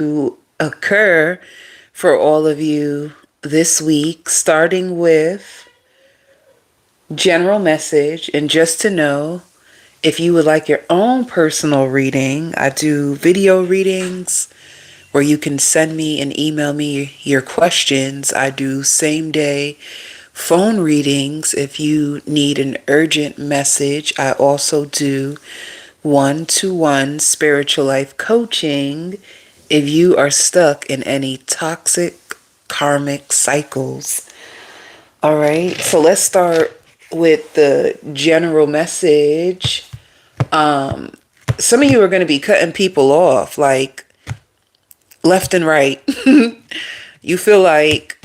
to occur for all of you this week, starting with general message. And just to know, if you would like your own personal reading, I do video readings where you can send me and email me your questions. I do same day phone readings if you need an urgent message. I also do one-to-one spiritual life coaching if you are stuck in any toxic karmic cycles. All right, so let's start with the general message. Some of you are going to be cutting people off like left and right. You feel like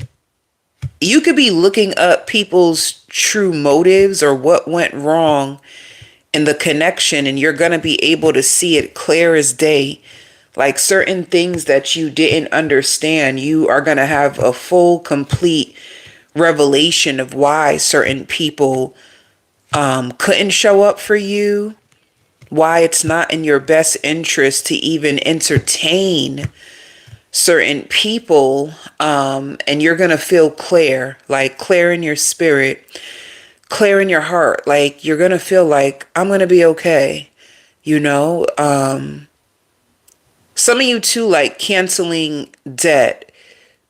you could be looking up people's true motives or what went wrong in the connection, and you're going to be able to see it clear as day. Like certain things that you didn't understand, you are going to have a full, complete revelation of why certain people couldn't show up for you, why it's not in your best interest to even entertain certain people, and you're going to feel clear, like clear in your spirit, clear in your heart. Like you're going to feel like I'm going to be okay. You know, some of you too, like canceling debt.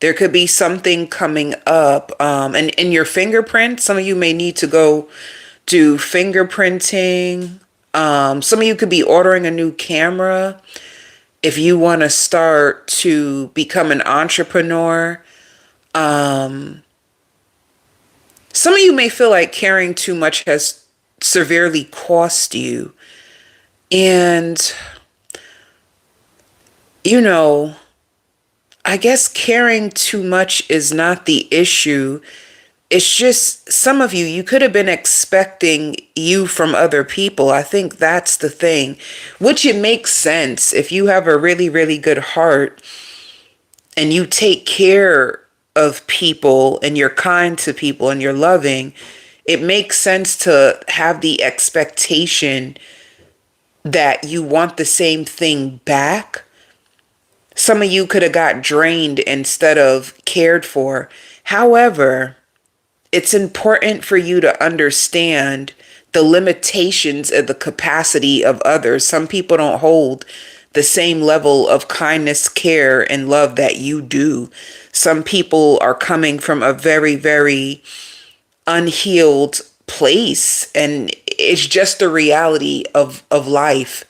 There could be something coming up, and in your fingerprint, some of you may need to go do fingerprinting. Some of you could be ordering a new camera if you want to start to become an entrepreneur. Some of you may feel like caring too much has severely cost you. And, you know, I guess caring too much is not the issue. It's just some of you could have been expecting you from other people. I think that's the thing, which it makes sense if you have a really, really good heart and you take care of people and you're kind to people and you're loving. It makes sense to have the expectation that you want the same thing back. Some of you could have got drained instead of cared for. However, it's important for you to understand the limitations of the capacity of others. Some people don't hold the same level of kindness, care, and love that you do. Some people are coming from a very, very unhealed place, and it's just the reality of life.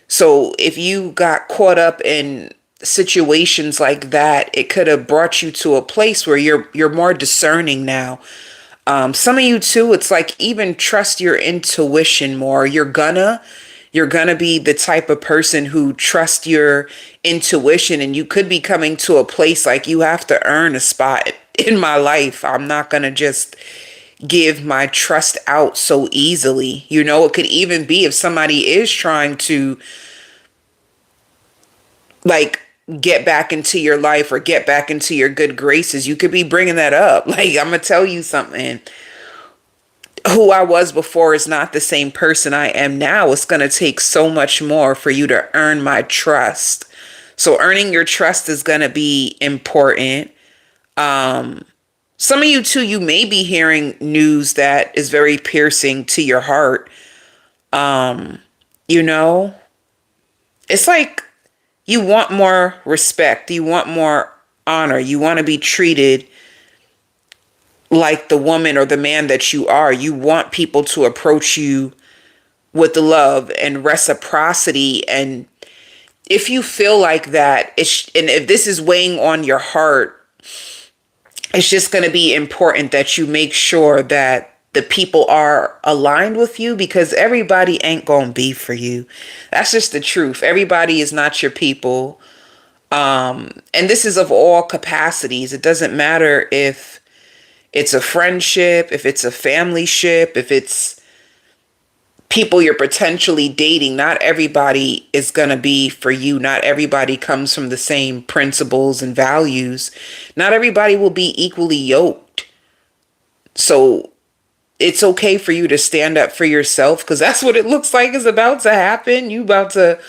So if you got caught up in situations like that, it could have brought you to a place where you're more discerning now. Some of you too, it's like even trust your intuition more. You're gonna be the type of person who trusts your intuition, and you could be coming to a place like you have to earn a spot in my life. I'm not gonna just give my trust out so easily. You know, it could even be if somebody is trying to like get back into your life or get back into your good graces, you could be bringing that up. Like, I'm going to tell you something. Who I was before is not the same person I am now. It's going to take so much more for you to earn my trust. So earning your trust is going to be important. Some of you too, you may be hearing news that is very piercing to your heart. You know, it's like you want more respect. You want more honor. You want to be treated like the woman or the man that you are. You want people to approach you with the love and reciprocity. And if you feel like that, and if this is weighing on your heart, it's just going to be important that you make sure that the people are aligned with you, because everybody ain't going to be for you. That's just the truth. Everybody is not your people. And this is of all capacities. It doesn't matter if it's a friendship, if it's a family ship, if it's people you're potentially dating. Not everybody is going to be for you. Not everybody comes from the same principles and values. Not everybody will be equally yoked. So it's okay for you to stand up for yourself, because that's what it looks like is about to happen. You about to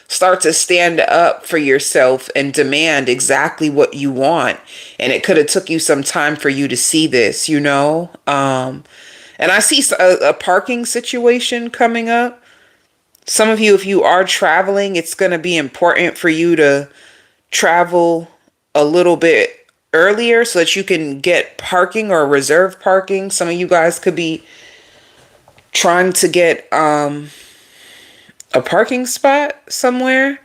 start to stand up for yourself and demand exactly what you want. And it could have took you some time for you to see this, you know? And I see a parking situation coming up. Some of you, if you are traveling, it's going to be important for you to travel a little bit earlier so that you can get parking or reserve parking. Some of you guys could be trying to get a parking spot somewhere.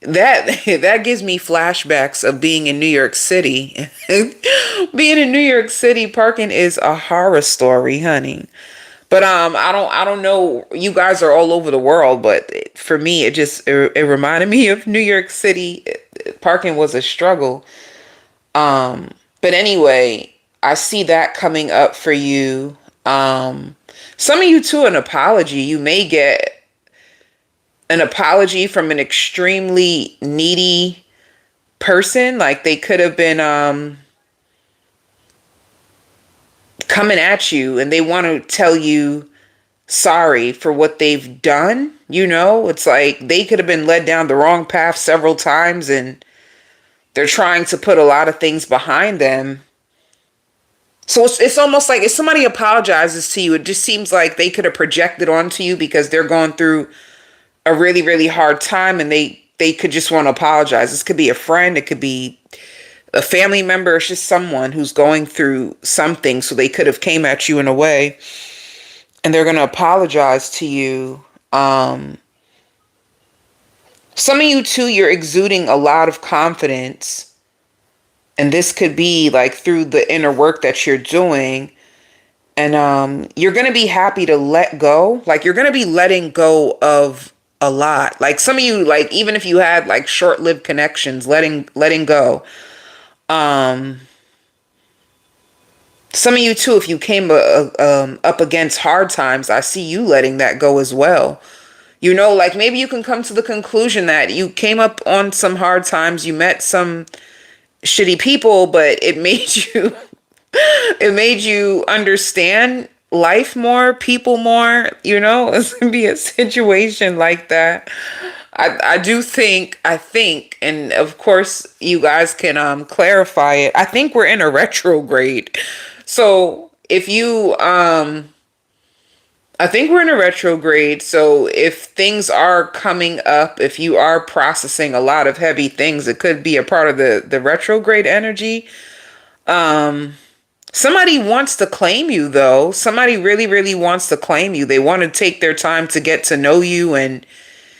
That gives me flashbacks of being in New York City. Being in New York City, parking is a horror story, honey. But I don't know. You guys are all over the world, but for me, it reminded me of New York City. Parking was a struggle. But anyway, I see that coming up for you. Some of you too, an apology. You may get an apology from an extremely needy person. Like they could have been coming at you and they want to tell you sorry for what they've done. You know, it's like they could have been led down the wrong path several times and they're trying to put a lot of things behind them. So it's almost like if somebody apologizes to you, it just seems like they could have projected onto you because they're going through a really, really hard time and they could just want to apologize. This could be a friend. It could be a family member. It's just someone who's going through something. So they could have came at you in a way and they're going to apologize to you. Some of you too, you're exuding a lot of confidence. And this could be like through the inner work that you're doing. And you're going to be happy to let go. Like you're going to be letting go of a lot. Like some of you, like even if you had like short-lived connections, letting go. Some of you too, if you came up against hard times, I see you letting that go as well. You know, like maybe you can come to the conclusion that you came up on some hard times, you met some shitty people, but it made you understand life more, people more, you know. It's gonna be a situation like that. I think, and of course you guys can clarify it. I think we're in a retrograde. So if you I think we're in a retrograde. So if things are coming up, if you are processing a lot of heavy things, it could be a part of the retrograde energy. Somebody wants to claim you though. Somebody really, really wants to claim you. They want to take their time to get to know you. And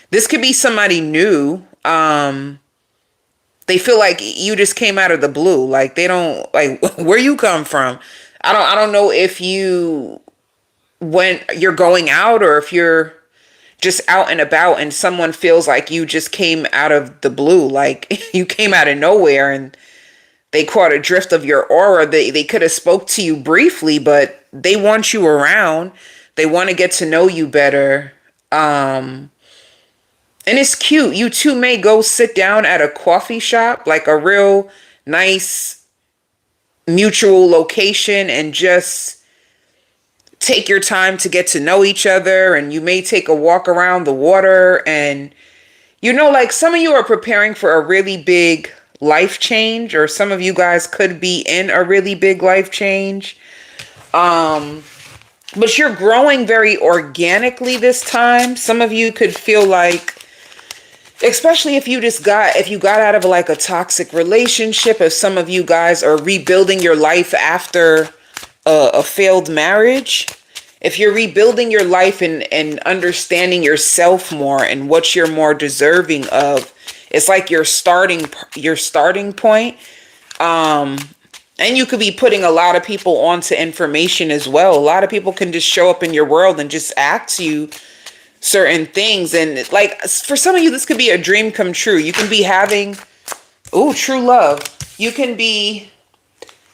this could be somebody new. They feel like you just came out of the blue. Like they don't like where you come from. I don't know if you when you're going out or if you're just out and about and someone feels like you just came out of the blue, like you came out of nowhere and they caught a drift of your aura. They could have spoke to you briefly, but they want you around. They want to get to know you better. And it's cute. You two may go sit down at a coffee shop, like a real nice mutual location, and just take your time to get to know each other. And you may take a walk around the water. And, you know, like some of you are preparing for a really big life change, or some of you guys could be in a really big life change. But you're growing very organically this time. Some of you could feel like, especially if you got out of like a toxic relationship, if some of you guys are rebuilding your life after a failed marriage, if you're rebuilding your life and understanding yourself more and what you're more deserving of, it's like your starting point. And you could be putting a lot of people onto information as well. A lot of people can just show up in your world and just ask you certain things. And like for some of you, this could be a dream come true. You can be having, true love. You can be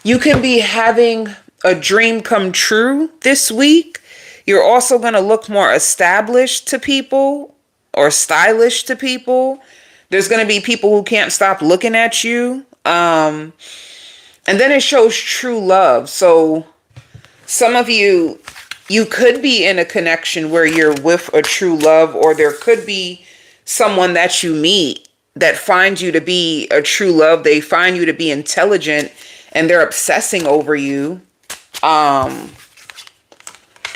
having a dream come true this week. You're also going to look more established to people or stylish to people. There's going to be people who can't stop looking at you. And then it shows true love. So some of you, you could be in a connection where you're with a true love, or there could be someone that you meet that finds you to be a true love. They find you to be intelligent and they're obsessing over you.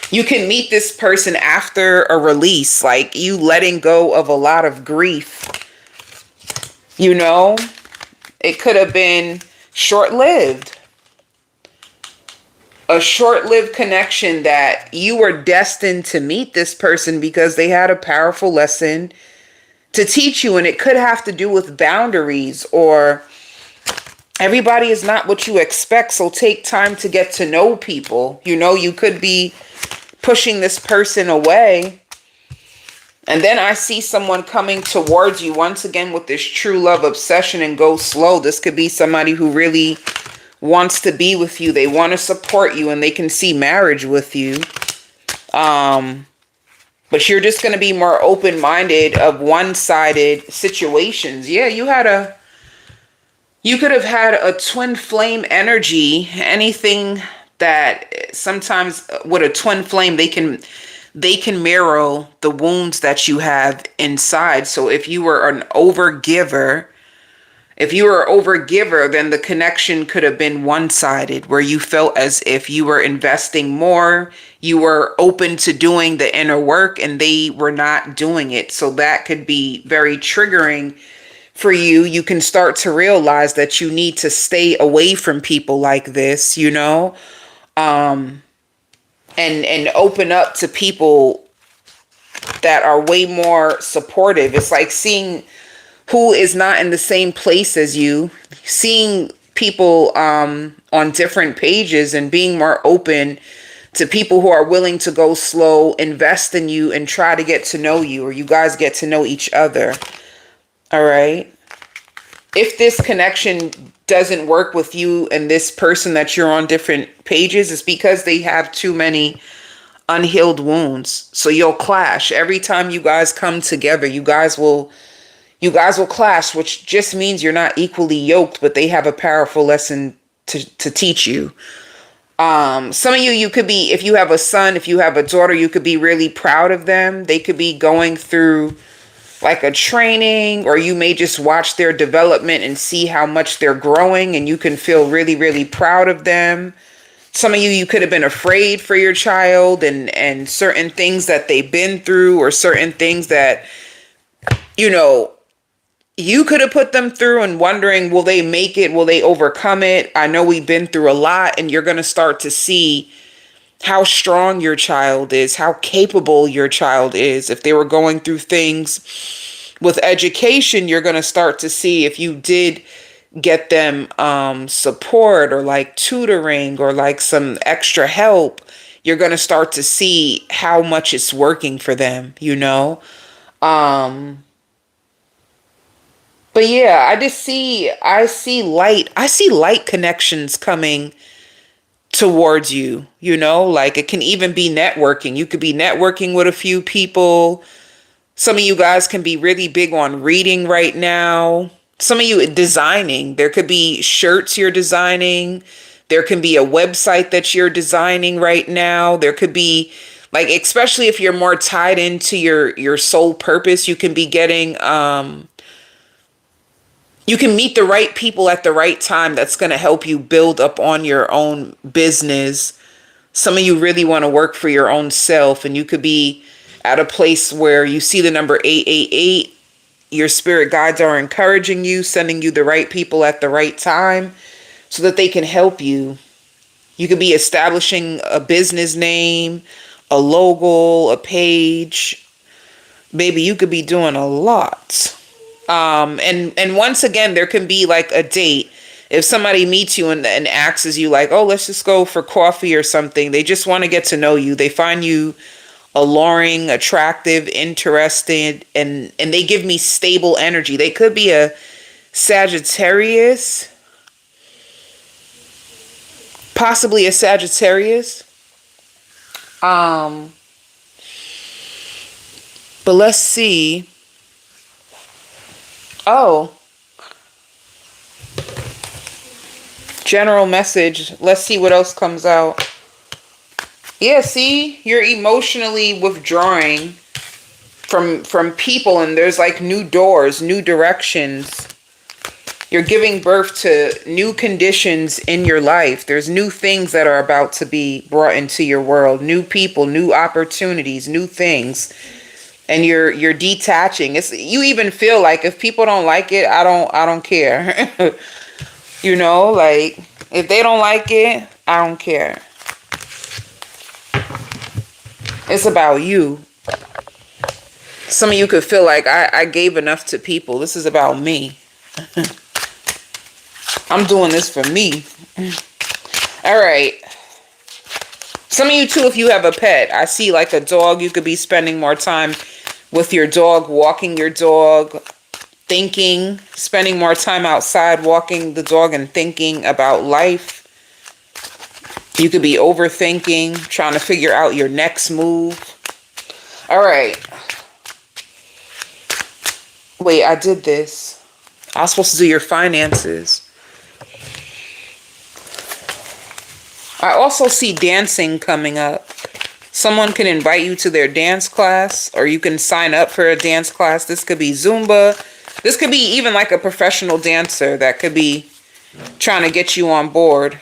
You can meet this person after a release, like you letting go of a lot of grief. You know, it could have been short-lived. A short-lived connection that you were destined to meet this person because they had a powerful lesson to teach you. And it could have to do with boundaries, or everybody is not what you expect. So take time to get to know people. You know, you could be pushing this person away. And then I see someone coming towards you once again with this true love obsession, and go slow. This could be somebody who really wants to be with you. They want to support you and they can see marriage with you. But you're just going to be more open-minded of one-sided situations. Yeah, you could have had a twin flame energy. Anything that sometimes with a twin flame, they can mirror the wounds that you have inside. So if you were an overgiver, then the connection could have been one-sided, where you felt as if you were investing more, you were open to doing the inner work, and they were not doing it. So that could be very triggering for you. You can start to realize that you need to stay away from people like this, you know, and open up to people that are way more supportive. It's like seeing who is not in the same place as you, seeing people on different pages, and being more open to people who are willing to go slow, invest in you, and try to get to know you, or you guys get to know each other. All right. If this connection doesn't work with you and this person that you're on different pages, it's because they have too many unhealed wounds. So you'll clash. Every time you guys come together, you guys will clash, which just means you're not equally yoked, but they have a powerful lesson to teach you. Some of you could be, if you have a son, if you have a daughter, you could be really proud of them. They could be going through like a training, or you may just watch their development and see how much they're growing, and you can feel really, really proud of them. Some of you could have been afraid for your child and certain things that they've been through, or certain things that, you know, you could have put them through, and wondering, will they make it? Will they overcome it? I know we've been through a lot, and you're going to start to see how strong your child is, how capable your child is. If they were going through things with education, you're going to start to see, if you did get them support, or like tutoring, or like some extra help, you're going to start to see how much it's working for them, you know? But yeah, I see light connections coming towards you, you know, like it can even be networking. You could be networking with a few people. Some of you guys can be really big on reading right now. Some of you designing. There could be shirts you're designing. There can be a website that you're designing right now. There could be, like, especially if you're more tied into your soul purpose, you can be getting you can meet the right people at the right time that's going to help you build up on your own business. Some of you really want to work for your own self, and you could be at a place where you see the number 888. Your spirit guides are encouraging you, sending you the right people at the right time so that they can help you. You could be establishing a business name, a logo, a page. Baby, you could be doing a lot. And once again, there can be like a date. If somebody meets you and asks you like, oh, let's just go for coffee or something. They just want to get to know you. They find you alluring, attractive, interested, and they give me stable energy. They could be a Sagittarius, possibly a Sagittarius. But let's see. Oh, general message. Let's see what else comes out. Yeah, see, you're emotionally withdrawing. from people, and there's like new doors, new directions. You're giving birth to new conditions in your life. There's new things that are about to be brought into your world, new people, new opportunities, new things. And you're detaching. It's, you even feel like if people don't like it, I don't care. You know, like if they don't like it, I don't care. It's about you. Some of you could feel like I gave enough to people. This is about me. I'm doing this for me. All right. Some of you too, if you have a pet, I see like a dog, you could be spending more time with your dog, walking your dog, thinking, spending more time outside, walking the dog and thinking about life. You could be overthinking, trying to figure out your next move. All right. Wait, I did this. I was supposed to do your finances. I also see dancing coming up. Someone can invite you to their dance class, or you can sign up for a dance class. This could be Zumba. This could be even like a professional dancer that could be trying to get you on board.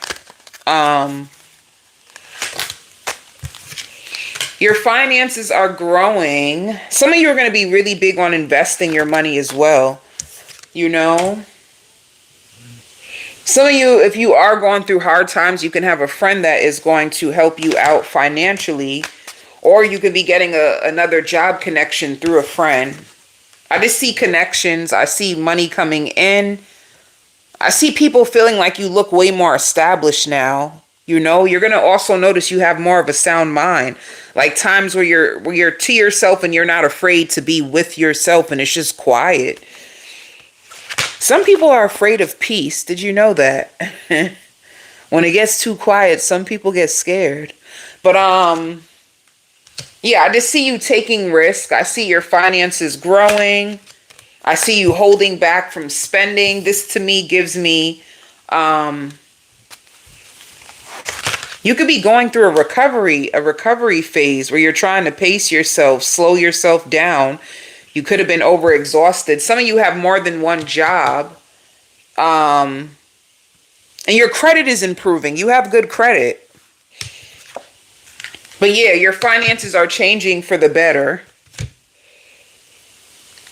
Your finances are growing. Some of you are going to be really big on investing your money as well. You know? Some of you, if you are going through hard times, you can have a friend that is going to help you out financially. Or you could be getting another job connection through a friend. I just see connections. I see money coming in. I see people feeling like you look way more established now. You know, you're going to also notice you have more of a sound mind. Like times where you're to yourself and you're not afraid to be with yourself and it's just quiet. Some people are afraid of peace. Did you know that? When it gets too quiet, some people get scared. But yeah, I just see you taking risk. I see your finances growing. I see you holding back from spending. This to me gives me you could be going through a recovery phase where you're trying to pace yourself, slow yourself down. You could have been overexhausted. Some of you have more than one job. And your credit is improving. You have good credit. But yeah, your finances are changing for the better.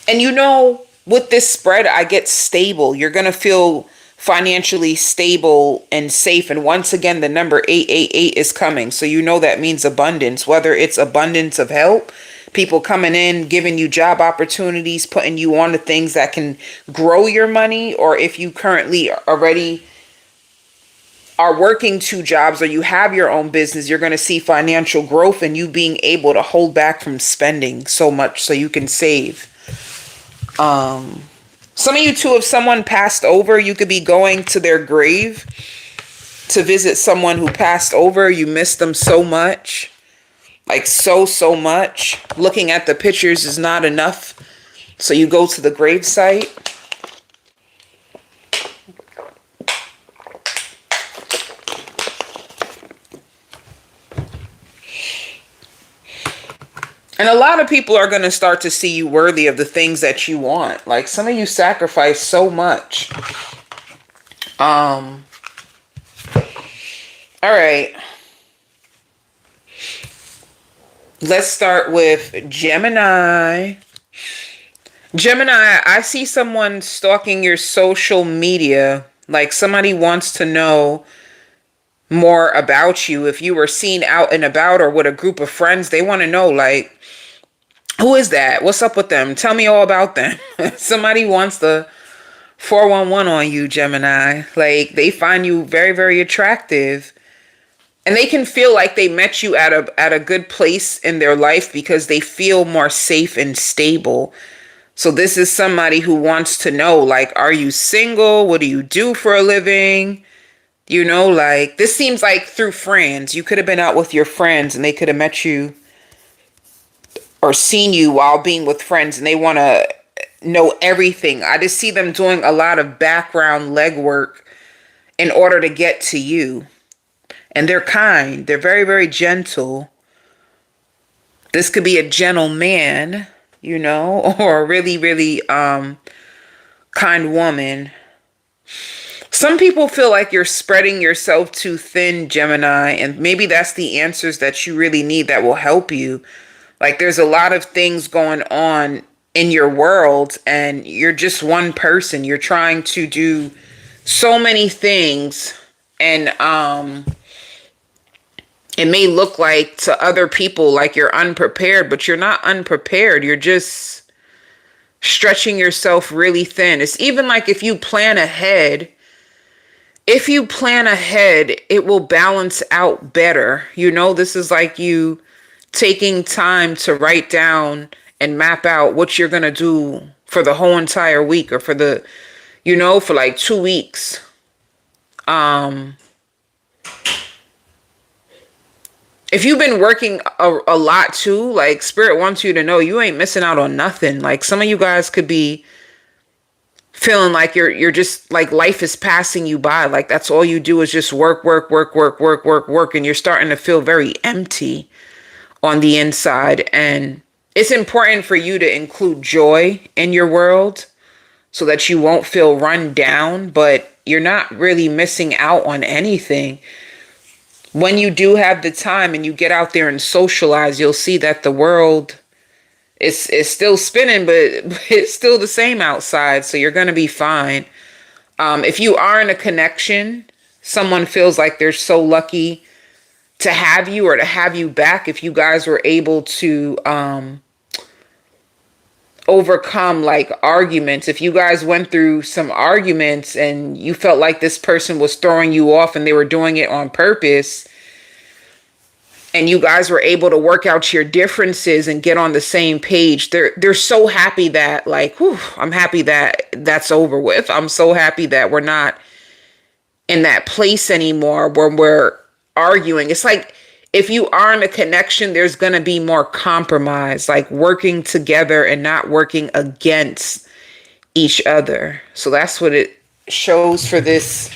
And you know, with this spread, I get stable. You're going to feel financially stable and safe. And once again, the number 888 is coming. So you know that means abundance, whether it's abundance of help, people coming in, giving you job opportunities, putting you on to things that can grow your money, or if you currently already are working two jobs or you have your own business, you're going to see financial growth and you being able to hold back from spending so much so you can save. Some of you too, if someone passed over, you could be going to their grave to visit someone who passed over. You miss them so much. Like so much. Looking at the pictures is not enough. So you go to the grave site. And a lot of people are going to start to see you worthy of the things that you want. Like some of you sacrifice so much. All right. Let's start with Gemini. Gemini, I see someone stalking your social media. Like somebody wants to know more about you. If you were seen out and about or with a group of friends, they want to know, like, who is that? What's up with them? Tell me all about them. Somebody wants the 411 on you, Gemini. Like they find you very, very attractive. And they can feel like they met you at a good place in their life because they feel more safe and stable. So this is somebody who wants to know, like, are you single? What do you do for a living? You know, like, this seems like through friends. You could have been out with your friends and they could have met you or seen you while being with friends and they want to know everything. I just see them doing a lot of background legwork in order to get to you. And they're kind. They're very, very gentle. This could be a gentleman. or a really, really kind woman. Some people feel like you're spreading yourself too thin, Gemini, and maybe that's the answers that you really need that will help you. Like there's a lot of things going on in your world and you're just one person. You're trying to do so many things, and it may look like to other people like you're unprepared, but you're not unprepared. You're just stretching yourself really thin. It's even like if you plan ahead, it will balance out better. This is like you taking time to write down and map out what you're going to do for the whole entire week, or for for like 2 weeks. If you've been working a lot too, like Spirit wants you to know you ain't missing out on nothing. Like some of you guys could be feeling like you're just like life is passing you by. Like that's all you do is just work, work, work, work, work, work, work. And you're starting to feel very empty on the inside. And it's important for you to include joy in your world so that you won't feel run down, but you're not really missing out on anything. When you do have the time and you get out there and socialize, you'll see that the world is still spinning, but it's still the same outside. So you're going to be fine. If you are in a connection, someone feels like they're so lucky to have you or to have you back. If you guys were able to overcome like arguments, if you guys went through some arguments and you felt like this person was throwing you off and they were doing it on purpose, and you guys were able to work out your differences and get on the same page, they're so happy that like, whew, I'm happy that that's over with. I'm so happy that we're not in that place anymore where we're arguing. It's like if you are in a connection, there's going to be more compromise, like working together and not working against each other. So that's what it shows for this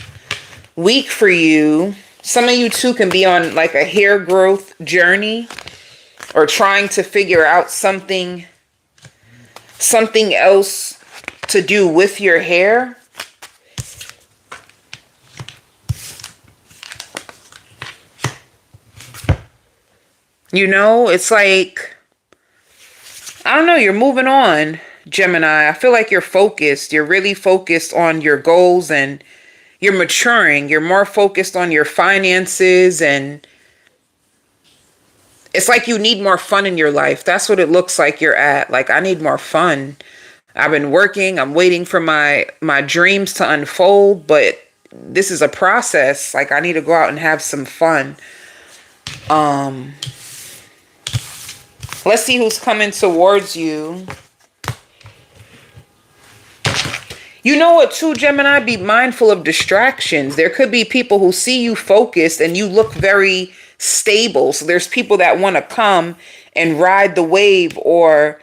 week for you. Some of you too can be on like a hair growth journey or trying to figure out something else to do with your hair. It's like, I don't know, you're moving on, Gemini. I feel like you're focused. You're really focused on your goals and you're maturing. You're more focused on your finances, and it's like you need more fun in your life. That's what it looks like you're at. Like, I need more fun. I've been working. I'm waiting for my dreams to unfold, but this is a process. Like, I need to go out and have some fun. Let's see who's coming towards you. You know what, too, Gemini? Be mindful of distractions. There could be people who see you focused and you look very stable. So there's people that want to come and ride the wave or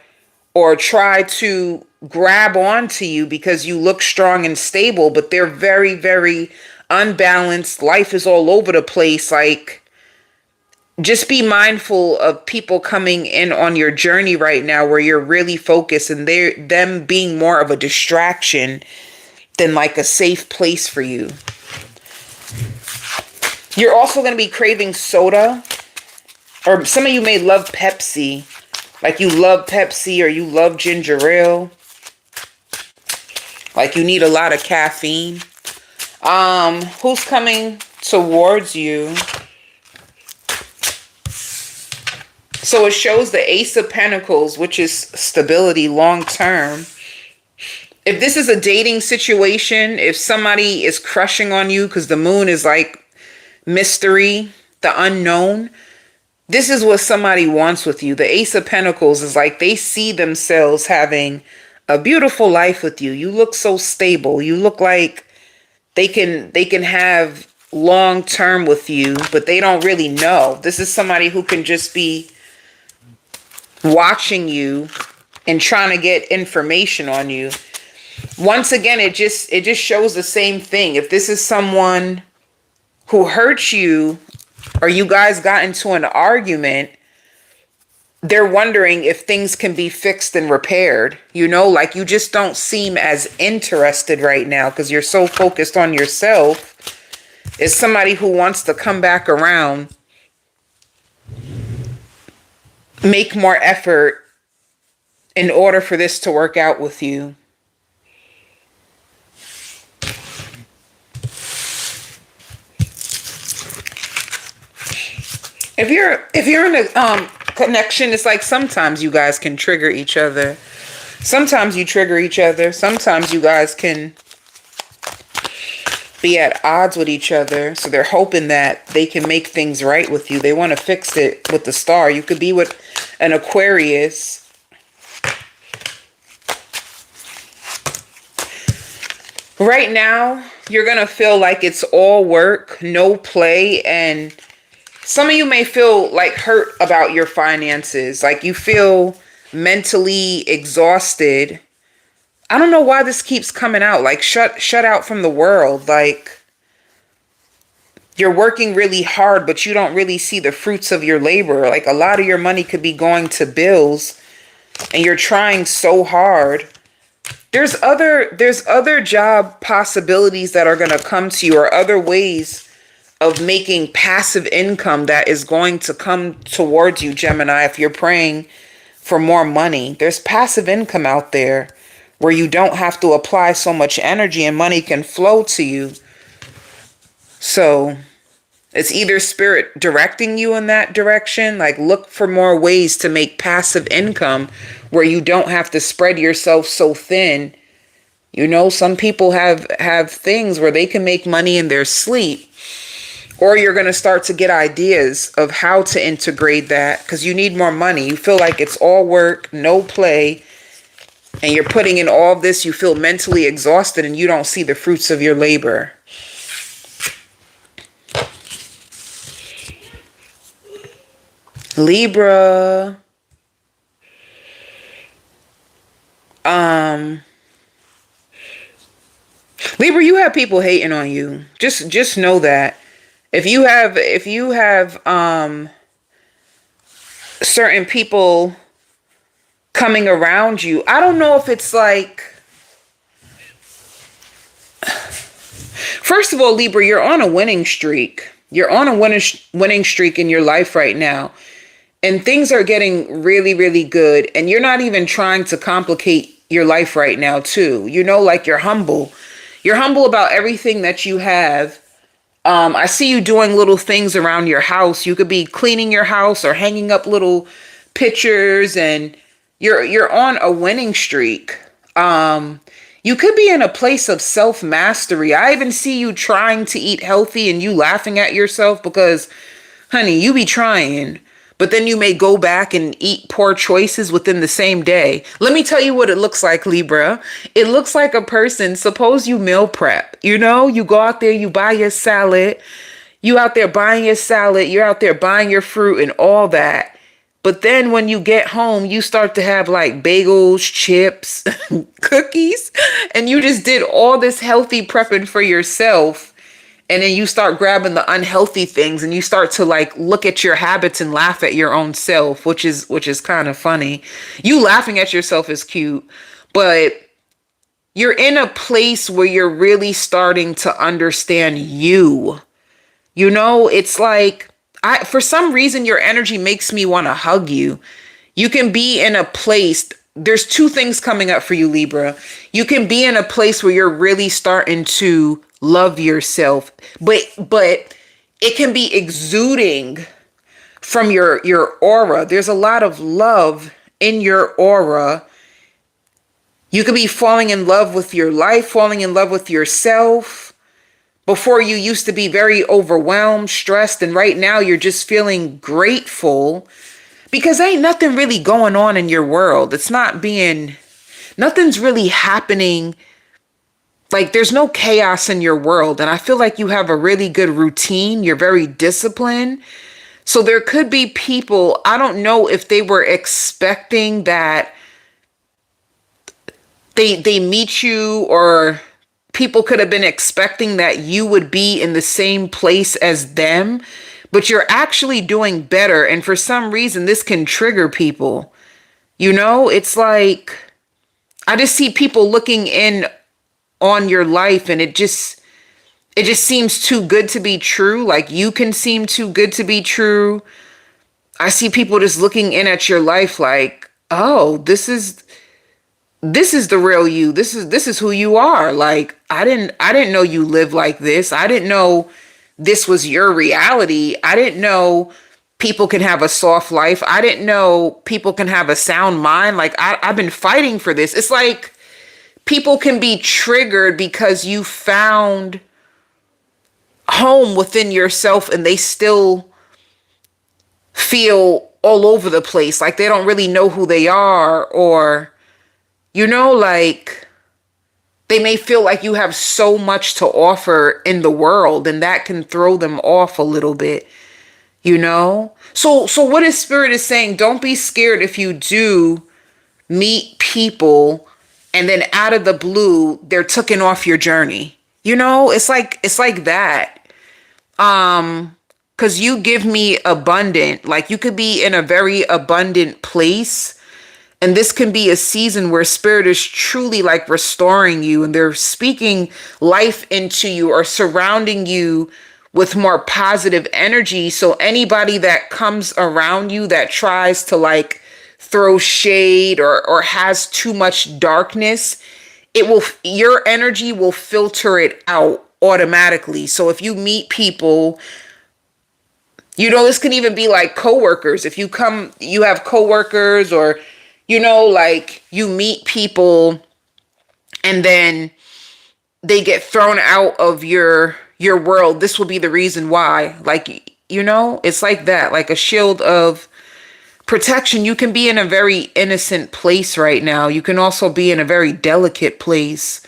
try to grab onto you because you look strong and stable, but they're very, very unbalanced. Life is all over the place. Like, just be mindful of people coming in on your journey right now where you're really focused, and them being more of a distraction than like a safe place for you. You're also going to be craving soda, or some of you may love Pepsi. Like you love Pepsi or you love ginger ale. Like you need a lot of caffeine. Who's coming towards you? So it shows the Ace of Pentacles, which is stability long term. If this is a dating situation, if somebody is crushing on you, because the moon is like mystery, the unknown, this is what somebody wants with you. The Ace of Pentacles is like they see themselves having a beautiful life with you. You look so stable. You look like they can have long term with you, but they don't really know. This is somebody who can just be watching you and trying to get information on you. Once again, it just shows the same thing. If this is someone who hurts you or you guys got into an argument, they're wondering if things can be fixed and repaired. You know, like you just don't seem as interested right now because you're so focused on yourself. It's somebody who wants to come back around, make more effort in order for this to work out with you. If you're in a connection, it's like sometimes you guys can trigger each other. Sometimes you trigger each other. Sometimes you guys can be at odds with each other. So they're hoping that they can make things right with you. They want to fix it with the star. You could be with an Aquarius. Right now, you're going to feel like it's all work, no play, and some of you may feel like hurt about your finances, like you feel mentally exhausted. I don't know why this keeps coming out, like shut out from the world. Like you're working really hard, but you don't really see the fruits of your labor. Like a lot of your money could be going to bills and you're trying so hard. There's other job possibilities that are going to come to you, or other ways of making passive income that is going to come towards you, Gemini. If you're praying for more money, there's passive income out there where you don't have to apply so much energy and money can flow to you. So it's either spirit directing you in that direction, like look for more ways to make passive income where you don't have to spread yourself so thin. You know, some people have things where they can make money in their sleep. Or you're going to start to get ideas of how to integrate that because you need more money. You feel like it's all work, no play, and you're putting in all this. You feel mentally exhausted and you don't see the fruits of your labor. Libra. Libra, you have people hating on you. Just know that. If you have certain people coming around you, I don't know if it's like, first of all, Libra, you're on a winning streak. You're on a winning streak in your life right now. And things are getting really, really good. And you're not even trying to complicate your life right now, too. You know, like you're humble. You're humble about everything that you have. I see you doing little things around your house. You could be cleaning your house or hanging up little pictures, and you're on a winning streak. You could be in a place of self-mastery. I even see you trying to eat healthy and you laughing at yourself because, honey, you be trying. But then you may go back and eat poor choices within the same day. Let me tell you what it looks like, Libra. It looks like a person, suppose you meal prep, you know, you go out there, you buy your salad, you out there buying your salad, you're out there buying your fruit and all that. But then when you get home, you start to have like bagels, chips, cookies, and you just did all this healthy prepping for yourself. And then you start grabbing the unhealthy things and you start to like look at your habits and laugh at your own self, which is kind of funny. You laughing at yourself is cute, but you're in a place where you're really starting to understand you. You know, it's like, for some reason, your energy makes me want to hug you. You can be in a place, there's two things coming up for you, Libra. You can be in a place where you're really starting to love yourself, but it can be exuding from your aura. There's a lot of love in your aura. You could be falling in love with your life, falling in love with yourself. Before, you used to be very overwhelmed, stressed, and right now you're just feeling grateful because ain't nothing really going on in your world. Nothing's really happening. Like there's no chaos in your world. And I feel like you have a really good routine. You're very disciplined. So there could be people, I don't know if they were expecting that they meet you, or people could have been expecting that you would be in the same place as them. but you're actually doing better. And for some reason, this can trigger people. You know, it's like I just see people looking in on your life, and it just seems too good to be true. Like you can seem too good to be true. I see people just looking in at your life like, "Oh, this is the real you. This is who you are." Like I didn't know you live like this. I didn't know this was your reality. I didn't know people can have a soft life. I didn't know people can have a sound mind. Like I've been fighting for this. It's like people can be triggered because you found home within yourself and they still feel all over the place. Like they don't really know who they are, or, like they may feel like you have so much to offer in the world, and that can throw them off a little bit, you know? So what is Spirit is saying? Don't be scared if you do meet people and then out of the blue, they're taken off your journey. It's like that. Cause you give me abundant, like you could be in a very abundant place. And this can be a season where Spirit is truly like restoring you, and they're speaking life into you or surrounding you with more positive energy. So anybody that comes around you that tries to like throw shade or has too much darkness, your energy will filter it out automatically. So if you meet people, this can even be like coworkers. If you have coworkers, or, like you meet people and then they get thrown out of your world. This will be the reason why. Like, it's like that, like a shield of protection. You can be in a very innocent place right now. You can also be in a very delicate place.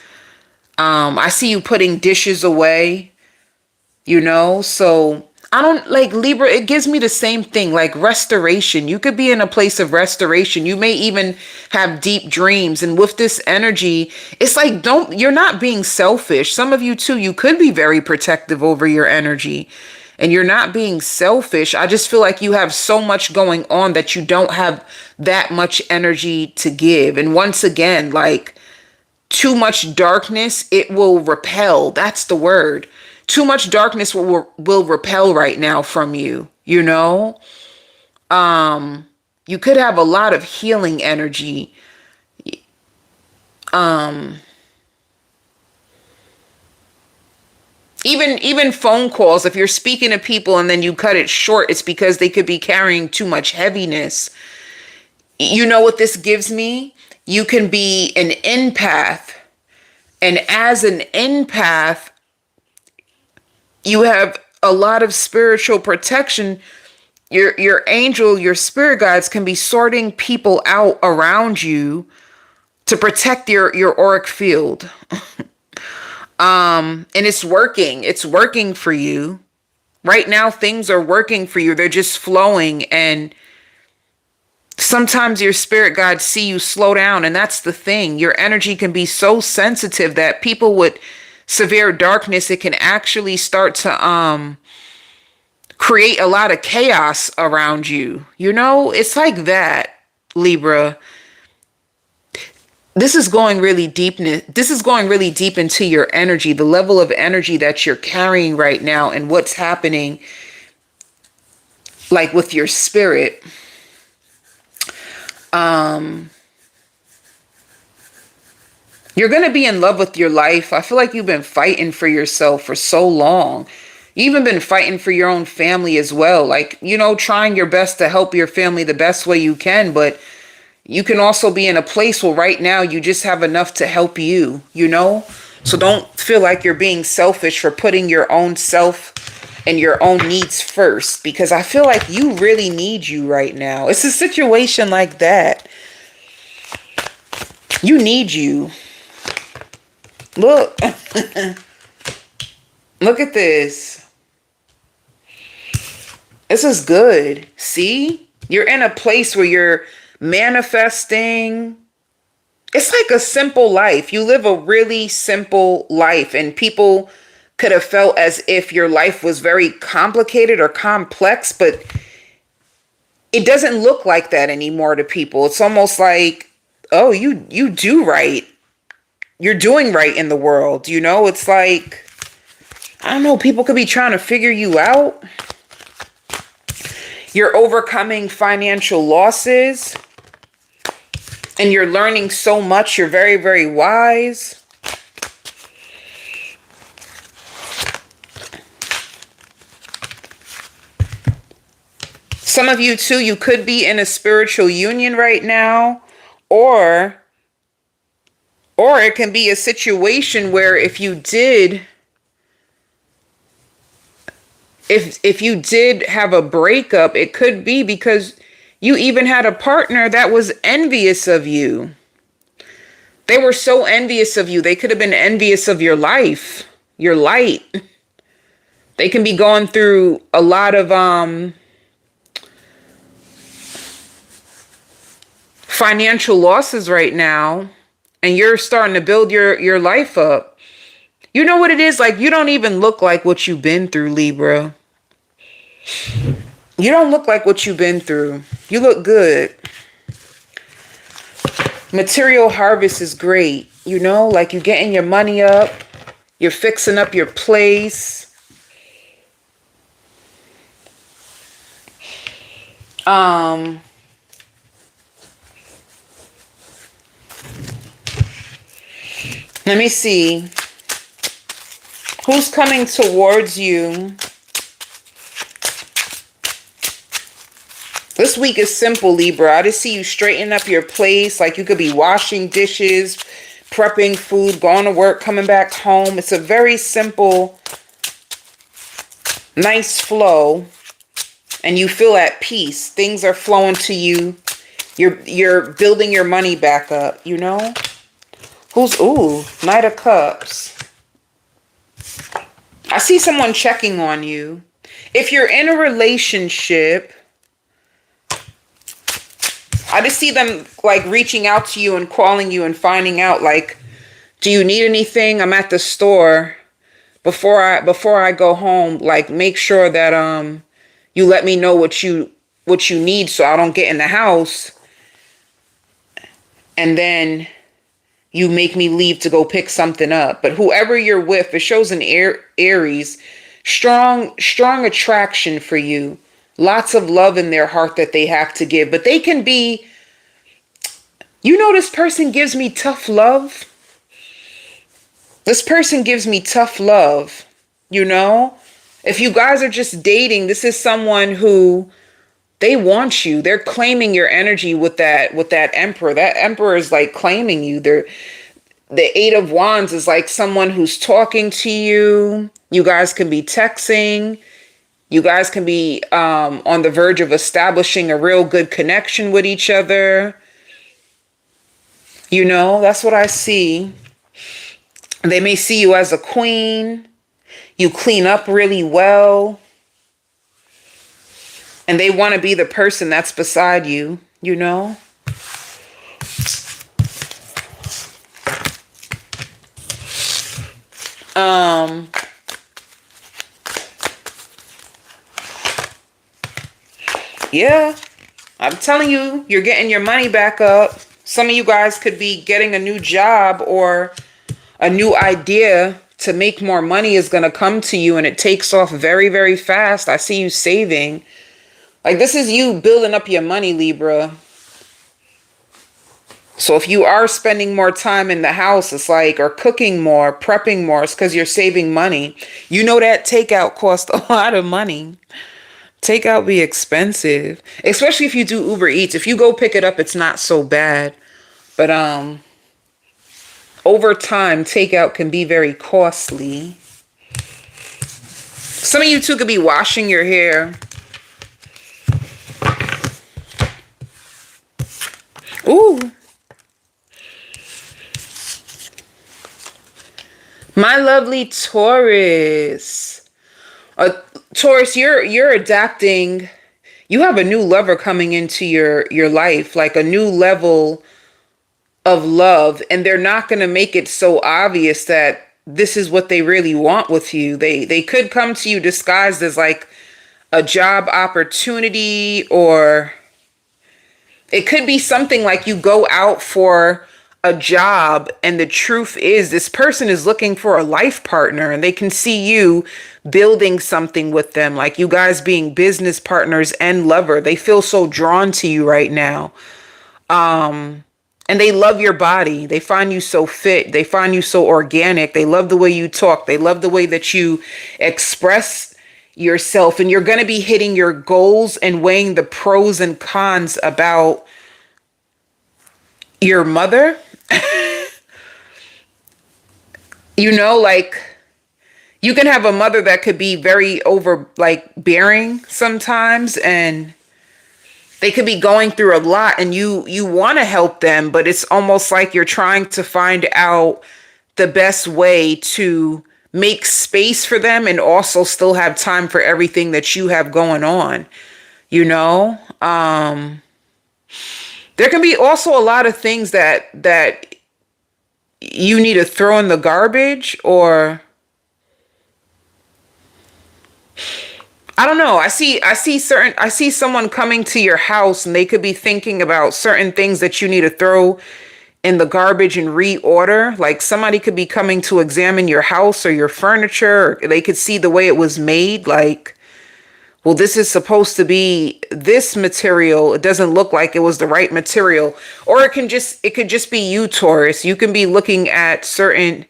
I see you putting dishes away, so I don't like Libra. It gives me the same thing, like restoration. You could be in a place of restoration. You may even have deep dreams. And with this energy, it's like, you're not being selfish. Some of you too, you could be very protective over your energy, and you're not being selfish. I just feel like you have so much going on that you don't have that much energy to give. And once again, like too much darkness, it will repel. That's the word. Too much darkness will repel right now from you, You could have a lot of healing energy. Even phone calls, if you're speaking to people and then you cut it short, it's because they could be carrying too much heaviness. You know what this gives me? You can be an empath. And as an empath, you have a lot of spiritual protection. Your angel, your spirit guides can be sorting people out around you to protect your auric field. And it's working for you. Right now, things are working for you. They're just flowing. And sometimes your spirit guides see you slow down. And that's the thing. Your energy can be so sensitive that people with severe darkness, it can actually start to create a lot of chaos around you. It's like that, Libra. This is going really deep. This is going really deep into your energy, the level of energy that you're carrying right now, and what's happening, like with your spirit. You're going to be in love with your life. I feel like you've been fighting for yourself for so long. You've even been fighting for your own family as well. Like, trying your best to help your family the best way you can. But you can also be in a place where right now you just have enough to help you, So don't feel like you're being selfish for putting your own self and your own needs first. Because I feel like you really need you right now. It's a situation like that. You need you. Look. Look at this. This is good. See? You're in a place where you're manifesting. It's like a simple life. You live a really simple life, and people could have felt as if your life was very complicated or complex, but it doesn't look like that anymore to people. It's almost like, oh, you do right. You're doing right in the world, you know? It's like, I don't know, people could be trying to figure you out. You're overcoming financial losses, and you're learning so much. You're very, very wise. Some of you too, you could be in a spiritual union right now, or it can be a situation where if you did have a breakup, it could be because you even had a partner that was envious of you. They were so envious of you. They could have been envious of your life, your light. They can be going through a lot of financial losses right now, and you're starting to build your life up. You know what it is? Like, you don't even look like what you've been through, Libra. You don't look like what you've been through. You look good. Material harvest is great. You know, like you're getting your money up. You're fixing up your place. Let me see. Who's coming towards you? This week is simple, Libra. I just see you straighten up your place. Like you could be washing dishes, prepping food, going to work, coming back home. It's a very simple, nice flow. And you feel at peace. Things are flowing to you. You're building your money back up, you know? Ooh, Knight of Cups. I see someone checking on you. If you're in a relationship, I just see them like reaching out to you and calling you and finding out like, do you need anything? I'm at the store. Before I go home, like make sure that you let me know what you need so I don't get in the house. And then you make me leave to go pick something up. But whoever you're with, it shows an Aries, strong attraction for you. Lots of love in their heart that they have to give. But they can be, you know, this person gives me tough love. This person gives me tough love, you know? If you guys are just dating, this is someone who, they want you. They're claiming your energy with that Emperor. That Emperor is like claiming you. The Eight of Wands is like someone who's talking to you. You guys can be texting. You guys can be on the verge of establishing a real good connection with each other. You know, that's what I see. They may see you as a queen. You clean up really well. And they want to be the person that's beside you, you know? Yeah, I'm telling you, you're getting your money back up. Some of you guys could be getting a new job, or a new idea to make more money is going to come to you, and it takes off very, very fast. I see you saving. Like, this is you building up your money, Libra. So if you are spending more time in the house, it's like, or cooking more, prepping more, it's because you're saving money. You know that takeout costs a lot of money. Takeout be expensive, especially if you do Uber Eats. If you go pick it up, it's not so bad. But over time, takeout can be very costly. Some of you too could be washing your hair. Ooh. My lovely Taurus. Taurus, you're adapting. You have a new lover coming into your life, like a new level of love, and they're not going to make it so obvious that this is what they really want with you. They could come to you disguised as like a job opportunity, or it could be something like you go out for a job and the truth is this person is looking for a life partner and they can see you building something with them, like you guys being business partners and lover. They feel so drawn to you right now. And they love your body. They find you so fit. They find you so organic. They love the way you talk. They love the way that you express yourself. And you're going to be hitting your goals and weighing the pros and cons about your mother. You know, like you can have a mother that could be very like bearing sometimes, and they could be going through a lot, and you want to help them, but it's almost like you're trying to find out the best way to make space for them and also still have time for everything that you have going on, you know? There can be also a lot of things that you need to throw in the garbage, or I don't know. I see someone coming to your house and they could be thinking about certain things that you need to throw in the garbage and reorder. Like somebody could be coming to examine your house or your furniture, or they could see the way it was made. Like, well, this is supposed to be this material. It doesn't look like it was the right material. Or it could just be you, Taurus. You can be looking at certain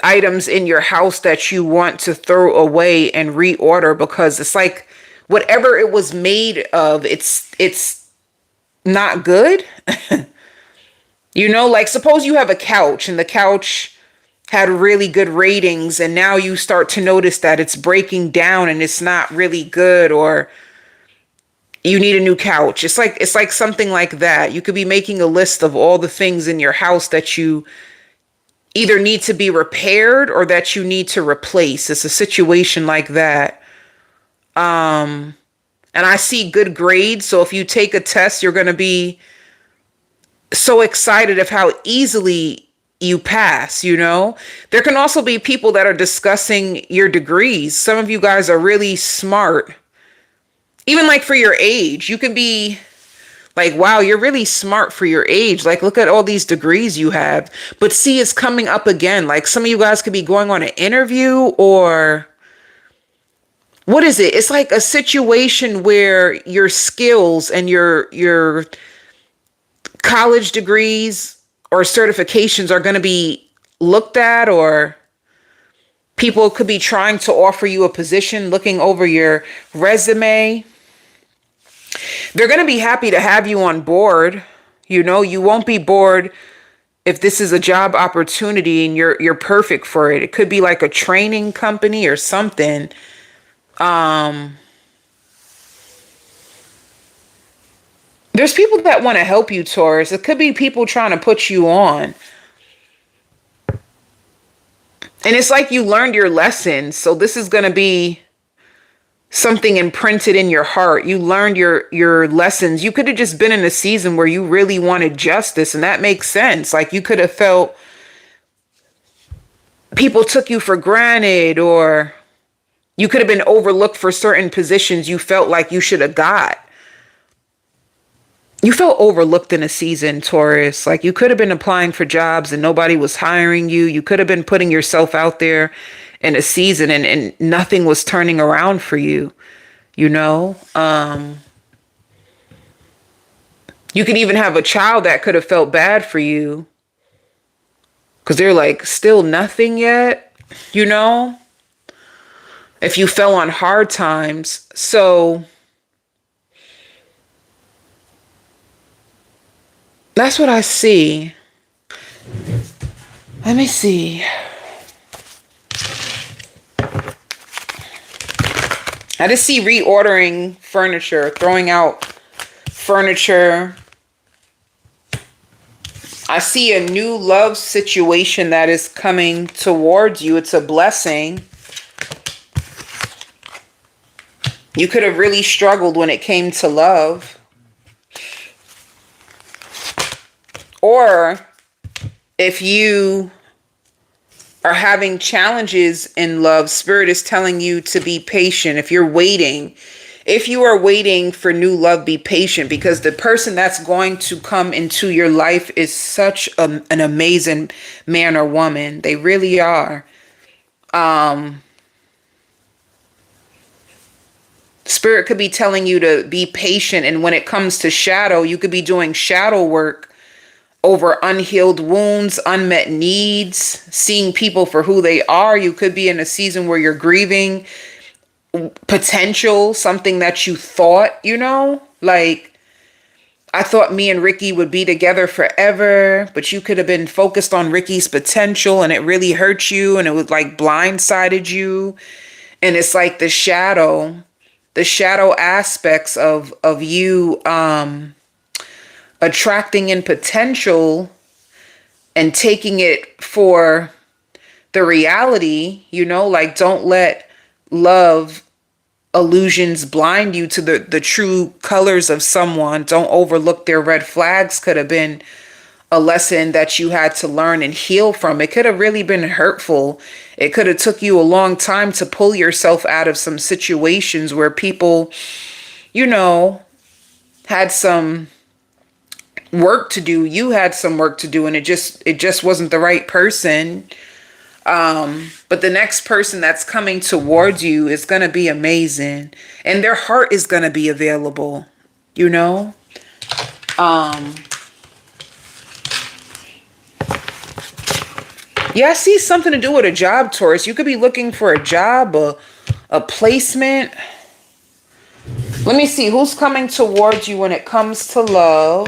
items in your house that you want to throw away and reorder because it's like whatever it was made of, it's not good. You know, like suppose you have a couch and the couch had really good ratings and now you start to notice that it's breaking down and it's not really good, or you need a new couch. It's like something like that. You could be making a list of all the things in your house that you either need to be repaired or that you need to replace. It's a situation like that. And I see good grades. So if you take a test, you're going to be so excited of how easily you pass, you know? There can also be people that are discussing your degrees. Some of you guys are really smart. Even like for your age, you can be like, wow, you're really smart for your age. Like, look at all these degrees you have. But see, it's coming up again. Like some of you guys could be going on an interview, or what is it? It's like a situation where your skills and your college degrees or certifications are going to be looked at, or people could be trying to offer you a position, looking over your resume. They're going to be happy to have you on board. You know, you won't be bored if this is a job opportunity and you're perfect for it. It could be like a training company or something. There's people that want to help you, Taurus. It could be people trying to put you on. And it's like you learned your lesson. So this is going to be something imprinted in your heart. You learned your lessons. You could have just been in a season where you really wanted justice, and that makes sense. Like you could have felt people took you for granted, or you could have been overlooked for certain positions you felt like you should have got. You felt overlooked in a season, Taurus. Like you could have been applying for jobs and nobody was hiring you. You could have been putting yourself out there in a season and nothing was turning around for you, you know? You could even have a child that could have felt bad for you because they're like, still nothing yet, you know? If you fell on hard times. So that's what I see. Let me see. I just see reordering furniture, throwing out furniture. I see a new love situation that is coming towards you. It's a blessing. You could have really struggled when it came to love. Or if you are having challenges in love, Spirit is telling you to be patient. If you are waiting for new love, be patient, because the person that's going to come into your life is such an amazing man or woman. They really are. Spirit could be telling you to be patient. And when it comes to shadow, you could be doing shadow work over unhealed wounds, unmet needs, seeing people for who they are. You could be in a season where you're grieving potential, something that you thought, like, I thought me and Ricky would be together forever, but you could have been focused on Ricky's potential and it really hurt you and it was like blindsided you. And it's like the shadow aspects of you attracting in potential and taking it for the reality, like, don't let love illusions blind you to the true colors of someone. Don't overlook their red flags. Could have been a lesson that you had to learn and heal from. It could have really been hurtful. It could have took you a long time to pull yourself out of some situations where people, had some work to do. You had some work to do, and it just wasn't the right person. But the next person that's coming towards you is going to be amazing, and their heart is going to be available, Yeah, I see something to do with a job, Taurus. You could be looking for a job, a placement. Let me see who's coming towards you when it comes to love.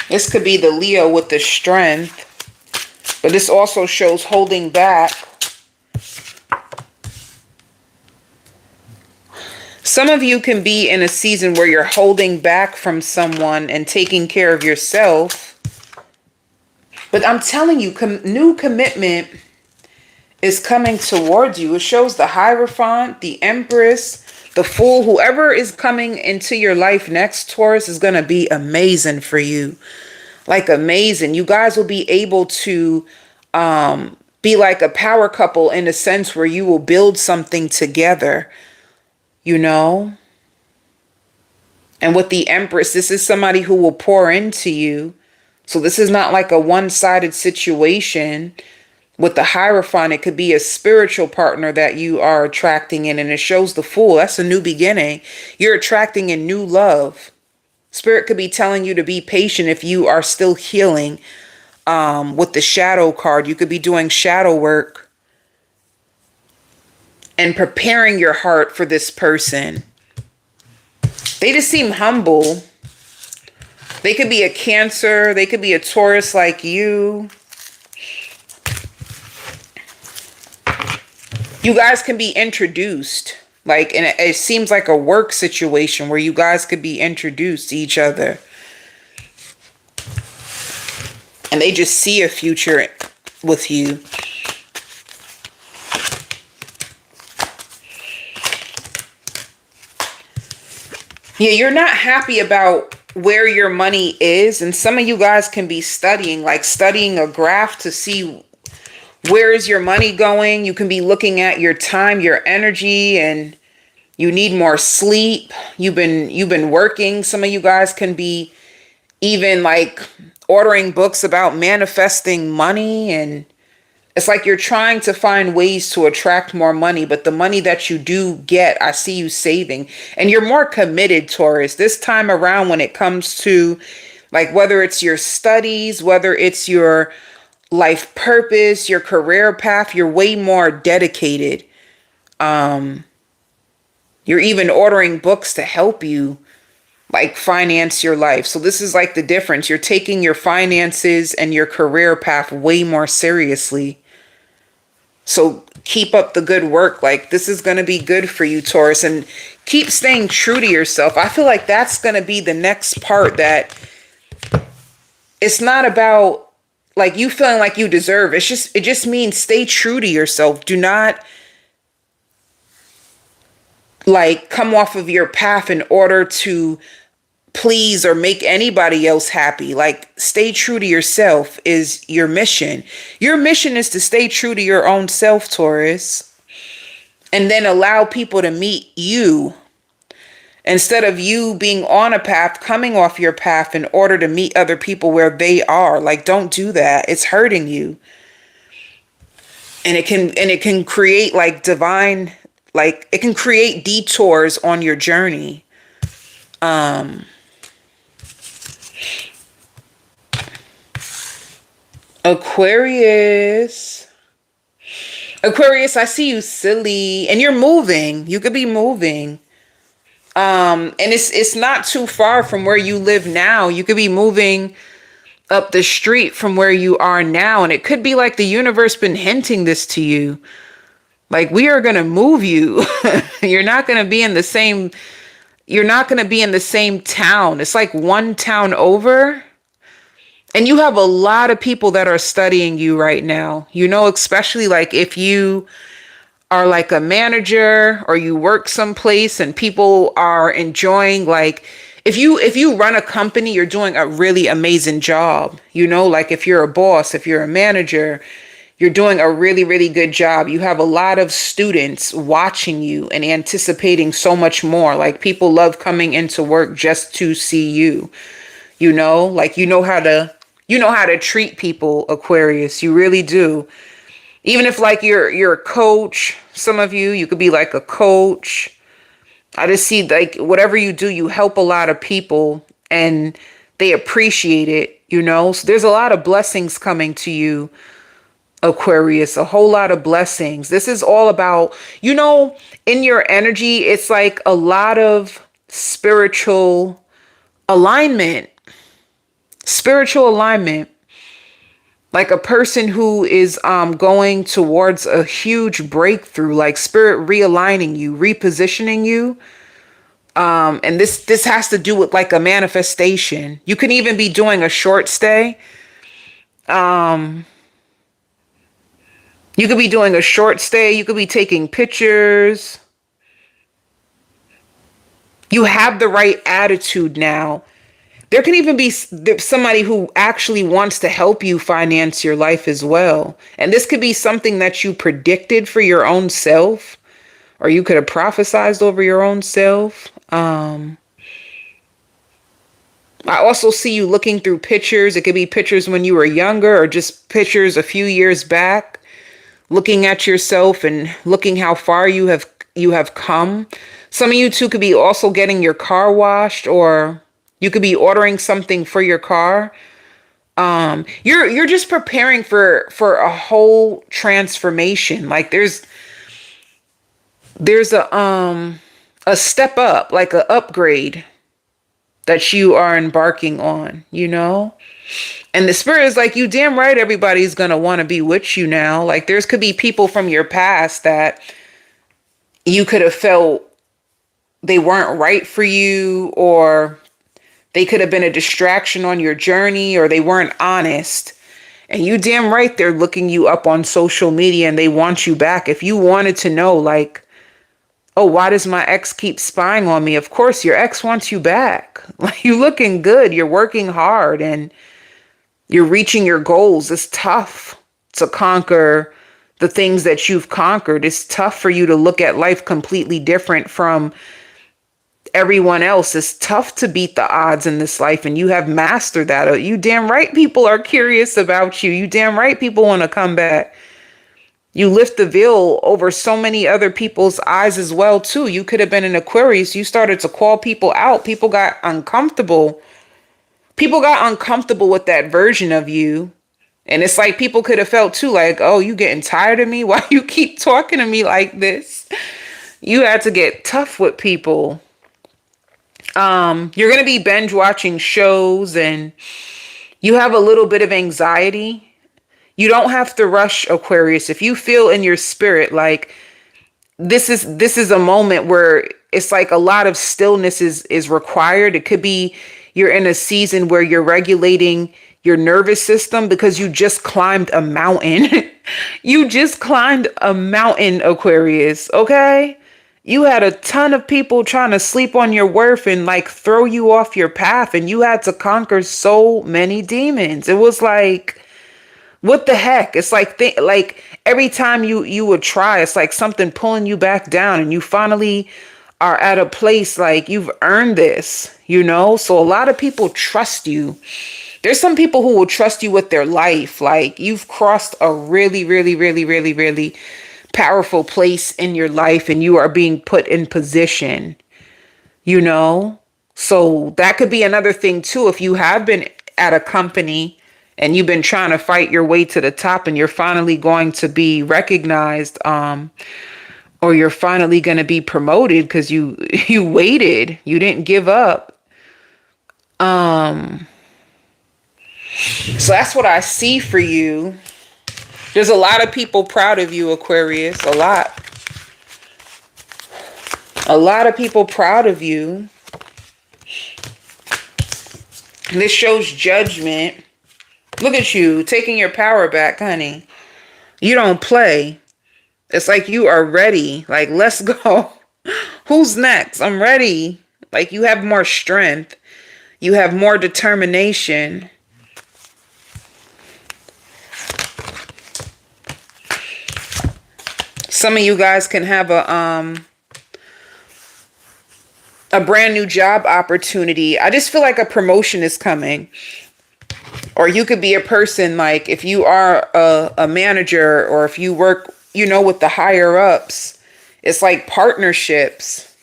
This could be the Leo with the strength, but this also shows holding back. Some of you can be in a season where you're holding back from someone and taking care of yourself. But I'm telling you, new commitment is coming towards you. It shows the Hierophant, the Empress, the Fool. Whoever is coming into your life next, Taurus, is going to be amazing for you. Like, amazing. You guys will be able to be like a power couple in a sense where you will build something together. And with the Empress, this is somebody who will pour into you. So this is not like a one-sided situation. With the Hierophant, it could be a spiritual partner that you are attracting in, and it shows the Fool. That's a new beginning. You're attracting in new love. Spirit could be telling you to be patient if you are still healing. With the Shadow card, you could be doing shadow work and preparing your heart for this person. They just seem humble. They could be a Cancer. They could be a Taurus like you. You guys can be introduced. Like, and it seems like a work situation where you guys could be introduced to each other. And they just see a future with you. Yeah, you're not happy about where your money is. And some of you guys can be studying a graph to see where is your money going. You can be looking at your time, your energy, and you need more sleep. You've been working. Some of you guys can be even like ordering books about manifesting money, and it's like you're trying to find ways to attract more money, but the money that you do get, I see you saving. And you're more committed, Taurus, this time around when it comes to, like, whether it's your studies, whether it's your life purpose, your career path, you're way more dedicated. You're even ordering books to help you, like, finance your life. So this is like the difference. You're taking your finances and your career path way more seriously. So keep up the good work. Like, this is going to be good for you, Taurus, and keep staying true to yourself. I feel like that's going to be the next part, that it's not about like you feeling like you deserve. It just means stay true to yourself. Do not like come off of your path in order to please or make anybody else happy. Like, stay true to yourself is your mission. Your mission is to stay true to your own self, Taurus, and then allow people to meet you instead of you being on a path, coming off your path in order to meet other people where they are. Like, don't do that. It's hurting you. And it can create like divine, like it can create detours on your journey. Aquarius. Aquarius, I see you silly. And you're moving. You could be moving. And it's not too far from where you live now. You could be moving up the street from where you are now. And it could be like the universe been hinting this to you. Like, we are going to move you. You're not going to be in the same town. It's like one town over. And you have a lot of people that are studying you right now. You know, especially like if you are like a manager or you work someplace and people are enjoying, like if you run a company, you're doing a really amazing job. You know, like if you're a boss, if you're a manager, you're doing a really, really good job. You have a lot of students watching you and anticipating so much more. Like, people love coming into work just to see you. You know, like you know how to treat people, Aquarius. You really do. Even if like you're a coach, some of you could be like a coach. I just see like whatever you do, you help a lot of people and they appreciate it, you know? So there's a lot of blessings coming to you, Aquarius, a whole lot of blessings. This is all about, you know, in your energy, it's like a lot of spiritual alignment. Spiritual alignment. Like a person who is going towards a huge breakthrough, like spirit realigning you, repositioning you. And this has to do with like a manifestation. You can even be doing a short stay. You could be doing a short stay. You could be taking pictures. You have the right attitude now. There can even be somebody who actually wants to help you finance your life as well. And this could be something that you predicted for your own self, or you could have prophesized over your own self. I also see you looking through pictures. It could be pictures when you were younger or just pictures a few years back, looking at yourself and looking how far you have come. Some of you too could be also getting your car washed, or you could be ordering something for your car. You're just preparing for a whole transformation. Like there's a step up, like an upgrade that you are embarking on, you know? And the spirit is like, you damn right everybody's gonna want to be with you now. Like there's could be people from your past that you could have felt they weren't right for you, or they could have been a distraction on your journey, or they weren't honest. And you damn right they're looking you up on social media and they want you back. If you wanted to know, like, oh, why does my ex keep spying on me? Of course, your ex wants you back. Like, you're looking good. You're working hard and you're reaching your goals. It's tough to conquer the things that you've conquered. It's tough for you to look at life completely different from everyone else. It's tough to beat the odds in this life, and you have mastered that. You damn right people are curious about you. You damn right people want to come back. You lift the veil over so many other people's eyes as well too. You could have been an Aquarius. You started to call people out. People got uncomfortable. People got uncomfortable with that version of you. And it's like people could have felt too, like, oh, you getting tired of me? Why you keep talking to me like this? You had to get tough with people. You're going to be binge watching shows and you have a little bit of anxiety. You don't have to rush, Aquarius. If you feel in your spirit like this is a moment where it's like a lot of stillness is required. It could be you're in a season where you're regulating your nervous system because you just climbed a mountain. You just climbed a mountain, Aquarius, okay? You had a ton of people trying to sleep on your worth and like throw you off your path, and you had to conquer so many demons. It was like, what the heck? It's like like every time you would try, it's like something pulling you back down, and you finally are at a place like you've earned this, you know? So a lot of people trust you. There's some people who will trust you with their life. Like you've crossed a really, really, really, really, really powerful place in your life, and you are being put in position, you know? So that could be another thing too. If you have been at a company and you've been trying to fight your way to the top, and you're finally going to be recognized, or you're finally going to be promoted because you waited, you didn't give up. So that's what I see for you. There's a lot of people proud of you, Aquarius. A lot. A lot of people proud of you. And this shows judgment. Look at you taking your power back, honey. You don't play. It's like you are ready. Like, let's go. Who's next? I'm ready. Like, you have more strength. You have more determination. Some of you guys can have a brand new job opportunity. I just feel like a promotion is coming. Or you could be a person, like if you are a manager, or if you work, you know, with the higher ups, it's like partnerships.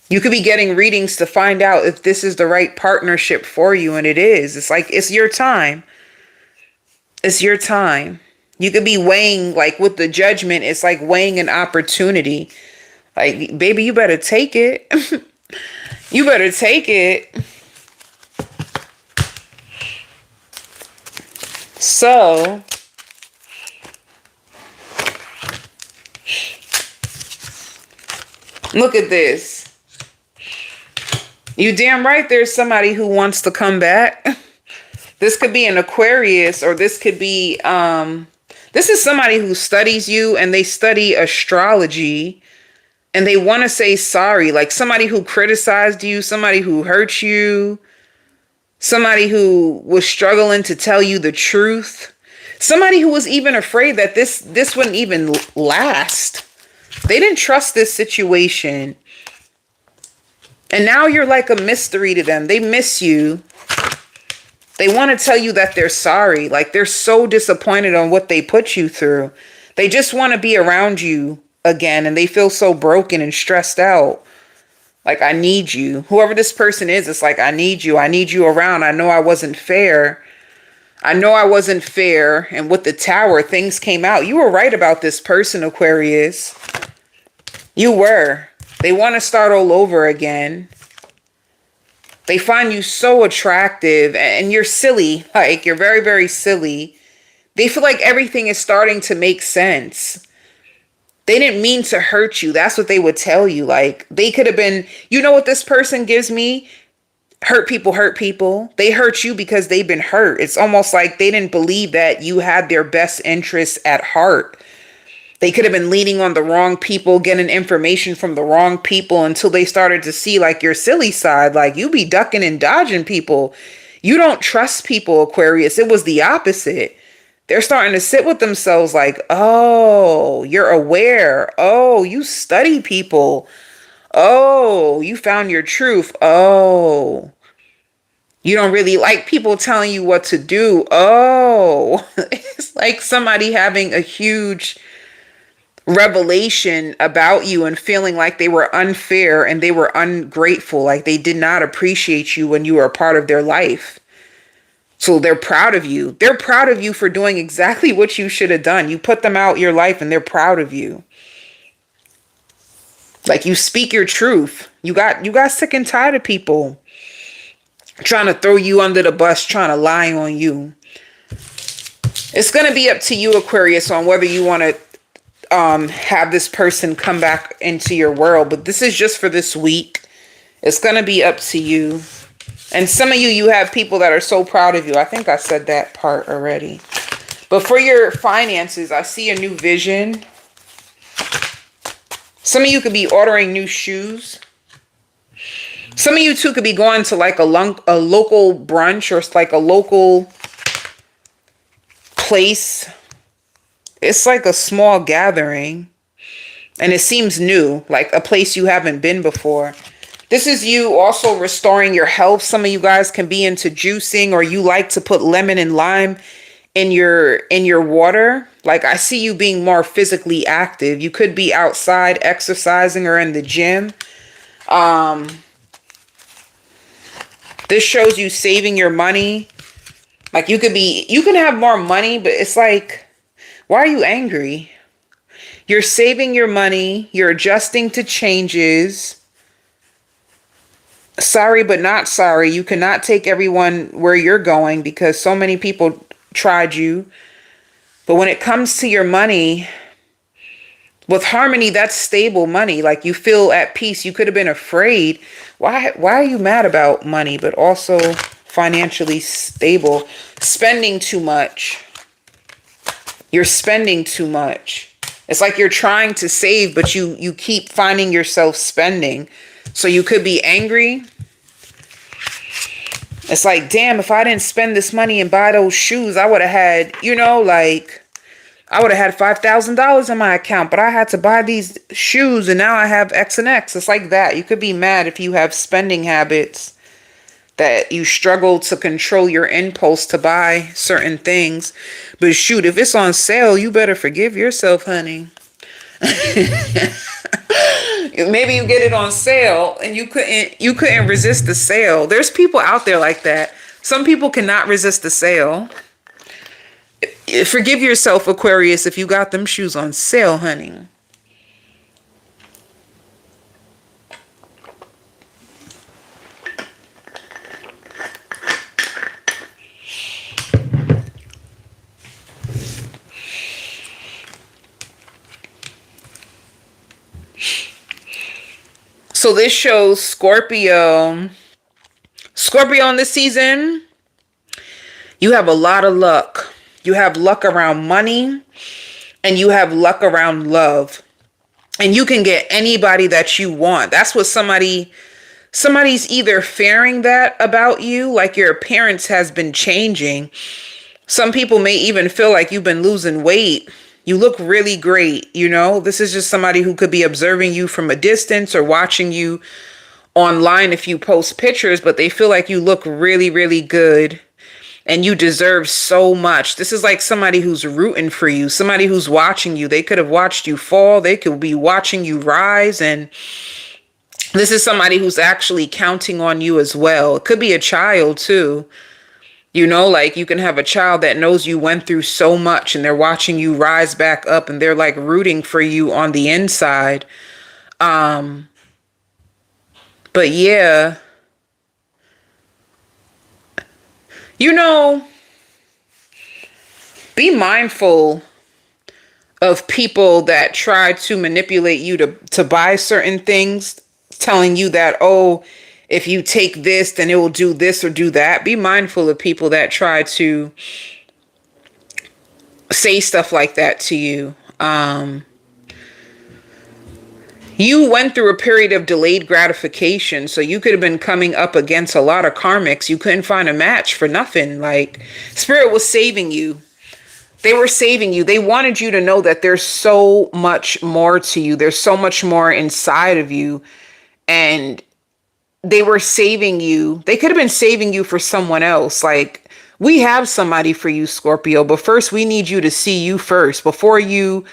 You could be getting readings to find out if this is the right partnership for you. And it is. It's like, it's your time. It's your time. You could be weighing, like with the judgment, it's like weighing an opportunity. Like, baby, you better take it. You better take it. So, look at this. You damn right there's somebody who wants to come back. This could be an Aquarius, or this could be, this is somebody who studies you, and they study astrology, and they want to say sorry. Like somebody who criticized you, somebody who hurt you, somebody who was struggling to tell you the truth, somebody who was even afraid that this wouldn't even last. They didn't trust this situation. And now you're like a mystery to them. They miss you. They want to tell you that they're sorry. Like they're so disappointed on what they put you through. They just want to be around you again, and they feel so broken and stressed out. Like, I need you. Whoever this person is, it's like, I need you. I need you around. I know I wasn't fair. I know I wasn't fair. And with the Tower, things came out. You were right about this person, Aquarius. You were. They want to start all over again. They find you so attractive, and you're silly. Like, you're very, very silly. They feel like everything is starting to make sense. They didn't mean to hurt you. That's what they would tell you. Like, they could have been, you know what this person gives me? Hurt people hurt people. They hurt you because they've been hurt. It's almost like they didn't believe that you had their best interests at heart. They could have been leaning on the wrong people, getting information from the wrong people, until they started to see like your silly side. Like, you be ducking and dodging people. You don't trust people, Aquarius. It was the opposite. They're starting to sit with themselves like, oh, you're aware. Oh, you study people. Oh, you found your truth. Oh, you don't really like people telling you what to do. Oh, it's like somebody having a huge revelation about you and feeling like they were unfair and they were ungrateful, like they did not appreciate you when you were a part of their life. So they're proud of you. They're proud of you for doing exactly what you should have done. You put them out your life and they're proud of you. Like, you speak your truth. You got sick and tired of people trying to throw you under the bus, trying to lie on you. It's going to be up to you, Aquarius, on whether you want to have this person come back into your world. But this is just for this week. It's going to be up to you. And some of you have people that are so proud of you. I think I said that part already. But for your finances, I see a new vision. Some of you could be ordering new shoes. Some of you too could be going to like a local brunch or like a local place. It's like a small gathering. And it seems new, like a place you haven't been before. This is you also restoring your health. Some of you guys can be into juicing, or you like to put lemon and lime in your water. Like I see you being more physically active. You could be outside exercising or in the gym. This shows you saving your money. Like you can have more money, but it's like, why are you angry? You're saving your money. You're adjusting to changes. Sorry, but not sorry. You cannot take everyone where you're going because so many people tried you. But when it comes to your money, with harmony, that's stable money. Like you feel at peace. You could have been afraid. Why are you mad about money, but also financially stable? Spending too much. You're spending too much. It's like you're trying to save, but you keep finding yourself spending. So you could be angry. It's like, damn, if I didn't spend this money and buy those shoes, I would have had, like I would have had $5,000 in my account, but I had to buy these shoes and now I have X and X. It's like that. You could be mad if you have spending habits that you struggle to control your impulse to buy certain things. But shoot, if it's on sale, you better forgive yourself, honey. Maybe you get it on sale and you couldn't resist the sale. There's people out there like that. Some people cannot resist the sale. Forgive yourself, Aquarius, if you got them shoes on sale, honey. So this shows Scorpio. Scorpio in this season, you have a lot of luck. You have luck around money and you have luck around love. And you can get anybody that you want. That's what somebody's either fearing that about you, like your appearance has been changing. Some people may even feel like you've been losing weight. You look really great, This is just somebody who could be observing you from a distance or watching you online if you post pictures, but they feel like you look really, really good and you deserve so much. This is like somebody who's rooting for you, somebody who's watching you. They could have watched you fall. They could be watching you rise. And this is somebody who's actually counting on you as well. It could be a child too. Like you can have a child that knows you went through so much and they're watching you rise back up and they're like rooting for you on the inside. But yeah, be mindful of people that try to manipulate you to buy certain things, telling you that, oh, if you take this, then it will do this or do that. Be mindful of people that try to say stuff like that to you. You went through a period of delayed gratification, so you could have been coming up against a lot of karmics. You couldn't find a match for nothing. Like, Spirit was saving you. They were saving you. They wanted you to know that there's so much more to you. There's so much more inside of you. And they were saving you. They could have been saving you for someone else. Like, we have somebody for you, Scorpio, but first we need you to see you first before you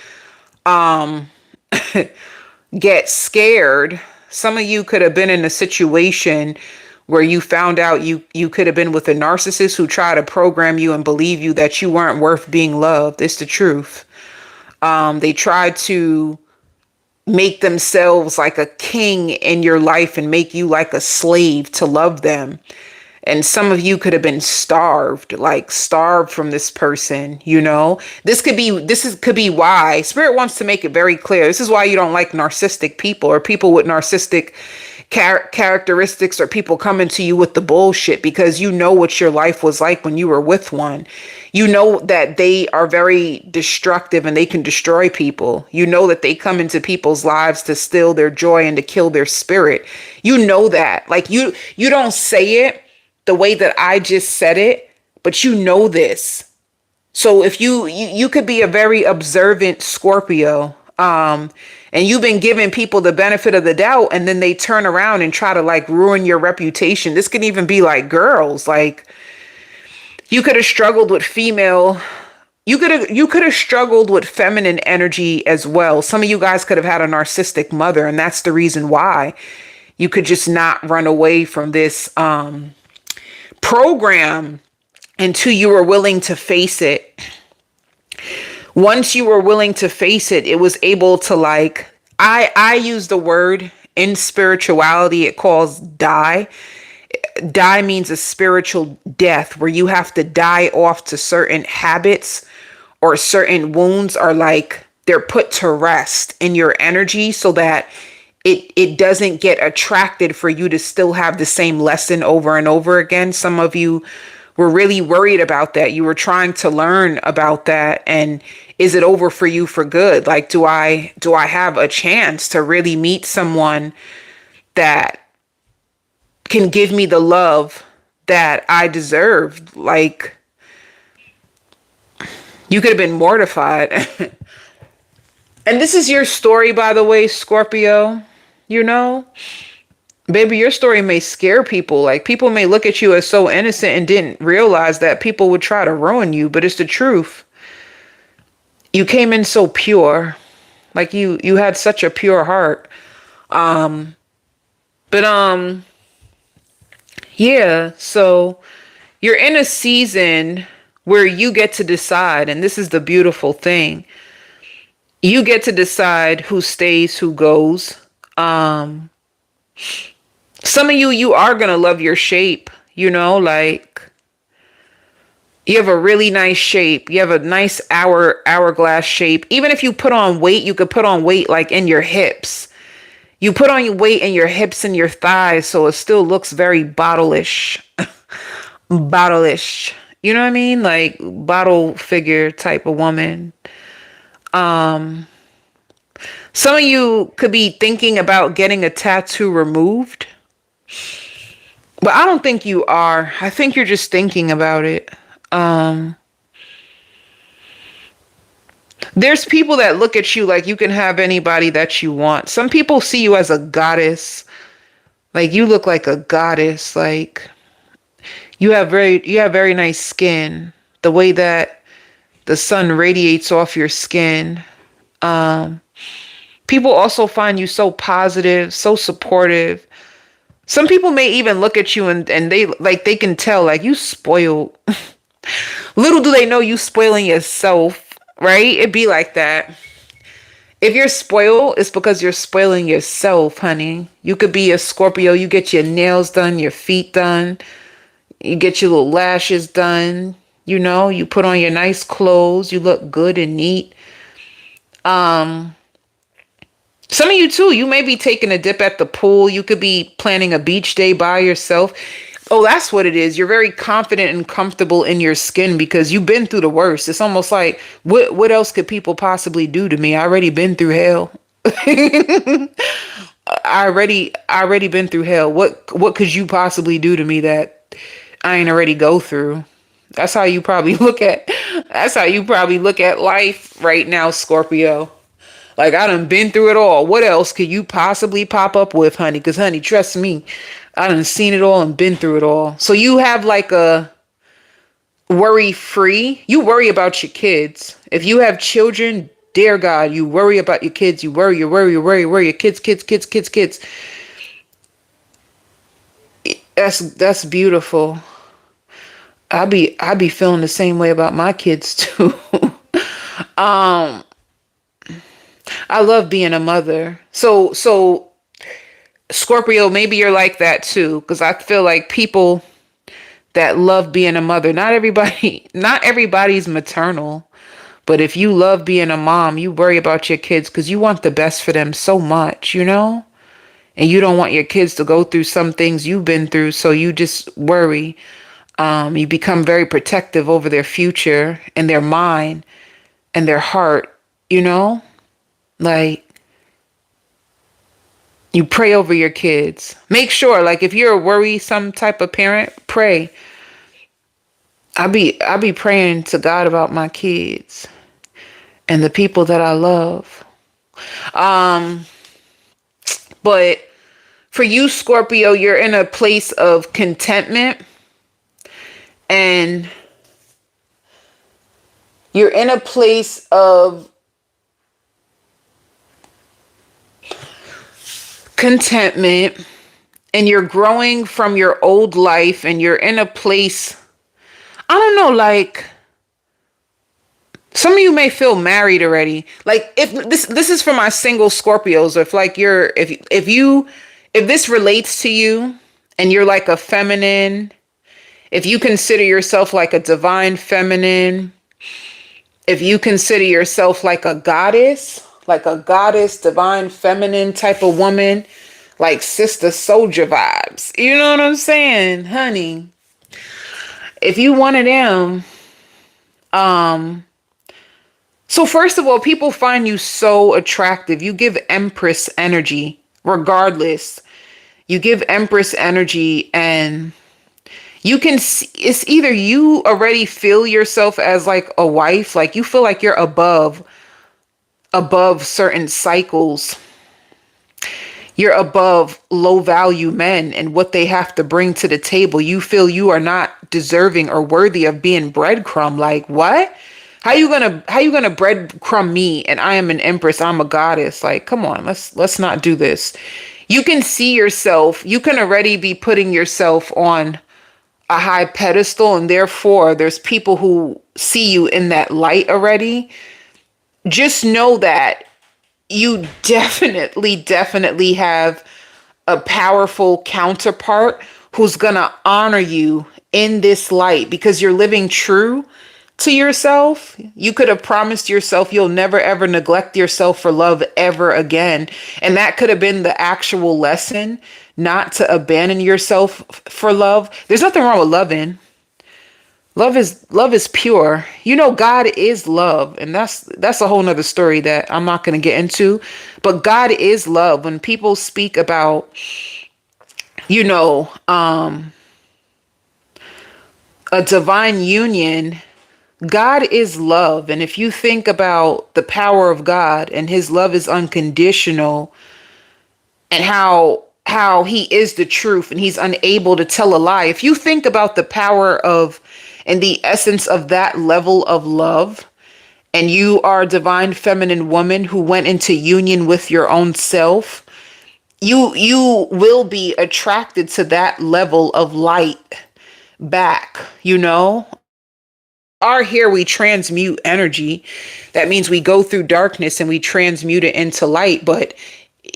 get scared. Some of you could have been in a situation where you found out you could have been with a narcissist who tried to program you and believe you that you weren't worth being loved. It's the truth. They tried to make themselves like a king in your life and make you like a slave to love them. And some of you could have been starved from this person, This could be why Spirit wants to make it very clear. This is why you don't like narcissistic people or people with narcissistic characteristics or people coming to you with the bullshit, because you know what your life was like when you were with one. You know that they are very destructive and they can destroy people. You know that they come into people's lives to steal their joy and to kill their spirit. You know that. Like you don't say it the way that I just said it, but you know this. So if you could be a very observant Scorpio, and you've been giving people the benefit of the doubt, and then they turn around and try to like ruin your reputation. This can even be like girls. Like you could have struggled with female. You could have struggled with feminine energy as well. Some of you guys could have had a narcissistic mother, and that's the reason why you could just not run away from this program until you were willing to face it. Once you were willing to face it, it was able to like, I use the word in spirituality, it calls die. Die means a spiritual death, where you have to die off to certain habits or certain wounds, are like they're put to rest in your energy so that it doesn't get attracted for you to still have the same lesson over and over again. Some of you were really worried about that. You were trying to learn about that. And is it over for you for good? Like, do I have a chance to really meet someone that can give me the love that I deserve? Like, you could have been mortified. And this is your story, by the way, Scorpio. You know, baby, your story may scare people. Like, people may look at you as so innocent and didn't realize that people would try to ruin you, but it's the truth. You came in so pure. Like, you had such a pure heart. Yeah, so you're in a season where you get to decide, and this is the beautiful thing. You get to decide who stays, who goes. Some of you are going to love your shape, you know, like you have a really nice shape. You have a nice hourglass shape. Even if you put on weight, you could put on weight like in your hips. You put on your weight in your hips and your thighs, so it still looks very bottle-ish. Bottle-ish. You know what I mean? Like bottle figure type of woman. Some of you could be thinking about getting a tattoo removed, but I don't think you are. I think you're just thinking about it. There's people that look at you like you can have anybody that you want. Some people see you as a goddess. Like, you look like a goddess. Like, you have very nice skin. The way that the sun radiates off your skin. People also find you so positive, so supportive. Some people may even look at you and they can tell, like, you spoiled. Little do they know you spoiling yourself, right? It'd be like that. If you're spoiled, it's because you're spoiling yourself, honey. You could be a Scorpio. You get your nails done, your feet done. You get your little lashes done. You know, you put on your nice clothes. You look good and neat. Some of you too, you may be taking a dip at the pool. You could be planning a beach day by yourself. Oh, that's what it is. You're very confident and comfortable in your skin because you've been through the worst. It's almost like, what else could people possibly do to me? I already been through hell. I already been through hell. What could you possibly do to me that I ain't already go through? That's how you probably look at life right now, Scorpio. Like, I done been through it all. What else could you possibly pop up with, honey? Because, honey, trust me, I done seen it all and been through it all. So you have like a worry-free. You worry about your kids. If you have children, dear God, you worry about your kids. You worry your kids. That's beautiful. I be feeling the same way about my kids too. I love being a mother. So Scorpio, maybe you're like that too, because I feel like people that love being a mother, not everybody's maternal, but if you love being a mom, you worry about your kids because you want the best for them so much, you know? and you don't want your kids to go through some things you've been through, so you just worry. You become very protective over their future and their mind and their heart, you know? Like, you pray over your kids. Make sure, like, if you're a worrisome type of parent, pray. I be praying to God about my kids and the people that I love. But for you, Scorpio, you're in a place of contentment, and you're in a place of contentment, and you're growing from your old life, and you're in a place, I don't know, like, some of you may feel married already. Like, if this is for my single Scorpios, if like if this relates to you and you're like a feminine, if you consider yourself like a divine feminine, if you consider yourself like a goddess, divine feminine type of woman, like Sister Soldier vibes. You know what I'm saying, honey? If you one of them, so first of all, people find you so attractive. You give Empress energy, regardless. You give Empress energy, and you can see, it's either you already feel yourself as like a wife, like you feel like you're above certain cycles. You're above low value men and what they have to bring to the table. You feel you are not deserving or worthy of being breadcrumb. Like, what? How you gonna breadcrumb me and I am an empress, I'm a goddess? Like, come on, let's not do this. You can see yourself, you can already be putting yourself on a high pedestal, and therefore there's people who see you in that light already. Just know that you definitely have a powerful counterpart who's gonna honor you in this light because you're living true to yourself. You could have promised yourself you'll never ever neglect yourself for love ever again. And that could have been the actual lesson, not to abandon yourself for love. There's nothing wrong with loving. Love is pure. You know, God is love. And that's a whole nother story that I'm not going to get into. But God is love. When people speak about, you know, a divine union, God is love. And if you think about the power of God and his love is unconditional, and how he is the truth and he's unable to tell a lie. If you think about the power of and the essence of that level of love, and you are a divine feminine woman who went into union with your own self, you will be attracted to that level of light back, you know? Are here, we transmute energy. That means we go through darkness and we transmute it into light. But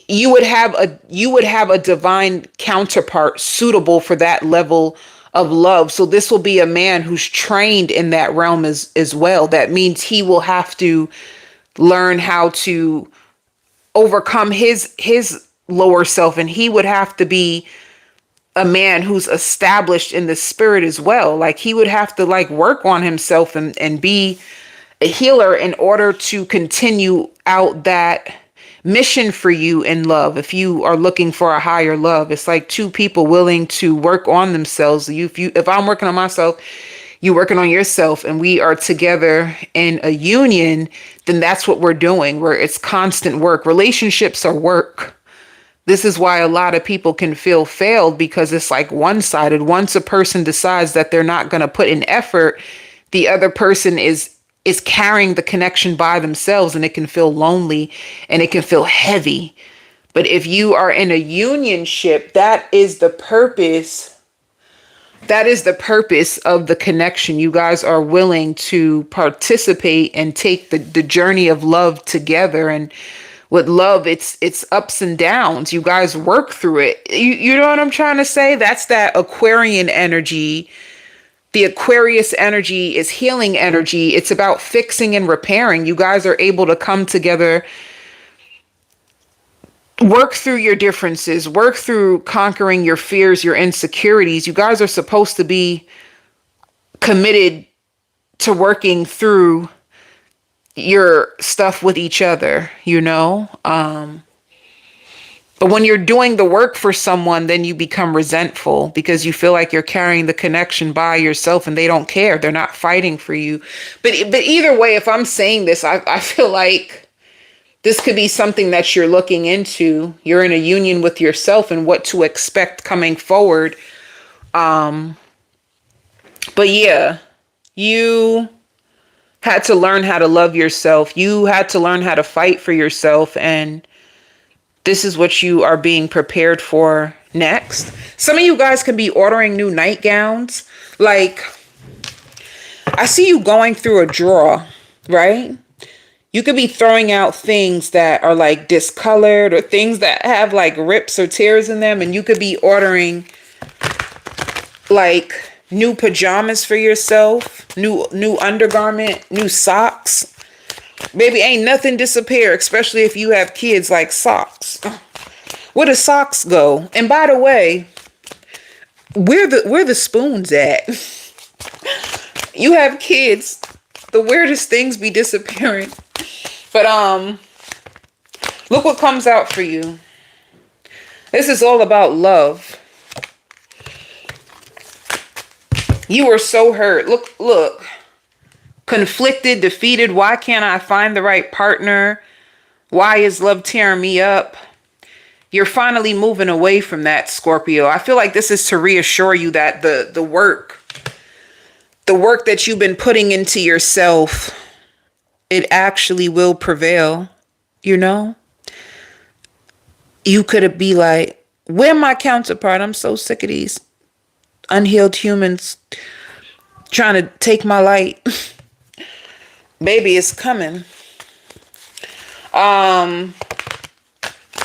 you would have a divine counterpart suitable for that level of love. So this will be a man who's trained in that realm as well. That means he will have to learn how to overcome his lower self, and he would have to be a man who's established in the spirit as well. Like, he would have to like work on himself and be a healer in order to continue out that mission for you in love. If you are looking for a higher love, it's like two people willing to work on themselves. If I'm working on myself, you working on yourself, and we are together in a union, then that's what we're doing, where it's constant work. Relationships are work. This is why a lot of people can feel failed, because it's like one-sided. Once a person decides that they're not going to put in effort, the other person is carrying the connection by themselves, and it can feel lonely and it can feel heavy. But if you are in a unionship, that is the purpose. That is the purpose of the connection. You guys are willing to participate and take the journey of love together. And with love, it's ups and downs. You guys work through it. You know what I'm trying to say? That's that Aquarian energy. The Aquarius energy is healing energy. It's about fixing and repairing. You guys are able to come together Work through your differences, work through conquering your fears, your insecurities. You guys are supposed to be committed to working through your stuff with each other, you know? But when you're doing the work for someone, then you become resentful because you feel like you're carrying the connection by yourself and they don't care. They're not fighting for you. But either way, if I'm saying this, I feel like this could be something that you're looking into. You're in a union with yourself and what to expect coming forward. But yeah, you had to learn how to love yourself. You had to learn how to fight for yourself. And this is what you are being prepared for next. Some of you guys can be ordering new nightgowns. Like, I see you going through a drawer, right? You could be throwing out things that are like discolored or things that have like rips or tears in them. And you could be ordering like new pajamas for yourself, new undergarment, new socks. Baby, ain't nothing disappear, especially if you have kids, like socks. Where do socks go? And by the way, where the spoons at? You have kids. The weirdest things be disappearing. But look what comes out for you. This is all about love. You were so hurt. Look. Conflicted, defeated. Why can't I find the right partner? Why is love tearing me up? You're finally moving away from that, Scorpio. I feel like this is to reassure you that the work that you've been putting into yourself, it actually will prevail, you know? You could be like, where my counterpart? I'm so sick of these unhealed humans trying to take my light. Baby, it's coming. Yeah,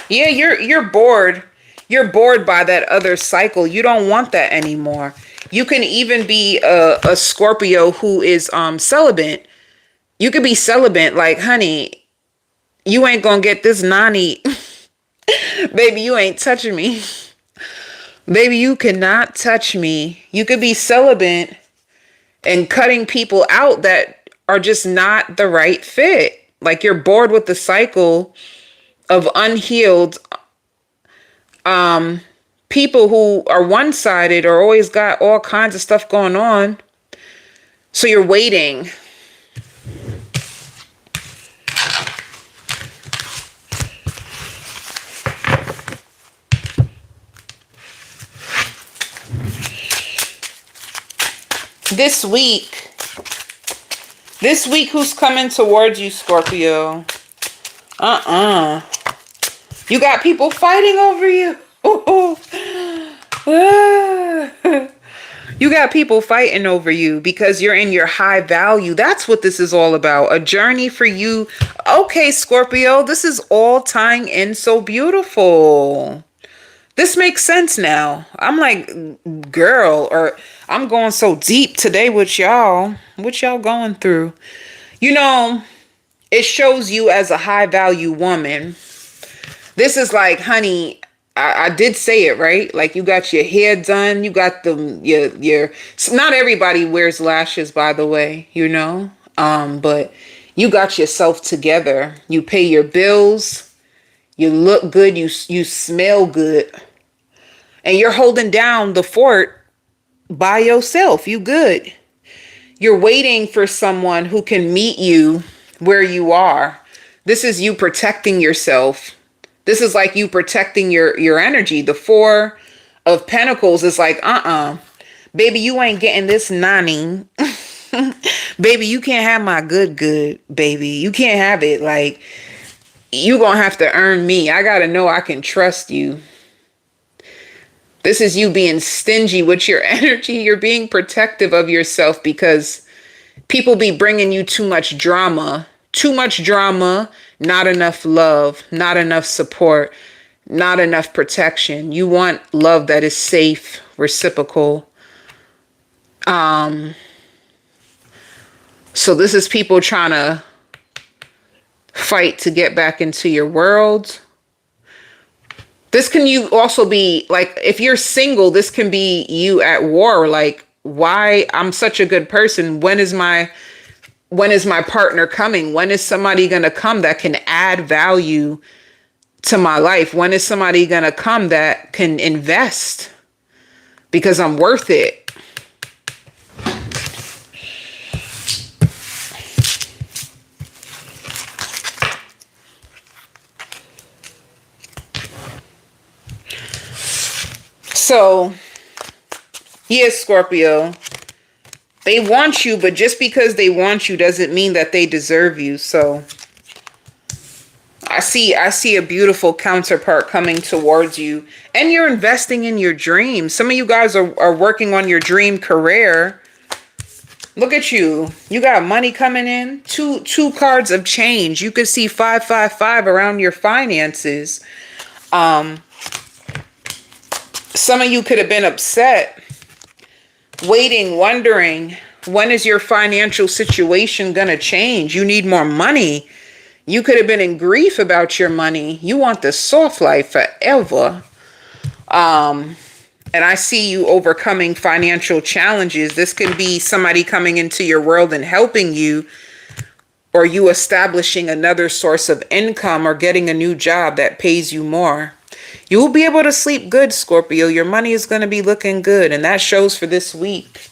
you're bored. You're bored by that other cycle. You don't want that anymore. You can even be a Scorpio who is celibate. You could be celibate, like, honey, you ain't gonna get this nanny. Baby, you ain't touching me. Baby, you cannot touch me. You could be celibate and cutting people out that are just not the right fit. Like, you're bored with the cycle of unhealed people who are one-sided or always got all kinds of stuff going on. So you're waiting. This week, who's coming towards you, Scorpio? You got people fighting over you. You got people fighting over you because you're in your high value. That's what this is all about. A journey for you. Okay, Scorpio, this is all tying in so beautiful. This makes sense now. I'm like, girl, or I'm going so deep today with y'all. What y'all going through? You know, it shows you as a high value woman. This is like, honey, I did say it, right? Like, you got your hair done. You got your not everybody wears lashes, by the way, you know, but you got yourself together. You pay your bills. You look good. You smell good. And you're holding down the fort by yourself. You good. You're waiting for someone who can meet you where you are. This is you protecting yourself. This is like you protecting your energy. The Four of Pentacles is like, baby, you ain't getting this nanny. Baby, you can't have my good, baby. You can't have it. Like, you gonna have to earn me. I gotta know I can trust you. This is you being stingy with your energy. You're being protective of yourself because people be bringing you too much drama. Too much drama, not enough love, not enough support, not enough protection. You want love that is safe, reciprocal. So this is people trying to fight to get back into your world. This can you also be like, if you're single, this can be you at war. Like, why I'm such a good person. When is my partner coming? When is somebody going to come that can add value to my life? When is somebody going to come that can invest because I'm worth it? So, yeah, Scorpio, they want you, but just because they want you doesn't mean that they deserve you. So, I see a beautiful counterpart coming towards you, and you're investing in your dreams. Some of you guys are working on your dream career. Look at you. You got money coming in. Two cards of change. You could see 555 around your finances. Some of you could have been upset, waiting, wondering, when is your financial situation going to change? You need more money. You could have been in grief about your money. You want the soft life forever. And I see you overcoming financial challenges. This can be somebody coming into your world and helping you, or you establishing another source of income or getting a new job that pays you more. You will be able to sleep good, Scorpio. Your money is going to be looking good, and that shows for this week.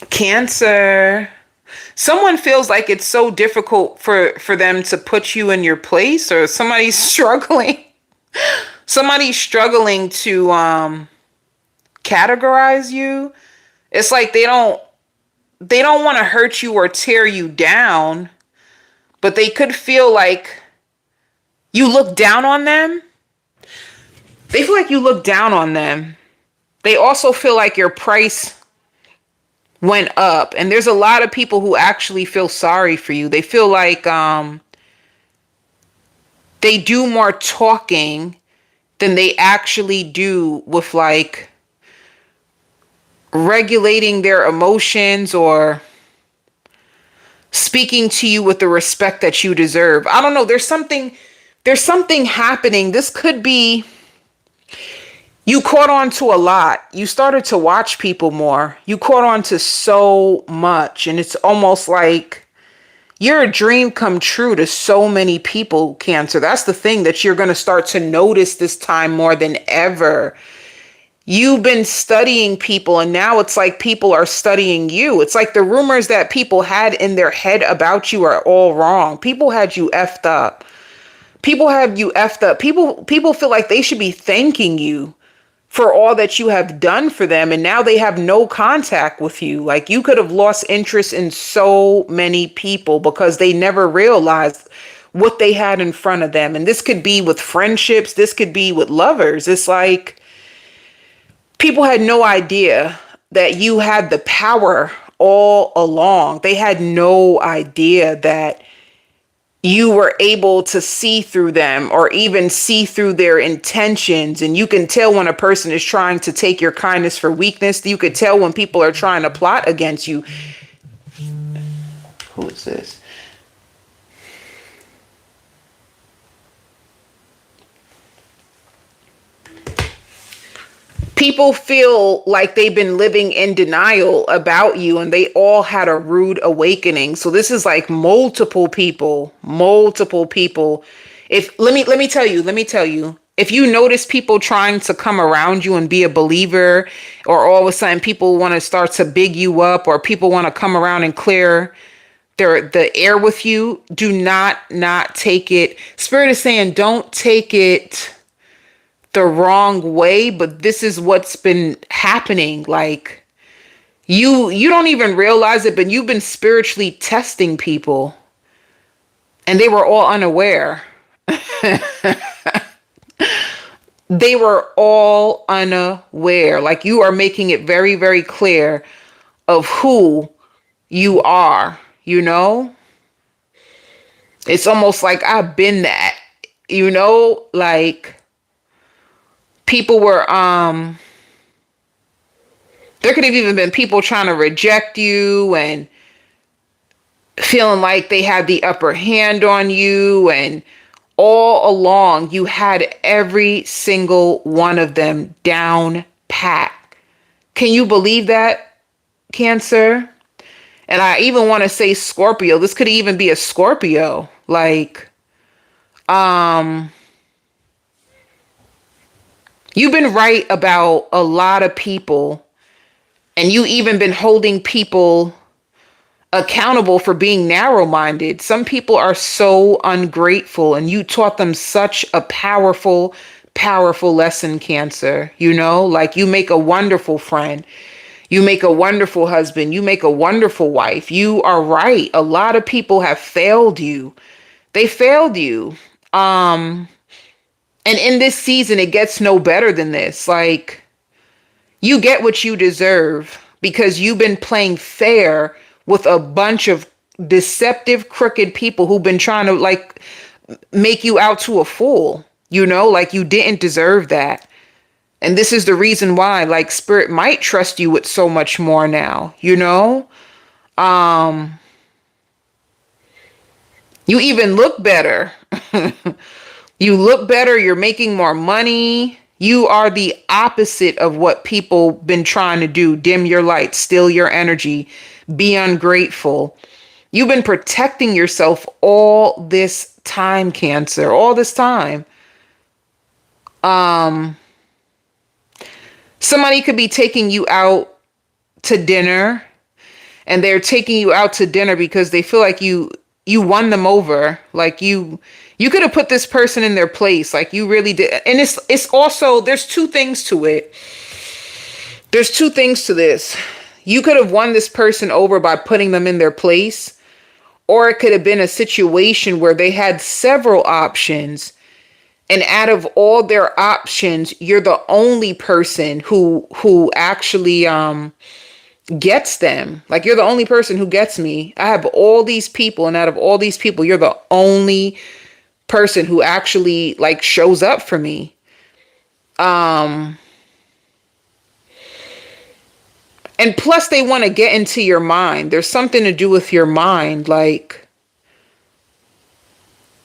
Cancer. Someone feels like it's so difficult for them to put you in your place, or somebody's struggling. Somebody's struggling to categorize you. It's like they don't want to hurt you or tear you down, but they could feel like you look down on them. They feel like you look down on them. They also feel like your price went up, and there's a lot of people who actually feel sorry for you. They feel like they do more talking than they actually do with like regulating their emotions or speaking to you with the respect that you deserve. I don't know. There's something happening. This could be you caught on to a lot. You started to watch people more. You caught on to so much, and it's almost like you're a dream come true to so many people, Cancer. That's the thing that you're going to start to notice this time more than ever. You've been studying people, and now it's like people are studying you. It's like the rumors that people had in their head about you are all wrong. People had you effed up. People have you effed up. People feel like they should be thanking you for all that you have done for them, and now they have no contact with you. Like, you could have lost interest in so many people because they never realized what they had in front of them. And this could be with friendships. This could be with lovers. It's like people had no idea that you had the power all along. They had no idea that you were able to see through them or even see through their intentions. And you can tell when a person is trying to take your kindness for weakness. You could tell when people are trying to plot against you. Who is this? People feel like they've been living in denial about you, and they all had a rude awakening. So this is like multiple people. Let me tell you, if you notice people trying to come around you and be a believer, or all of a sudden people want to start to big you up, or people want to come around and clear the air with you, do not take it. Spirit is saying, don't take it the wrong way, but this is what's been happening. Like, you don't even realize it, but you've been spiritually testing people, and they were all unaware. They were all unaware. Like, you are making it very, very clear of who you are, you know? It's almost like I've been that, you know? Like, people were There could have even been people trying to reject you and feeling like they had the upper hand on you. And all along, you had every single one of them down pat. Can you believe that, Cancer? And I even want to say Scorpio. This could even be a Scorpio. Like, you've been right about a lot of people, and you even been holding people accountable for being narrow-minded. Some people are so ungrateful, and you taught them such a powerful, powerful lesson, Cancer. You know, like, you make a wonderful friend. You make a wonderful husband. You make a wonderful wife. You are right. A lot of people have failed you. They failed you. And in this season, it gets no better than this. Like, you get what you deserve because you've been playing fair with a bunch of deceptive, crooked people who've been trying to, like, make you out to a fool. You know, like, you didn't deserve that. And this is the reason why, like, Spirit might trust you with so much more now, you know? You even look better. You look better. You're making more money. You are the opposite of what people been trying to do. Dim your light, steal your energy, be ungrateful. You've been protecting yourself all this time, Cancer, all this time. Somebody could be taking you out to dinner, and they're taking you out to dinner because they feel like you won them over. Like, you could have put this person in their place. Like, you really did. And it's also, there's two things to it. There's two things to this. You could have won this person over by putting them in their place, or it could have been a situation where they had several options. And out of all their options, you're the only person who actually gets them. Like, you're the only person who gets me. I have all these people, and out of all these people, you're the only person who actually, like, shows up for me. And plus, they want to get into your mind. There's something to do with your mind. Like,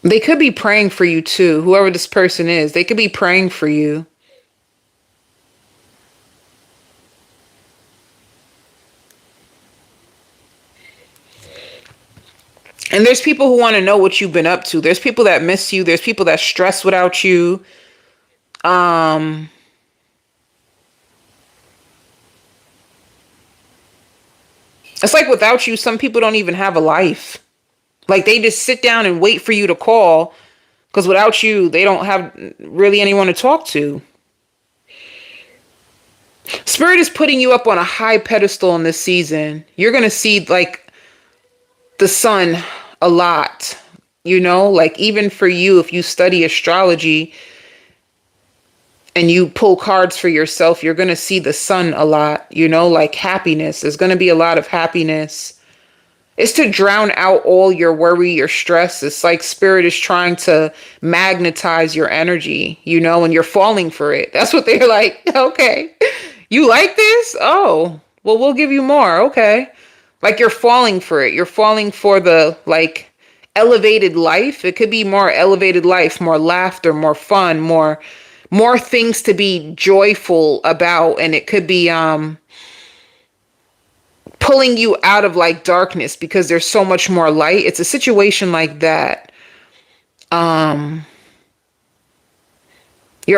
they could be praying for you too. Whoever this person is, they could be praying for you. And there's people who want to know what you've been up to. There's people that miss you. There's people that stress without you. It's like, without you, some people don't even have a life. Like, they just sit down and wait for you to call, because without you, they don't have really anyone to talk to. Spirit is putting you up on a high pedestal in this season. You're going to see, like, the sun a lot, you know, like, even for you, if you study astrology and you pull cards for yourself, you're going to see the sun a lot, you know, like, happiness. There's going to be a lot of happiness. It's to drown out all your worry, your stress. It's like Spirit is trying to magnetize your energy, you know, and you're falling for it. That's what they're like. Okay, you like this? Oh, well, we'll give you more. Okay. Like, you're falling for it. You're falling for the, like, elevated life. It could be more elevated life, more laughter, more fun, more things to be joyful about. And it could be, pulling you out of, like, darkness because there's so much more light. It's a situation like that. You're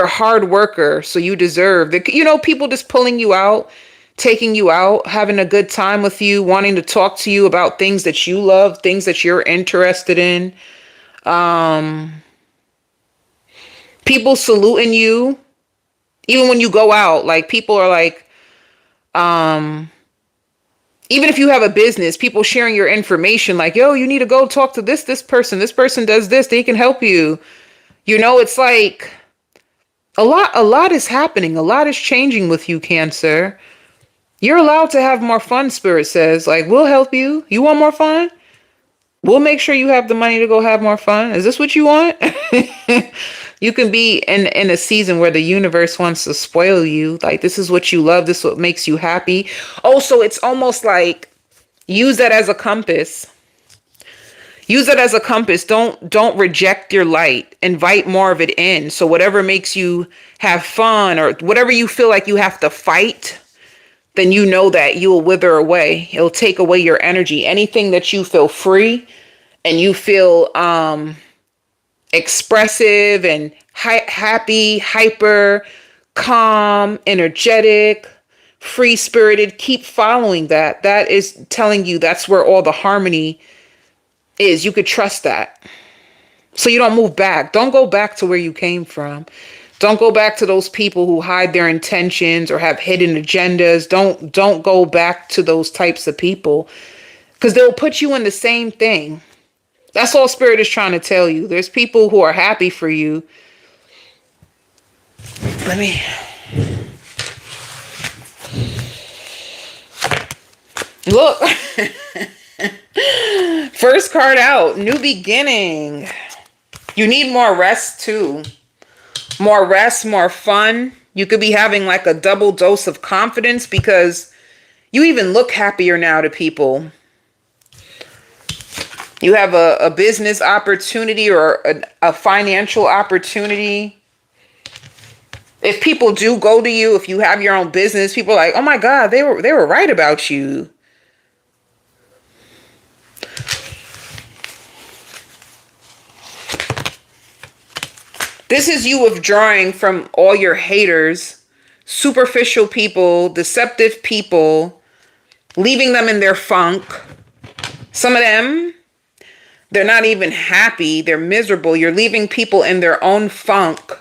a hard worker, so you deserve the, you know, people just pulling you out, taking you out, having a good time with you, wanting to talk to you about things that you love, things that you're interested in. People saluting you, even when you go out. Like, people are like, even if you have a business, people sharing your information, like, yo, you need to go talk to this person. This person does this. They can help you. You know, it's like a lot is happening. A lot is changing with you, Cancer. You're allowed to have more fun, Spirit says. Like, we'll help you. You want more fun? We'll make sure you have the money to go have more fun. Is this what you want? You can be in a season where the universe wants to spoil you. Like, this is what you love. This is what makes you happy. Also, it's almost like use that as a compass. Use it as a compass. Don't reject your light. Invite more of it in. So whatever makes you have fun or whatever you feel like you have to fight, then you know that you will wither away. It'll take away your energy. Anything that you feel free and you feel expressive and happy, hyper, calm, energetic, free-spirited, keep following that. That is telling you that's where all the harmony is. You could trust that. So you don't move back. Don't go back to where you came from. Don't go back to those people who hide their intentions or have hidden agendas. Don't go back to those types of people, because they'll put you in the same thing. That's all Spirit is trying to tell you. There's people who are happy for you. Let me... Look. First card out. New beginning. You need more rest too. More rest, more fun. You could be having like a double dose of confidence because you even look happier now to people. You have a business opportunity or a financial opportunity. If people do go to you, if you have your own business, people are like, oh my God, they were right about you. This is you withdrawing from all your haters, superficial people, deceptive people, leaving them in their funk. Some of them, they're not even happy. They're miserable. You're leaving people in their own funk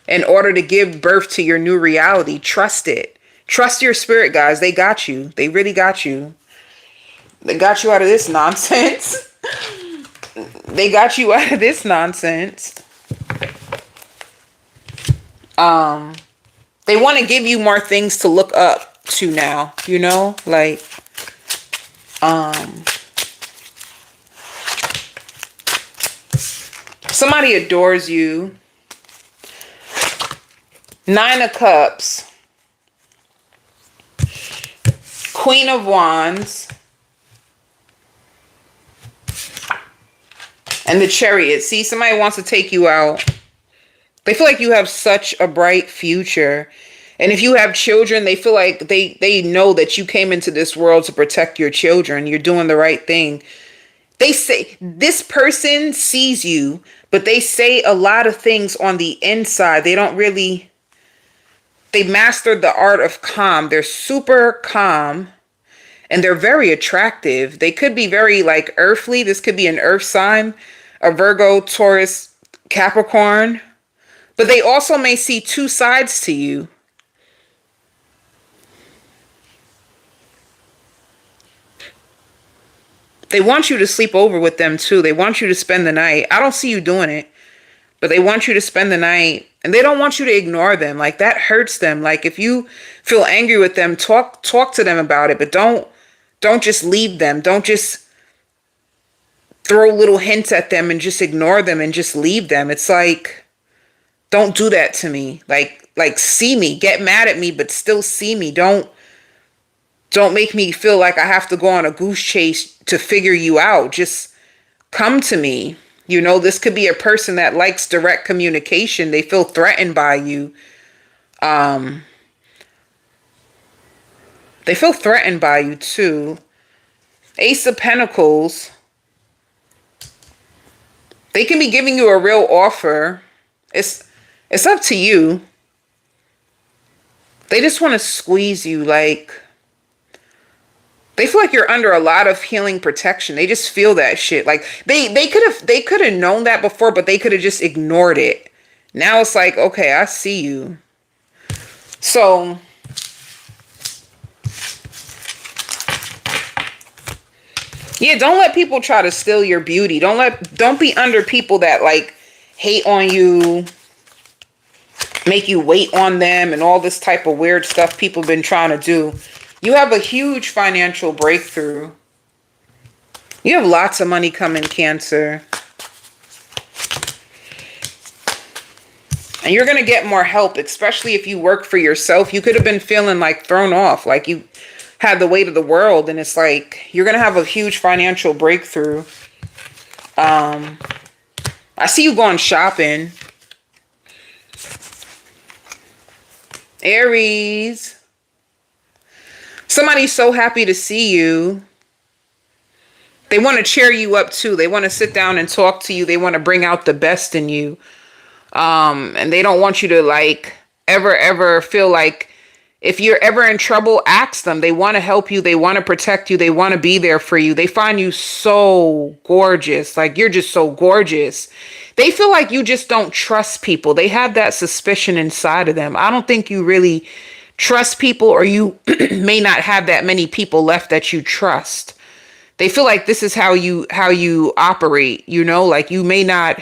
in order to give birth to your new reality. Trust it. Trust your spirit, guys. They got you. They really got you. They got you out of this nonsense. They got you out of this nonsense. They want to give you more things to look up to now, you know, like, somebody adores you. 9 of Cups, Queen of Wands, and the Chariot. See, somebody wants to take you out. They feel like you have such a bright future. And if you have children, they feel like they know that you came into this world to protect your children. You're doing the right thing. They say this person sees you, but they say a lot of things on the inside. They mastered the art of calm. They're super calm and they're very attractive. They could be very like earthly. This could be an earth sign, a Virgo, Taurus, Capricorn. But they also may see two sides to you. They want you to sleep over with them too. They want you to spend the night. I don't see you doing it, but they want you to spend the night, and they don't want you to ignore them. Like, that hurts them. Like, if you feel angry with them, talk to them about it, but don't just leave them. Don't just throw little hints at them and just ignore them and just leave them. It's like, don't do that to me. Like see me, get mad at me, but still see me. Don't make me feel like I have to go on a goose chase to figure you out. Just come to me. You know, this could be a person that likes direct communication. They feel threatened by you. They feel threatened by you too. Ace of Pentacles. They can be giving you a real offer. It's up to you. They just want to squeeze you. Like, they feel like you're under a lot of healing protection. They just feel that shit. Like, they could have known that before, but they could have just ignored it. Now it's like, okay, I see you. So yeah, don't let people try to steal your beauty. Don't be under people that like hate on you, make you wait on them, and all this type of weird stuff people have been trying to do. You have a huge financial breakthrough. You have lots of money coming, Cancer. And you're going to get more help, especially if you work for yourself. You could have been feeling like thrown off, like you had the weight of the world. And it's like, you're going to have a huge financial breakthrough. I see you going shopping. Aries. Somebody's so happy to see you. They want to cheer you up too. They want to sit down and talk to you. They want to bring out the best in you. And they don't want you to like ever feel like if you're ever in trouble, ask them. They want to help you. They want to protect you. They want to be there for you. They find you so gorgeous. Like you're just so gorgeous. They feel like you just don't trust people. They have that suspicion inside of them. I don't think you really trust people, or you may not have that many people left that you trust. They feel like this is how you operate, you know, like you may not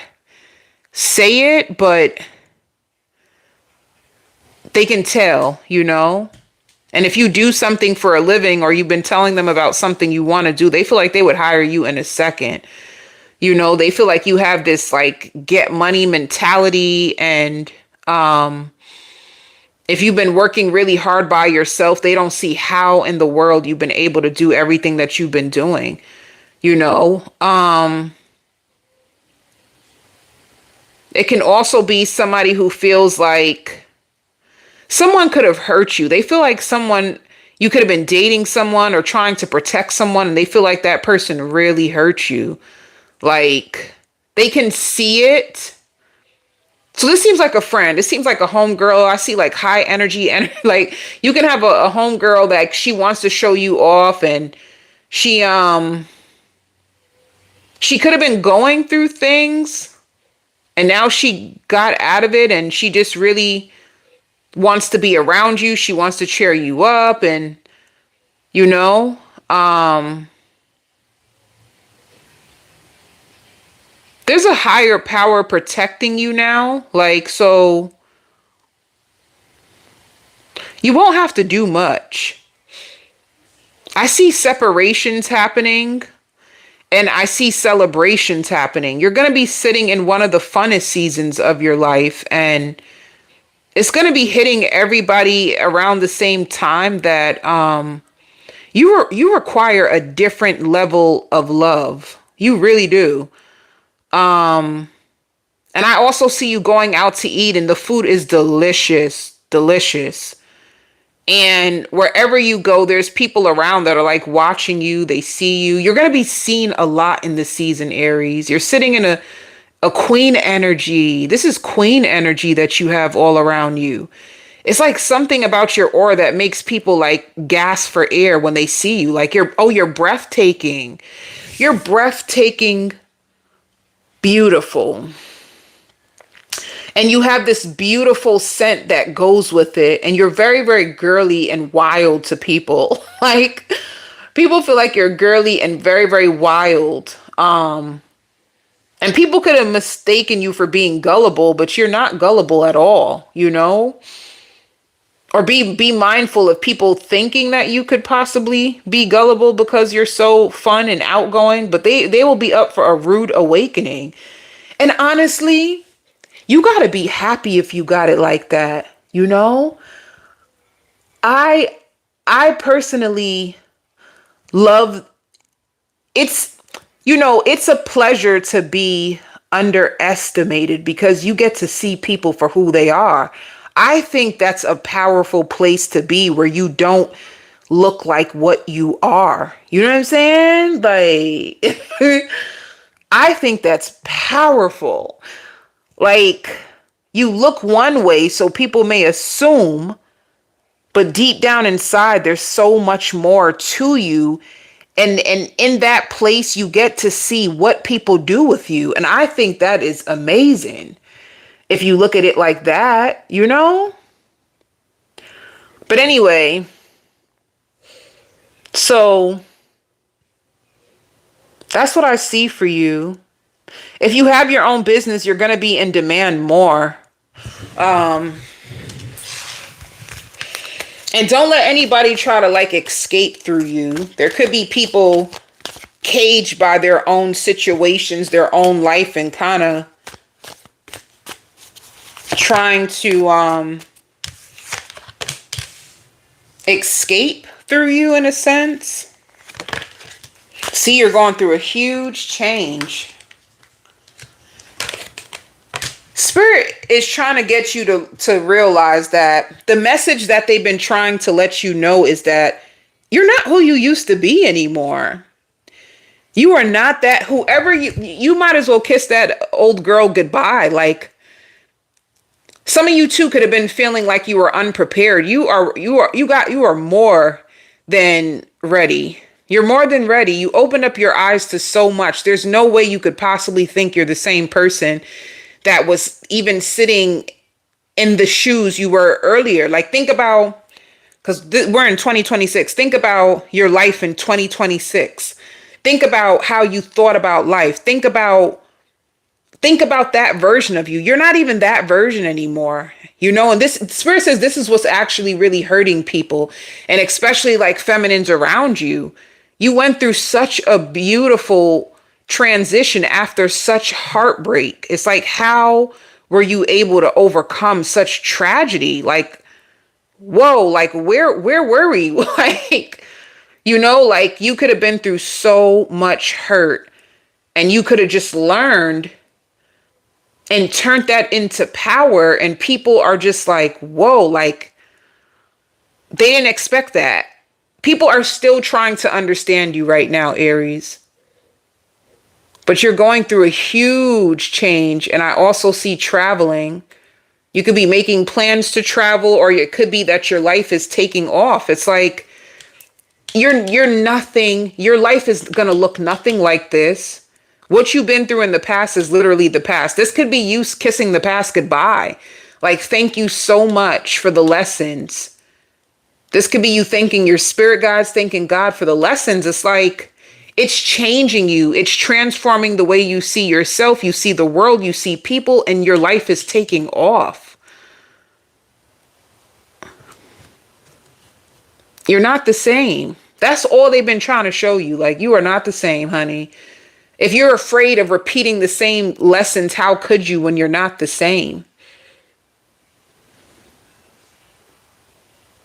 say it, but they can tell, you know. And if you do something for a living, or you've been telling them about something you want to do, they feel like they would hire you in a second. You know, they feel like you have this like get money mentality. And if you've been working really hard by yourself, they don't see how in the world you've been able to do everything that you've been doing, you know. It can also be somebody who feels like someone could have hurt you. They feel like you could have been dating someone or trying to protect someone, and they feel like that person really hurt you. Like they can see it. So this seems like a friend. It seems like a homegirl. I see like high energy, and like you can have a homegirl that she wants to show you off, and she could have been going through things. And now she got out of it, and she just really wants to be around you. She wants to cheer you up, and, you know, there's a higher power protecting you now. Like, so you won't have to do much. I see separations happening. And I see celebrations happening. You're going to be sitting in one of the funnest seasons of your life. And it's going to be hitting everybody around the same time that you require a different level of love. You really do. And I also see you going out to eat, and the food is delicious, delicious. And wherever you go, there's people around that are like watching you. They see you. You're going to be seen a lot in this season, Aries. You're sitting in a queen energy. This is queen energy that you have all around you. It's like something about your aura that makes people like gasp for air when they see you. Like you're breathtaking. You're breathtaking, beautiful. And you have this beautiful scent that goes with it. And you're very, very girly and wild to people. Like, people feel like you're girly and very, very wild. And people could have mistaken you for being gullible, but you're not gullible at all, you know? Or be mindful of people thinking that you could possibly be gullible because you're so fun and outgoing. But they will be up for a rude awakening. And honestly, you got to be happy if you got it like that, you know? I personally love, it's a pleasure to be underestimated because you get to see people for who they are. I think that's a powerful place to be, where you don't look like what you are. You know what I'm saying? Like, I think that's powerful. Like, you look one way so people may assume, but deep down inside, there's so much more to you. And in that place, you get to see what people do with you. And I think that is amazing if you look at it like that, you know? But anyway, so that's what I see for you. If you have your own business, you're going to be in demand more. And don't let anybody try to like escape through you. There could be people caged by their own situations, their own life, and kind of trying to escape through you in a sense. See, you're going through a huge change. Spirit is trying to get you to realize that the message that they've been trying to let you know is that you're not who you used to be anymore. You are not that. Whoever you might as well kiss that old girl goodbye. Like, some of you too could have been feeling like you were unprepared. You are more than ready. You're more than ready. You opened up your eyes to so much. There's no way you could possibly think you're the same person that was even sitting in the shoes you were earlier. Like, think about, because we're in 2026. Think about your life in 2026. Think about how you thought about life. Think about that version of you. You're not even that version anymore. You know, and this Spirit says this is what's actually really hurting people, and especially like feminines around you. You went through such a beautiful transition after such heartbreak. It's like, how were you able to overcome such tragedy? Like, whoa, like where were we? Like, you know, like you could have been through so much hurt, and you could have just learned and turned that into power, and people are just like, whoa, like they didn't expect that. People are still trying to understand you right now, Aries. But you're going through a huge change, and I also see traveling. You could be making plans to travel, or it could be that your life is taking off. It's like you're nothing. Your life is going to look nothing like this. What you've been through in the past is literally the past. This could be you kissing the past goodbye. Like, thank you so much for the lessons. This could be you thanking your spirit guides, thanking God for the lessons. It's like, it's changing you. It's transforming the way you see yourself. You see the world, you see people, and your life is taking off. You're not the same. That's all they've been trying to show you. Like, you are not the same, honey. If you're afraid of repeating the same lessons, how could you when you're not the same?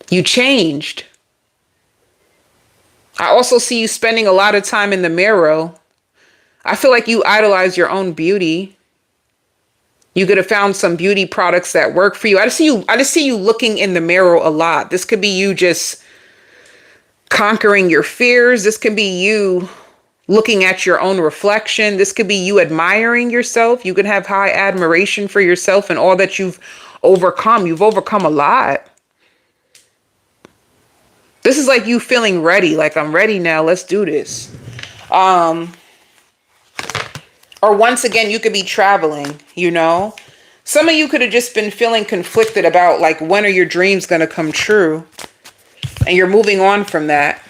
You changed. I also see you spending a lot of time in the mirror. I feel like you idolize your own beauty. You could have found some beauty products that work for you. I just see you looking in the mirror a lot. This could be you just conquering your fears. This could be you looking at your own reflection. This could be you admiring yourself. You could have high admiration for yourself and all that you've overcome. You've overcome a lot. This is like you feeling ready. Like, I'm ready now. Let's do this. Or once again, you could be traveling, you know. Some of you could have just been feeling conflicted about, like, when are your dreams going to come true? And you're moving on from that.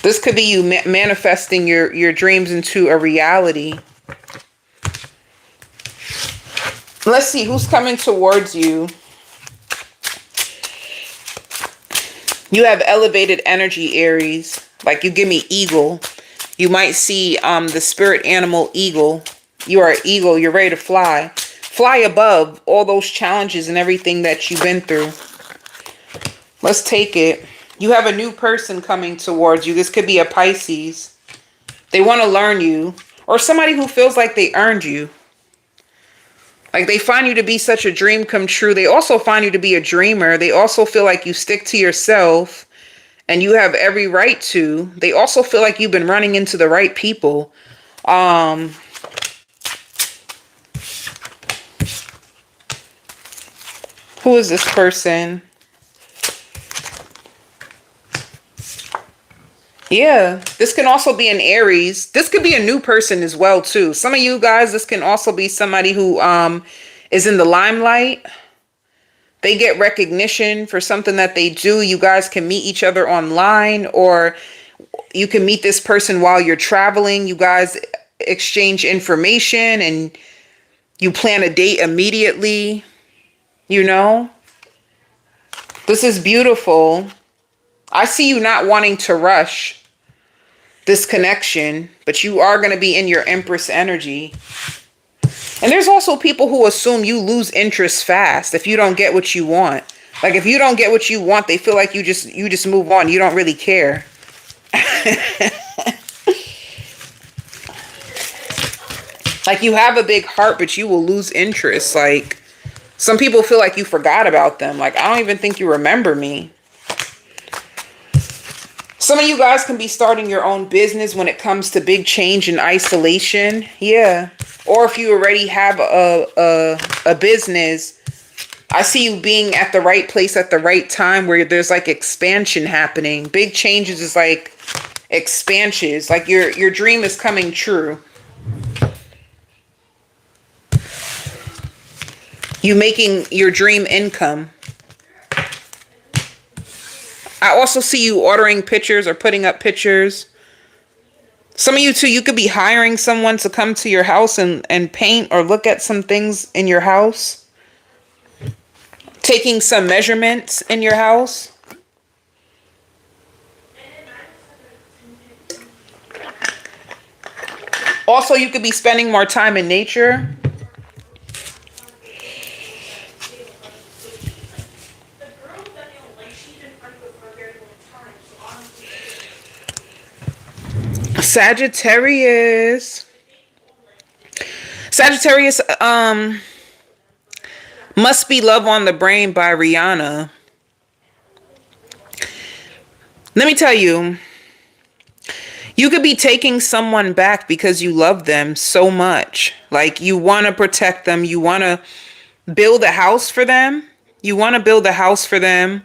This could be you manifesting your dreams into a reality. Let's see who's coming towards you. You have elevated energy, Aries. Like, you give me eagle. You might see the spirit animal eagle. You are an eagle. You're ready to fly. Fly above all those challenges and everything that you've been through. Let's take it. You have a new person coming towards you. This could be a Pisces. They want to learn you. Or somebody who feels like they earned you. Like, they find you to be such a dream come true. They also find you to be a dreamer. They also feel like you stick to yourself and you have every right to. They also feel like you've been running into the right people. Who is this person? Yeah, this can also be an Aries. This could be a new person as well, too. Some of you guys, this can also be somebody who is in the limelight. They get recognition for something that they do. You guys can meet each other online, or you can meet this person while you're traveling. You guys exchange information and you plan a date immediately. You know, this is beautiful. I see you not wanting to rush this connection, but you are going to be in your Empress energy. And there's also people who assume you lose interest fast if you don't get what you want. Like if you don't get what you want, they feel like you just move on. You don't really care. Like you have a big heart, but you will lose interest. Like some people feel like you forgot about them. Like I don't even think you remember me. Some of you guys can be starting your own business when it comes to big change and isolation. Yeah. Or if you already have a business, I see you being at the right place at the right time where there's like expansion happening. Big changes is like expansions. Like your dream is coming true. You making your dream income. I also see you ordering pictures or putting up pictures. Some of you too, you could be hiring someone to come to your house and paint or look at some things in your house. Taking some measurements in your house. Also, you could be spending more time in nature. Sagittarius, Must Be Love on the Brain by Rihanna. Let me tell you, you could be taking someone back because you love them so much. Like you want to protect them. You want to build a house for them. You want to build a house for them.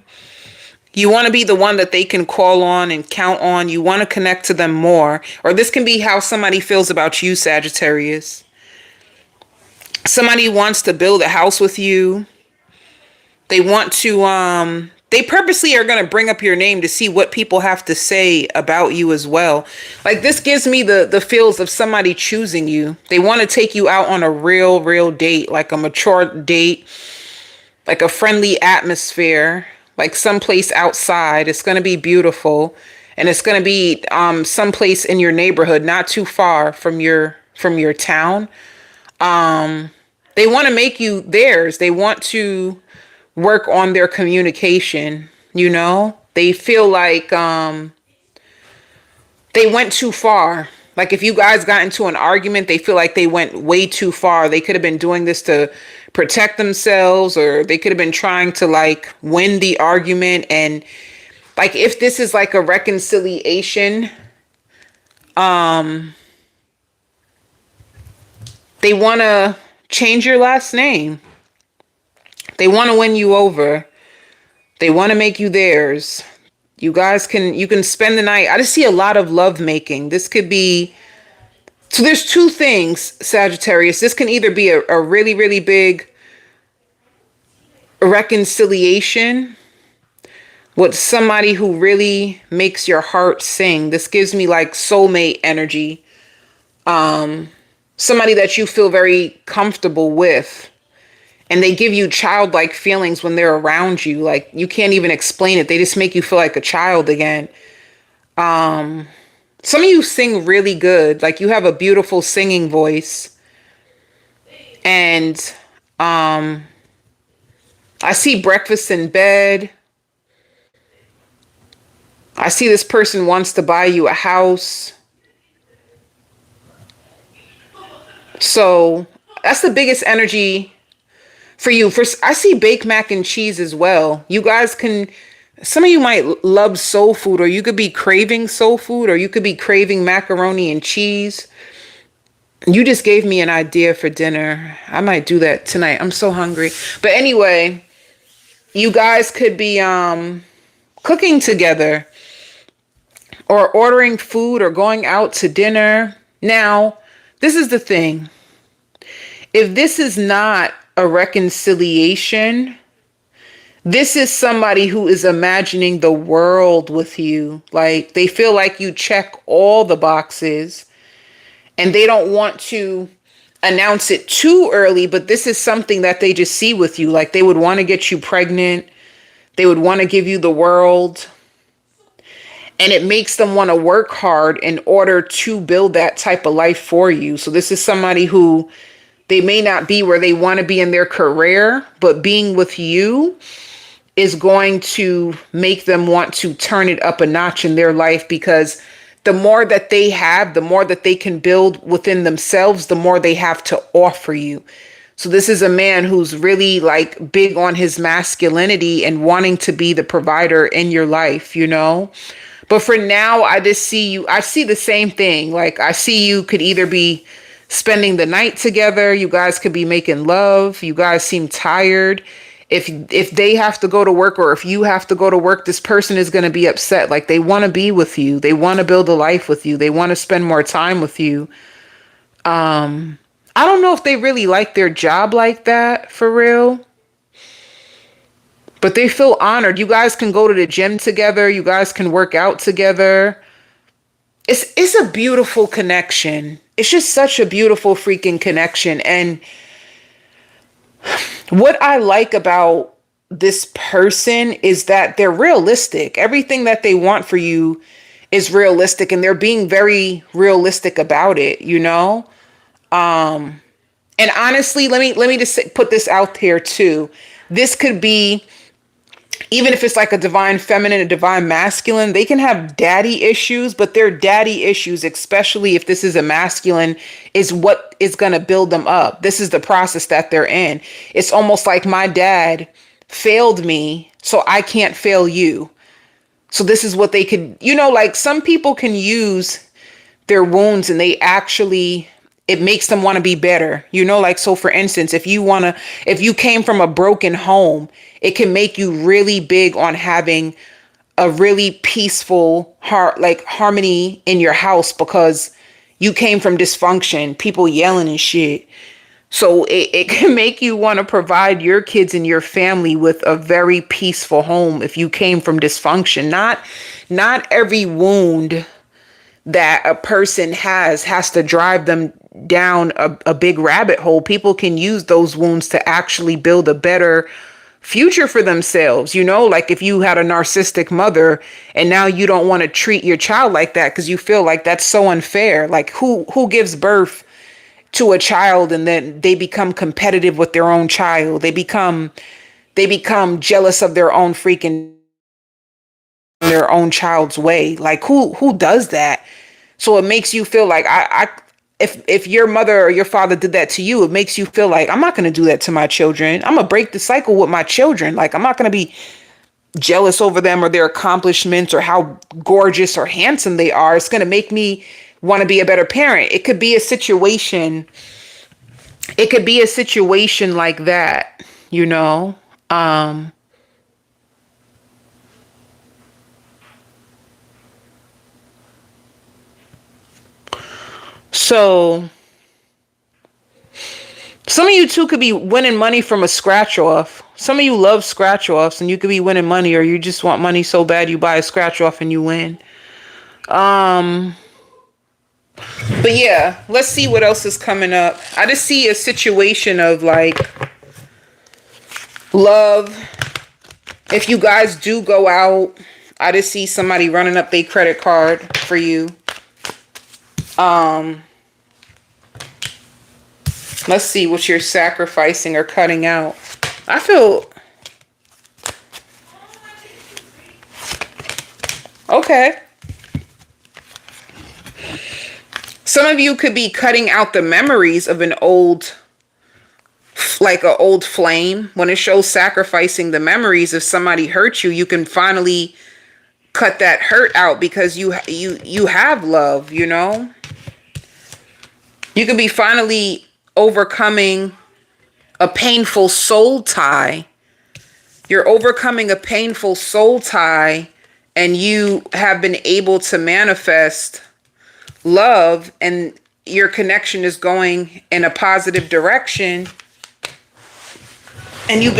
You want to be the one that they can call on and count on. You want to connect to them more. Or this can be how somebody feels about you, Sagittarius. Somebody wants to build a house with you. They want to, they purposely are going to bring up your name to see what people have to say about you as well. Like this gives me the feels of somebody choosing you. They want to take you out on a real date, like a mature date, like a friendly atmosphere. Like someplace outside. It's going to be beautiful. And it's going to be someplace in your neighborhood, not too far from your town. They want to make you theirs. They want to work on their communication, you know? They feel like they went too far. Like if you guys got into an argument, they feel like they went way too far. They could have been doing this to protect themselves, or they could have been trying to like win the argument. And like if this is like a reconciliation, they want to change your last name. They want to win you over. They want to make you theirs. You can spend the night. I just see a lot of love making. This could be, so there's two things, Sagittarius. This can either be a really big reconciliation with somebody who really makes your heart sing. This gives me like soulmate energy. Somebody that you feel very comfortable with. And they give you childlike feelings when they're around you. Like you can't even explain it. They just make you feel like a child again. Some of you sing really good. Like you have a beautiful singing voice. And I see breakfast in bed. I see this person wants to buy you a house. So that's the biggest energy for you. I see baked mac and cheese as well. You guys can, some of you might love soul food, or you could be craving soul food, or you could be craving macaroni and cheese. You just gave me an idea for dinner. I might do that tonight. I'm so hungry. But anyway, you guys could be cooking together or ordering food or going out to dinner. Now, this is the thing. If this is not a reconciliation, this is somebody who is imagining the world with you. Like they feel like you check all the boxes and they don't want to announce it too early, but this is something that they just see with you. Like they would want to get you pregnant. They would want to give you the world. And it makes them want to work hard in order to build that type of life for you. So this is somebody who They may not be where they want to be in their career, but being with you is going to make them want to turn it up a notch in their life, because the more that they have, the more that they can build within themselves, the more they have to offer you. So this is a man who's really like big on his masculinity and wanting to be the provider in your life, you know? But for now, I just see you, I see the same thing. Like I see you could either be spending the night together, you guys could be making love, you guys seem tired. If they have to go to work, or if you have to go to work, this person is going to be upset. Like they want to be with you. They want to build a life with you. They want to spend more time with you. I don't know if they really like their job like that for real, but they feel honored. You guys can go to the gym together. You guys can work out together. It's a beautiful connection. It's just such a beautiful freaking connection. And what I like about this person is that they're realistic. Everything that they want for you is realistic, and they're being very realistic about it, you know? And honestly, let me just put this out here too. This could be, even if it's like a divine feminine, a divine masculine, they can have daddy issues, but their daddy issues, especially if this is a masculine, is what is going to build them up. This is the process that they're in. It's almost like my dad failed me, so I can't fail you. So this is what they could, you know, like some people can use their wounds and they actually, it makes them want to be better, you know, like, so for instance, if you came from a broken home, it can make you really big on having a really peaceful heart, like harmony in your house, because you came from dysfunction, people yelling and shit. So it can make you want to provide your kids and your family with a very peaceful home if you came from dysfunction. Not every wound that a person has to drive them down a big rabbit hole. People can use those wounds to actually build a better future for themselves. You know, like if you had a narcissistic mother and now you don't want to treat your child like that because you feel like that's so unfair. Like who gives birth to a child and then they become competitive with their own child? They become jealous of their own their own child's way. Like who does that? So it makes you feel like if your mother or your father did that to you, it makes you feel like I'm not going to do that to my children. I'm going to break the cycle with my children. Like I'm not going to be jealous over them or their accomplishments or how gorgeous or handsome they are. It's going to make me want to be a better parent. It could be a situation. It could be a situation like that, you know? So some of you too could be winning money from a scratch off. Some of you love scratch offs and you could be winning money, or you just want money so bad you buy a scratch off and you win. But yeah, let's see what else is coming up. I just see a situation of like love. If you guys do go out, I just see somebody running up their credit card for you. Let's see what you're sacrificing or cutting out. I feel okay. Some of you could be cutting out the memories of an old, like an old flame. When it shows sacrificing the memories, if somebody hurt you, you can finally cut that hurt out because you have love, you know? You could be finally overcoming a painful soul tie. You're overcoming a painful soul tie and you have been able to manifest love and your connection is going in a positive direction, and you're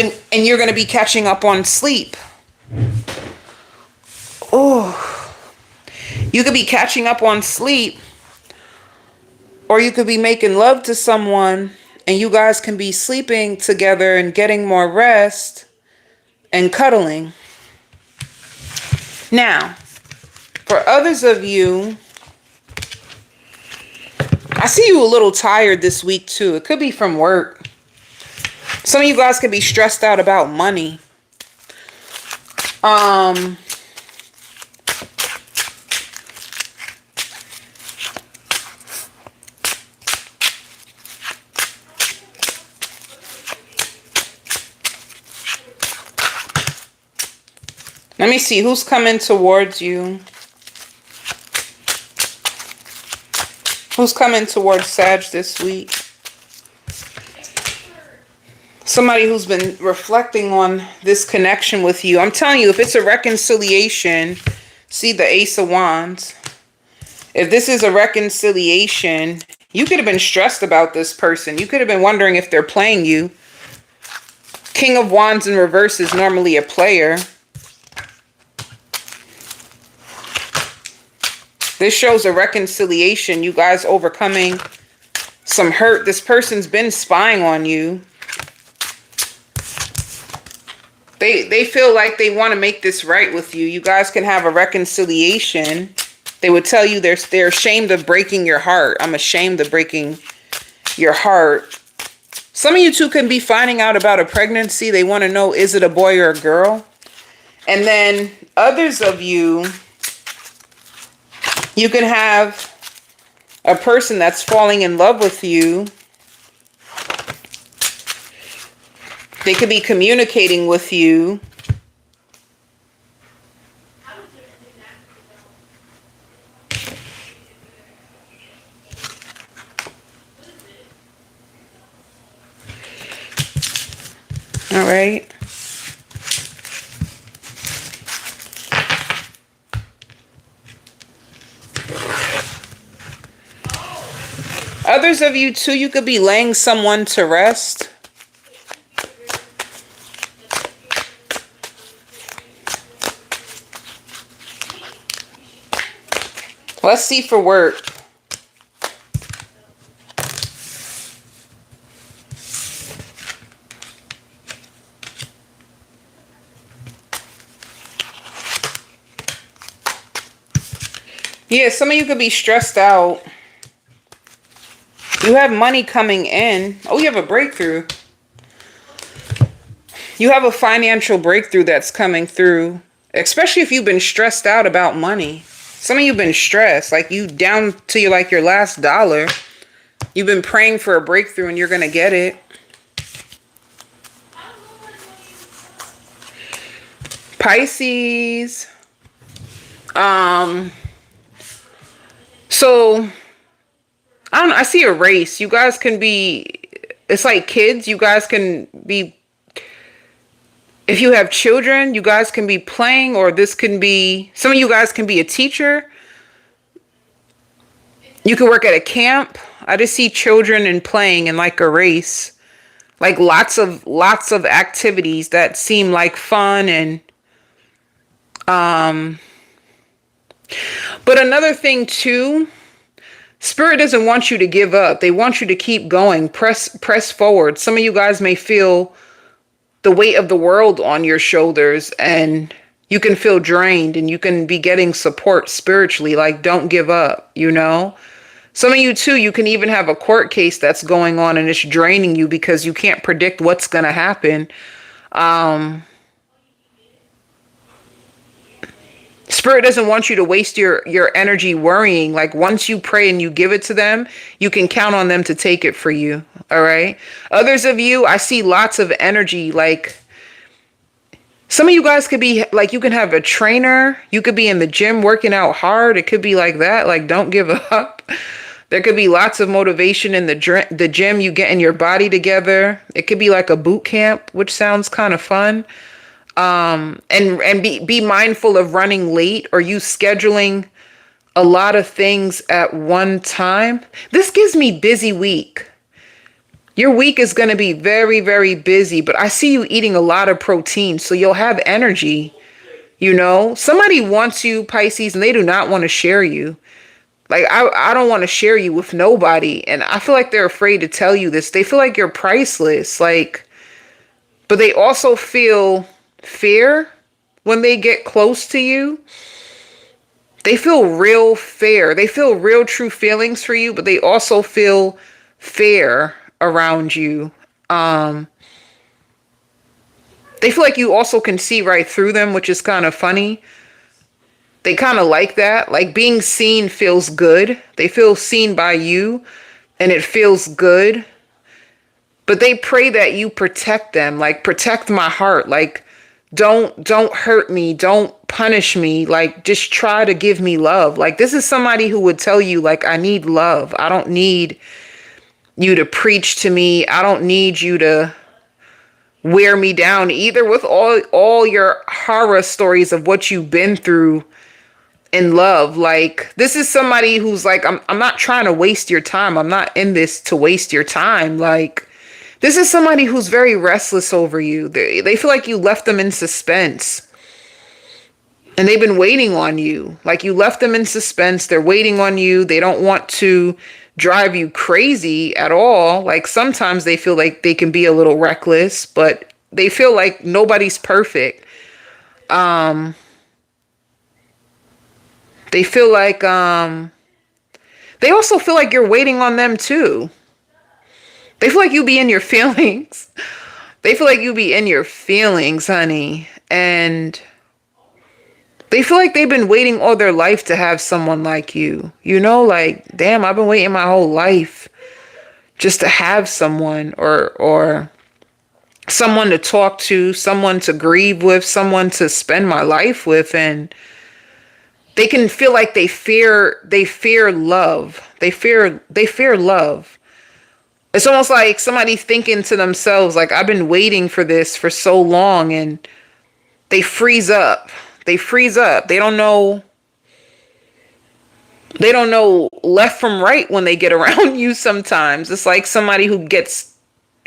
going to be catching up on sleep. Oh, you could be catching up on sleep, or you could be making love to someone and you guys can be sleeping together and getting more rest and cuddling. Now, for others of you, I see you a little tired this week too. It could be from work. Some of you guys could be stressed out about money. Let me see who's coming towards you. Who's coming towards Sag this week? Somebody who's been reflecting on this connection with you. I'm telling you, if it's a reconciliation, see the Ace of Wands. If this is a reconciliation, you could have been stressed about this person. You could have been wondering if they're playing you. King of Wands in reverse is normally a player. This shows a reconciliation. You guys overcoming some hurt. This person's been spying on you. They feel like they want to make this right with you. You guys can have a reconciliation. They would tell you they're ashamed of breaking your heart. I'm ashamed of breaking your heart. Some of you two can be finding out about a pregnancy. They want to know, is it a boy or a girl? And then others of you, you can have a person that's falling in love with you. They could be communicating with you. All right. Others of you too, you could be laying someone to rest. Let's see for work. Yeah, some of you could be stressed out. You have money coming in. Oh, you have a breakthrough. You have a financial breakthrough that's coming through. Especially if you've been stressed out about money. Some of you have been stressed. Like you down to your last dollar. You've been praying for a breakthrough and you're going to get it. Pisces. So I don't know. I see a race. You guys can be, it's like kids. You guys can be, if you have children, you guys can be playing, or this can be, some of you guys can be a teacher. You can work at a camp. I just see children and playing in like a race. Like lots of activities that seem like fun and, but another thing too, Spirit doesn't want you to give up. They want you to keep going. Press forward. Some of you guys may feel the weight of the world on your shoulders and you can feel drained and you can be getting support spiritually. Like, don't give up, you know? Some of you too, you can even have a court case that's going on and it's draining you because you can't predict what's going to happen. Spirit doesn't want you to waste your energy worrying. Like once you pray and you give it to them, you can count on them to take it for you. All right. Others of you, I see lots of energy. Like some of you guys could be like, you can have a trainer. You could be in the gym working out hard. It could be like that. Like, don't give up. There could be lots of motivation in the gym. You getting your body together. It could be like a boot camp, which sounds kind of fun. And be mindful of running late or you scheduling a lot of things at one time. This gives me busy week. Your week is going to be very, very busy, but I see you eating a lot of protein, so you'll have energy. You know, somebody wants you, Pisces, and they do not want to share you. Like, I don't want to share you with nobody. And I feel like they're afraid to tell you this. They feel like you're priceless. Like, but they also feel fear when they get close to you. they feel real fair. They feel real true feelings for you, but they also feel fair around you. Um, they feel like you also can see right through them, which is kind of funny. They kind of like that. Like being seen feels good. They feel seen by you and it feels good. But they pray that you protect them, like protect my heart. Like don't hurt me, don't punish me. Like just try to give me love. Like this is somebody who would tell you like I need love. I don't need you to preach to me. I don't need you to wear me down either with all your horror stories of what you've been through in love. Like this is somebody who's like I'm not trying to waste your time. I'm not in this to waste your time. Like this is somebody who's very restless over you. They feel like you left them in suspense. And they've been waiting on you. Like you left them in suspense. They're waiting on you. They don't want to drive you crazy at all. Like sometimes they feel like they can be a little reckless, but they feel like nobody's perfect. They feel like they also feel like you're waiting on them too. They feel like you be in your feelings. They feel like you be in your feelings, honey. And they feel like they've been waiting all their life to have someone like you. You know, like, damn, I've been waiting my whole life just to have someone or someone to talk to, someone to grieve with, someone to spend my life with. And they can feel like they fear love. They fear love. It's almost like somebody thinking to themselves, like, I've been waiting for this for so long, and they freeze up. They freeze up. They don't know left from right when they get around you sometimes. It's like somebody who gets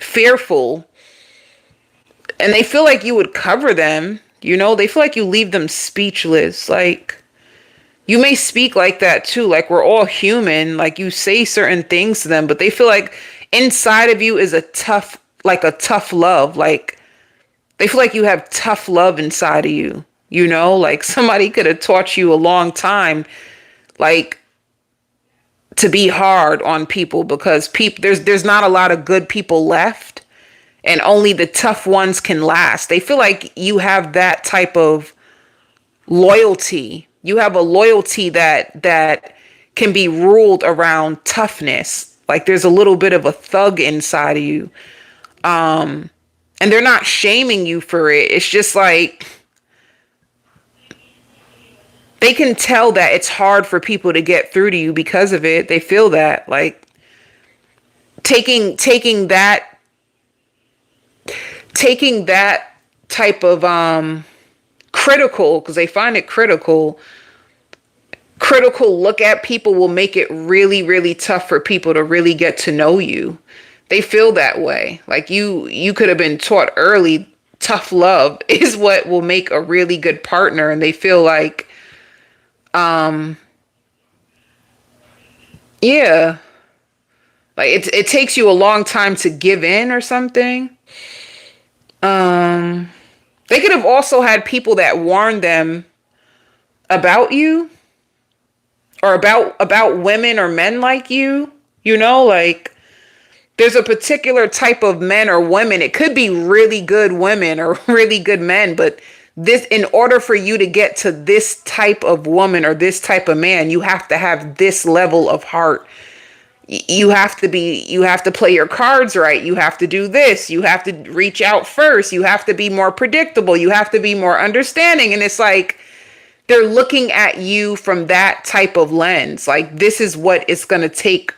fearful and they feel like you would cover them. You know, they feel like you leave them speechless. Like, you may speak like that too. Like, we're all human. Like, you say certain things to them, but they feel like inside of you is a tough love. Like, they feel like you have tough love inside of you. You know, like somebody could have taught you a long time, like, to be hard on people because there's not a lot of good people left and only the tough ones can last. They feel like you have that type of loyalty. You have a loyalty that can be ruled around toughness. Like there's a little bit of a thug inside of you. And they're not shaming you for it. It's just like they can tell that it's hard for people to get through to you because of it. They feel that, like, taking that type of critical, because they find it critical look at people will make it really, really tough for people to really get to know you. They feel that way. Like you could have been taught early, tough love is what will make a really good partner. And they feel like, yeah, like it takes you a long time to give in or something. They could have also had people that warned them about you or about women or men like you, you know, like there's a particular type of men or women. It could be really good women or really good men, but this, in order for you to get to this type of woman or this type of man, you have to have this level of heart. You have to play your cards right. You have to do this. You have to reach out first. You have to be more predictable. You have to be more understanding. And it's like, they're looking at you from that type of lens. Like, this is what it's going to take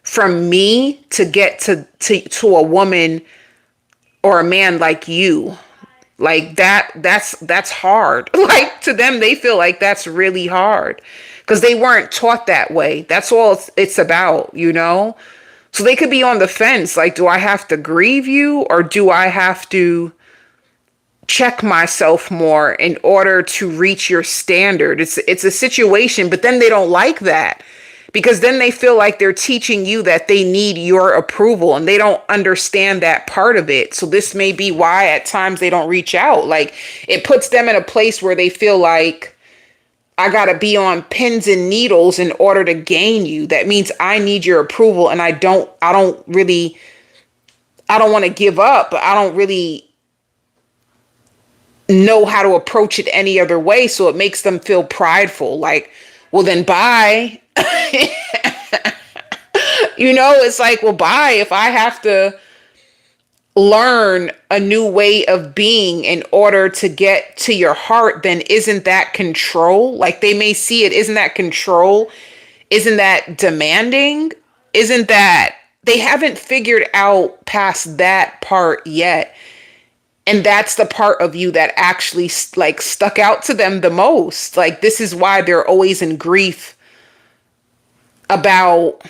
from me to get to a woman or a man like you. Like that's hard. Like, to them, they feel like that's really hard because they weren't taught that way. That's all it's about, you know? So they could be on the fence. Like, do I have to grieve you or do I have to check myself more in order to reach your standard? It's a situation, but then they don't like that because then they feel like they're teaching you that they need your approval and they don't understand that part of it. So this may be why at times they don't reach out. Like, it puts them in a place where they feel like I got to be on pins and needles in order to gain you. That means I need your approval, and I don't want to give up, but I don't really know how to approach it any other way. So it makes them feel prideful. Like, well, then bye. It's like, well, bye. If I have to learn a new way of being in order to get to your heart, then isn't that control? Like, they may see it. Isn't that control? Isn't that demanding? Isn't that they haven't figured out past that part yet? And that's the part of you that actually like stuck out to them the most. Like, this is why they're always in grief about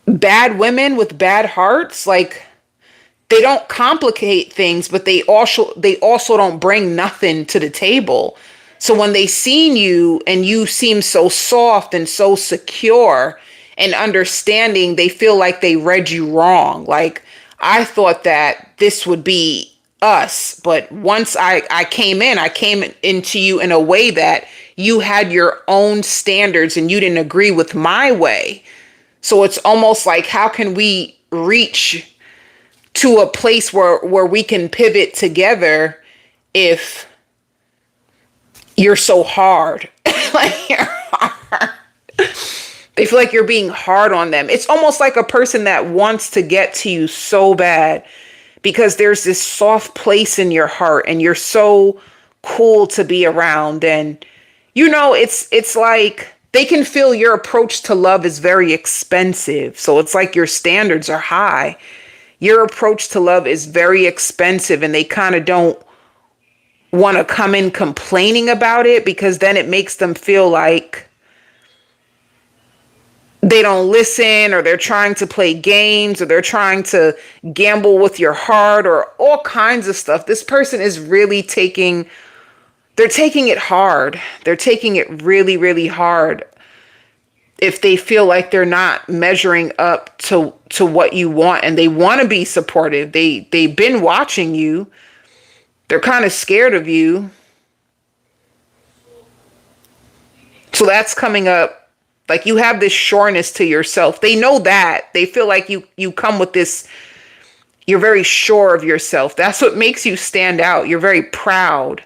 bad women with bad hearts. Like, they don't complicate things, but they also don't bring nothing to the table. So when they seen you and you seem so soft and so secure and understanding, they feel like they read you wrong. Like, I thought that this would be us, but once I came into you in a way that you had your own standards and you didn't agree with my way. So it's almost like, how can we reach to a place where we can pivot together if you're so hard? Like, you're hard. They feel like you're being hard on them. It's almost like a person that wants to get to you so bad because there's this soft place in your heart and you're so cool to be around. And, it's like they can feel your approach to love is very expensive. So it's like your standards are high. Your approach to love is very expensive, and they kind of don't want to come in complaining about it, because then it makes them feel like they don't listen, or they're trying to play games, or they're trying to gamble with your heart, or all kinds of stuff. This person is really they're taking it hard. They're taking it really, really hard. If they feel like they're not measuring up to what you want, and they want to be supportive, they've been watching you. They're kind of scared of you. So that's coming up. Like, you have this sureness to yourself. They know that. They feel like you come with this, you're very sure of yourself. That's what makes you stand out. You're very proud.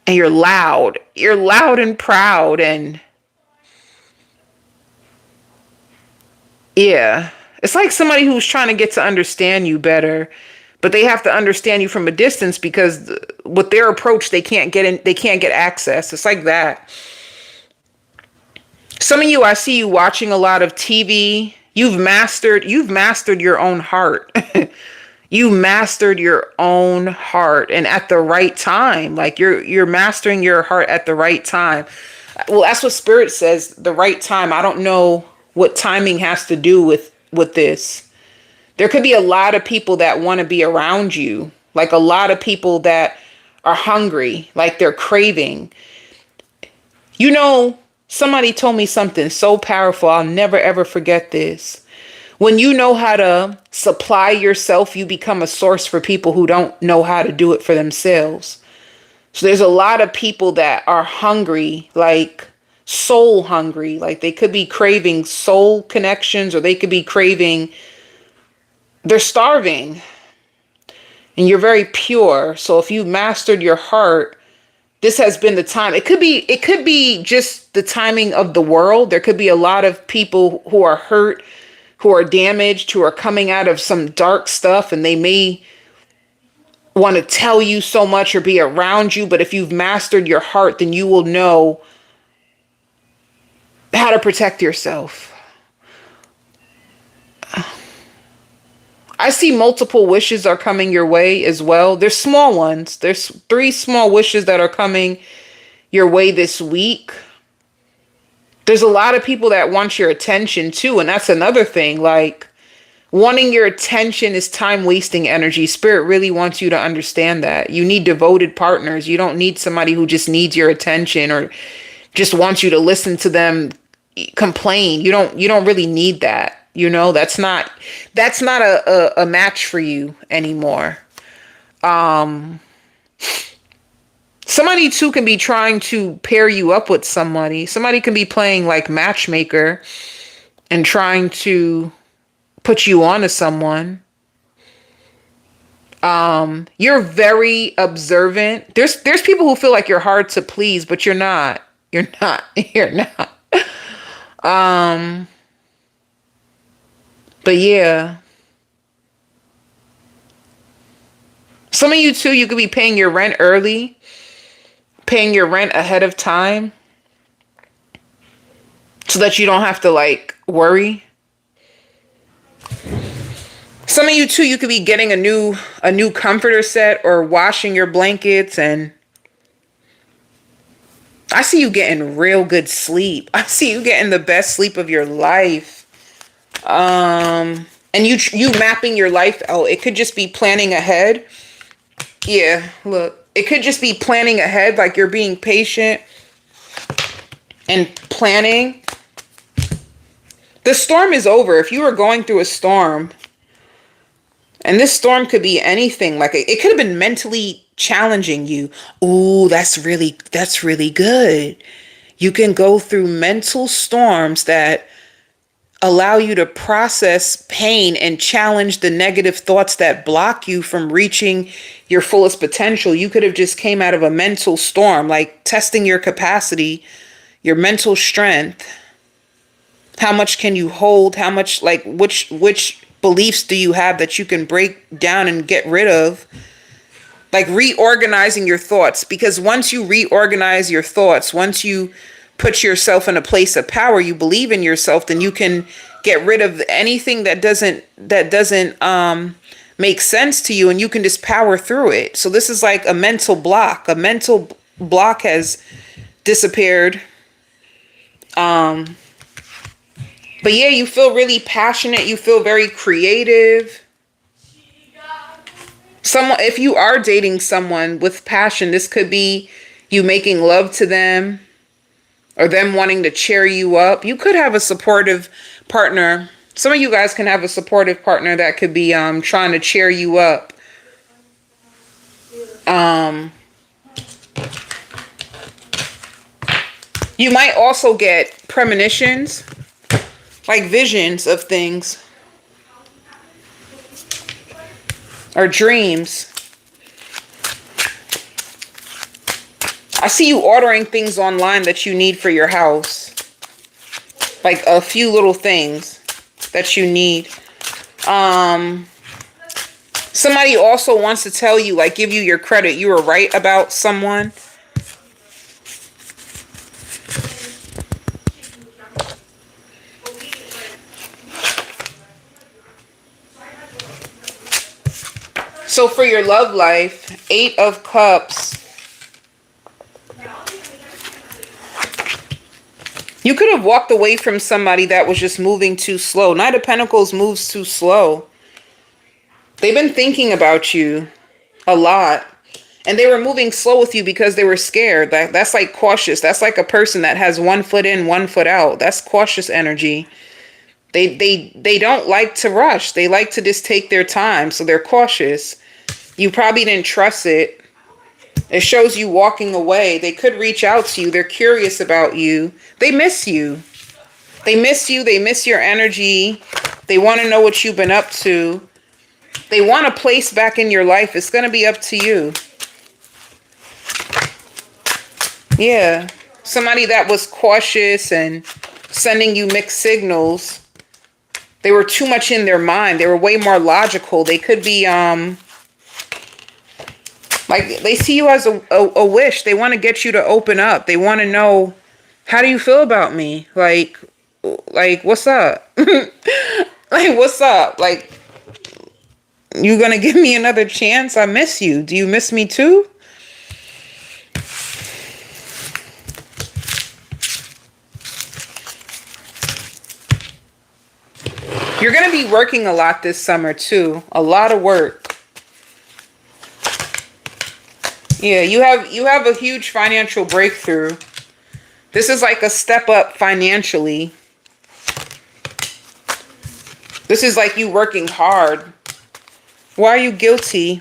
And you're loud. You're loud and proud, and yeah, it's like somebody who's trying to get to understand you better, but they have to understand you from a distance, because with their approach, they can't get in, they can't get access. It's like that. Some of you, I see you watching a lot of TV. You've mastered your own heart. You mastered your own heart, and at the right time. Like, you're mastering your heart at the right time. Well, that's what Spirit says, the right time. I don't know what timing has to do with this. There could be a lot of people that want to be around you, like a lot of people that are hungry, like they're craving. Somebody told me something so powerful. I'll never, ever forget this. When you know how to supply yourself, you become a source for people who don't know how to do it for themselves. So there's a lot of people that are hungry, like soul hungry. Like, they could be craving soul connections, or they could be craving, they're starving. And you're very pure. So if you mastered your heart, this has been the time. It could be just the timing of the world. There could be a lot of people who are hurt, who are damaged, who are coming out of some dark stuff, and they may want to tell you so much or be around you. But if you've mastered your heart, then you will know how to protect yourself. I see multiple wishes are coming your way as well. There's small ones. There's 3 small wishes that are coming your way this week. There's a lot of people that want your attention too. And that's another thing. Like, wanting your attention is time wasting energy. Spirit really wants you to understand that. You need devoted partners. You don't need somebody who just needs your attention or just wants you to listen to them complain. You don't really need that. That's not a match for you anymore. Somebody too can be trying to pair you up with somebody. Somebody can be playing like matchmaker and trying to put you on to someone. You're very observant. There's people who feel like you're hard to please, but you're not. You're not. You're not. But yeah. Some of you too, you could be paying your rent early, paying your rent ahead of time so that you don't have to like worry. Some of you too, you could be getting a new comforter set or washing your blankets, and I see you getting real good sleep. I see you getting the best sleep of your life. And you mapping your life out. It could just be planning ahead. Yeah, look. It could just be planning ahead, like you're being patient and planning. The storm is over. If you were going through a storm, and this storm could be anything, like it could have been mentally challenging you. Ooh, that's really good. You can go through mental storms that allow you to process pain and challenge the negative thoughts that block you from reaching your fullest potential. You could have just came out of a mental storm, like testing your capacity, your mental strength. How much can you hold? How much, like, which beliefs do you have that you can break down and get rid of? Like reorganizing your thoughts, because once you reorganize your thoughts, once you put yourself in a place of power, you believe in yourself, then you can get rid of anything that doesn't make sense to you, and you can just power through it. So this is like a mental block. A mental block has disappeared. But yeah, you feel really passionate. You feel very creative. If you are dating someone with passion, this could be you making love to them or them wanting to cheer you up. You could have a supportive partner. Some of you guys can have a supportive partner that could be trying to cheer you up. You might also get premonitions, like visions of things or dreams. I see you ordering things online that you need for your house, like a few little things that you need. Somebody also wants to tell you, like, give you your credit. You were right about someone. So for your love life, 8 of Cups. You could have walked away from somebody that was just moving too slow. Knight of Pentacles moves too slow. They've been thinking about you a lot. And they were moving slow with you because they were scared. That's like cautious. That's like a person that has 1 foot in, 1 foot out. That's cautious energy. They don't like to rush. They like to just take their time. So they're cautious. You probably didn't trust it. It shows you walking away. They could reach out to you. They're curious about you. They miss you. They miss you. They miss your energy. They want to know what you've been up to. They want a place back in your life. It's going to be up to you. Yeah. Somebody that was cautious and sending you mixed signals. They were too much in their mind. They were way more logical. They could be, like, they see you as a wish. They want to get you to open up. They want to know, how do you feel about me? Like, what's up? Like, what's up? Like, you gonna give me another chance? I miss you. Do you miss me too? You're gonna be working a lot this summer too. A lot of work. Yeah, you have a huge financial breakthrough. This is like a step up financially. This is like you working hard. Why are you guilty?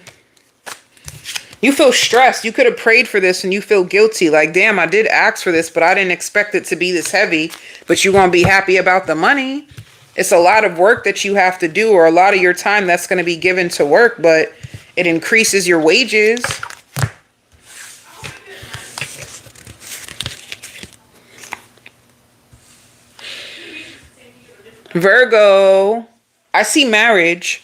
You feel stressed. You could have prayed for this and you feel guilty. Like, damn, I did ask for this, but I didn't expect it to be this heavy. But you won't be happy about the money. It's a lot of work that you have to do, or a lot of your time that's going to be given to work, but it increases your wages. Virgo, I see marriage.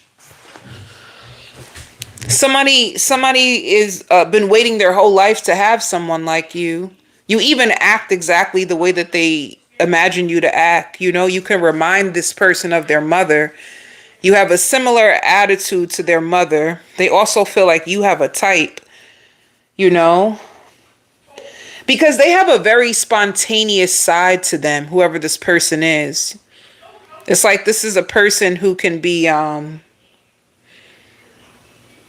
Somebody is been waiting their whole life to have someone like you. You even act exactly the way that they imagine you to act. You know, you can remind this person of their mother. You have a similar attitude to their mother. They also feel like you have a type, you know, because they have a very spontaneous side to them, whoever this person is. It's like this is a person who can be,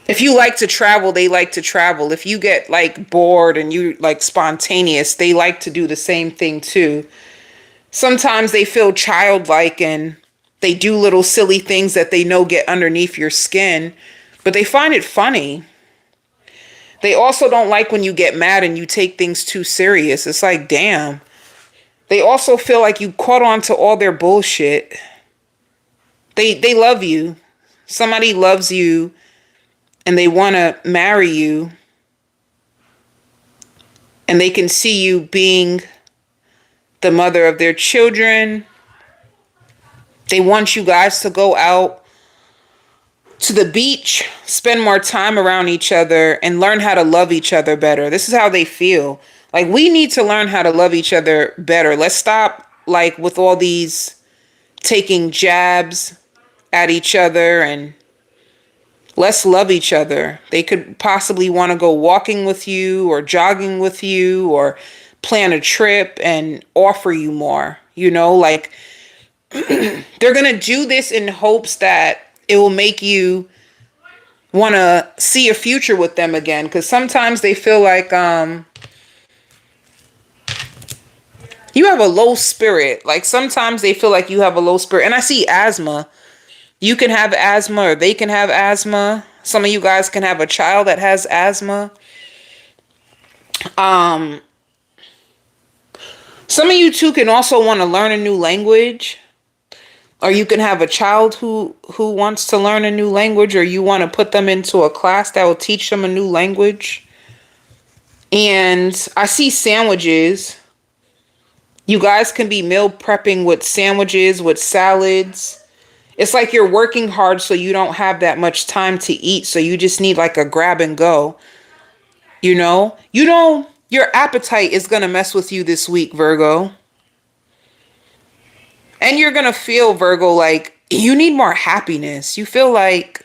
if you like to travel, they like to travel. If you get like bored and you like spontaneous, they like to do the same thing too. Sometimes they feel childlike and they do little silly things that they know get underneath your skin, but they find it funny. They also don't like when you get mad and you take things too serious. It's like, damn. They also feel like you caught on to all their bullshit. They love you. Somebody loves you and they want to marry you. And they can see you being the mother of their children. They want you guys to go out to the beach, spend more time around each other, and learn how to love each other better. This is how they feel. Like, we need to learn how to love each other better. Let's stop, like, with all these taking jabs at each other, and let's love each other. They could possibly want to go walking with you or jogging with you or plan a trip and offer you more, you know, like they're going to do this in hopes that it will make you want to see a future with them again. Because sometimes they feel like you have a low spirit. Like sometimes they feel like you have a low spirit. And I see asthma. You can have asthma or they can have asthma. Some of you guys can have a child that has asthma. Some of you too can also want to learn a new language. Or you can have a child who wants to learn a new language, or you want to put them into a class that will teach them a new language. And I see sandwiches. You guys can be meal prepping with sandwiches, with salads. It's like you're working hard so you don't have that much time to eat. So you just need like a grab and go. You know, your appetite is going to mess with you this week, Virgo. And you're going to feel, Virgo, like you need more happiness. You feel like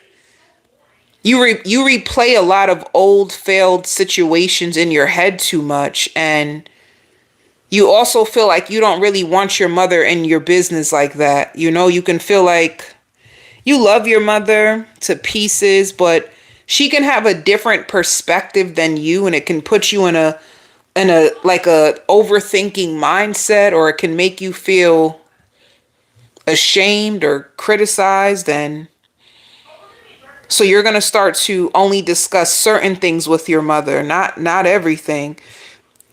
you replay a lot of old failed situations in your head too much. And you also feel like you don't really want your mother in your business like that. You know, you can feel like you love your mother to pieces, but she can have a different perspective than you, and it can put you in a like a overthinking mindset, or it can make you feel ashamed or criticized. And so you're going to start to only discuss certain things with your mother, not everything.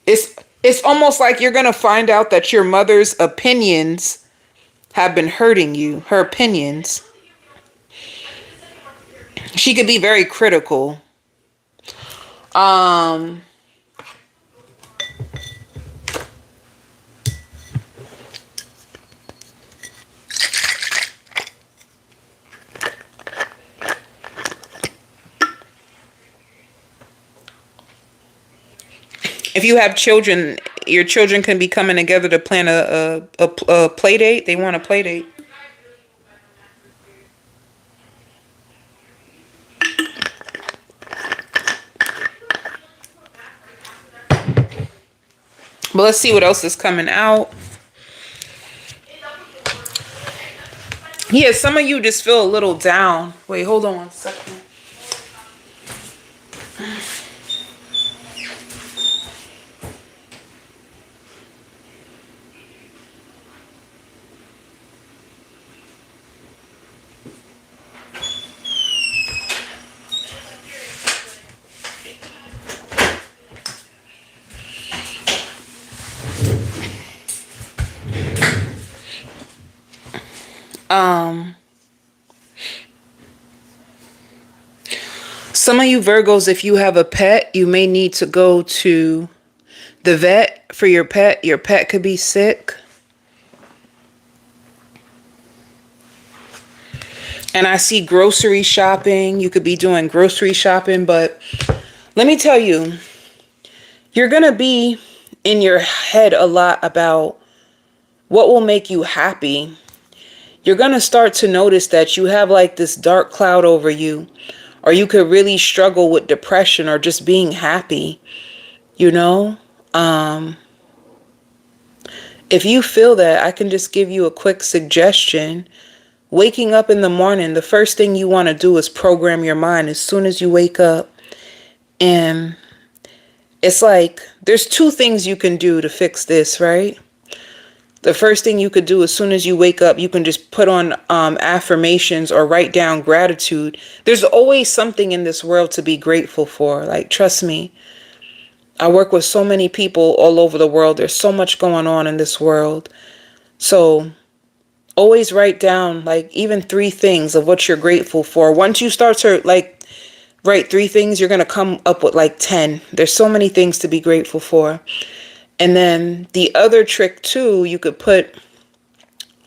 It's almost like you're going to find out that your mother's opinions have been hurting you. Her opinions. She could be very critical. If you have children, your children can be coming together to plan a play date. They want a play date. But let's see what else is coming out. Yeah, some of you just feel a little down. Wait, hold on one second. Some of you Virgos, if you have a pet, you may need to go to the vet for your pet. Your pet could be sick. And I see grocery shopping. You could be doing grocery shopping, but let me tell you, you're going to be in your head a lot about what will make you happy. You're going to start to notice that you have like this dark cloud over you, or you could really struggle with depression or just being happy, you know? If you feel that, I can just give you a quick suggestion. Waking up in the morning, the first thing you want to do is program your mind as soon as you wake up. And it's like, there's two things you can do to fix this, right? The first thing you could do as soon as you wake up, you can just put on affirmations or write down gratitude. There's always something in this world to be grateful for. Like, trust me, I work with so many people all over the world. There's so much going on in this world. So always write down like even 3 things of what you're grateful for. Once you start to like write 3 things, you're going to come up with like 10. There's so many things to be grateful for. And then the other trick too, you could put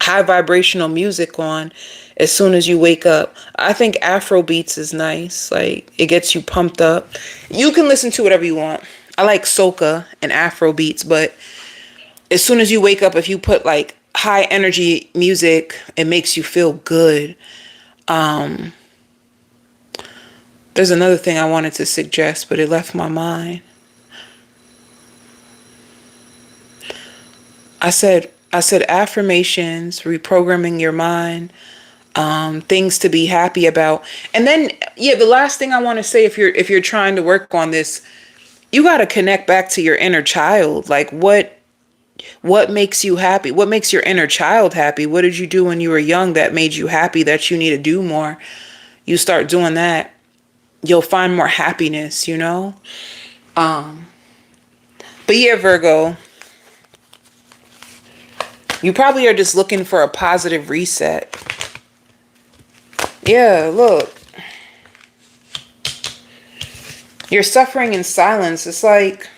high vibrational music on as soon as you wake up. I think Afro beats is nice. Like, it gets you pumped up. You can listen to whatever you want. I like soca and Afro beats, but as soon as you wake up, if you put like high energy music, it makes you feel good. There's another thing I wanted to suggest, but it left my mind. I said affirmations, reprogramming your mind, things to be happy about. And then, yeah, the last thing I want to say, if you're trying to work on this, you got to connect back to your inner child. Like, what makes you happy? What makes your inner child happy? What did you do when you were young that made you happy that you need to do more? You start doing that, you'll find more happiness, you know? But yeah, Virgo, you probably are just looking for a positive reset. Yeah, look. You're suffering in silence. It's like,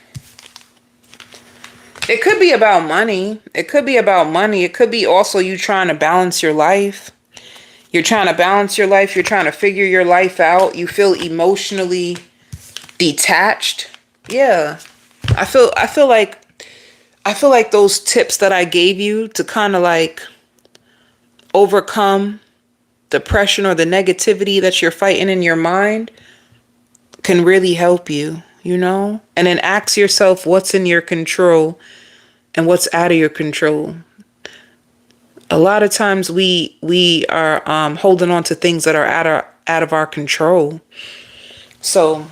it could be about money. It could be about money. It could be also you trying to balance your life. You're trying to balance your life. You're trying to figure your life out. You feel emotionally detached. Yeah. I feel like those tips that I gave you to kind of like overcome depression or the negativity that you're fighting in your mind can really help you, you know? And then ask yourself what's in your control and what's out of your control. A lot of times we are holding on to things that are out of our control. So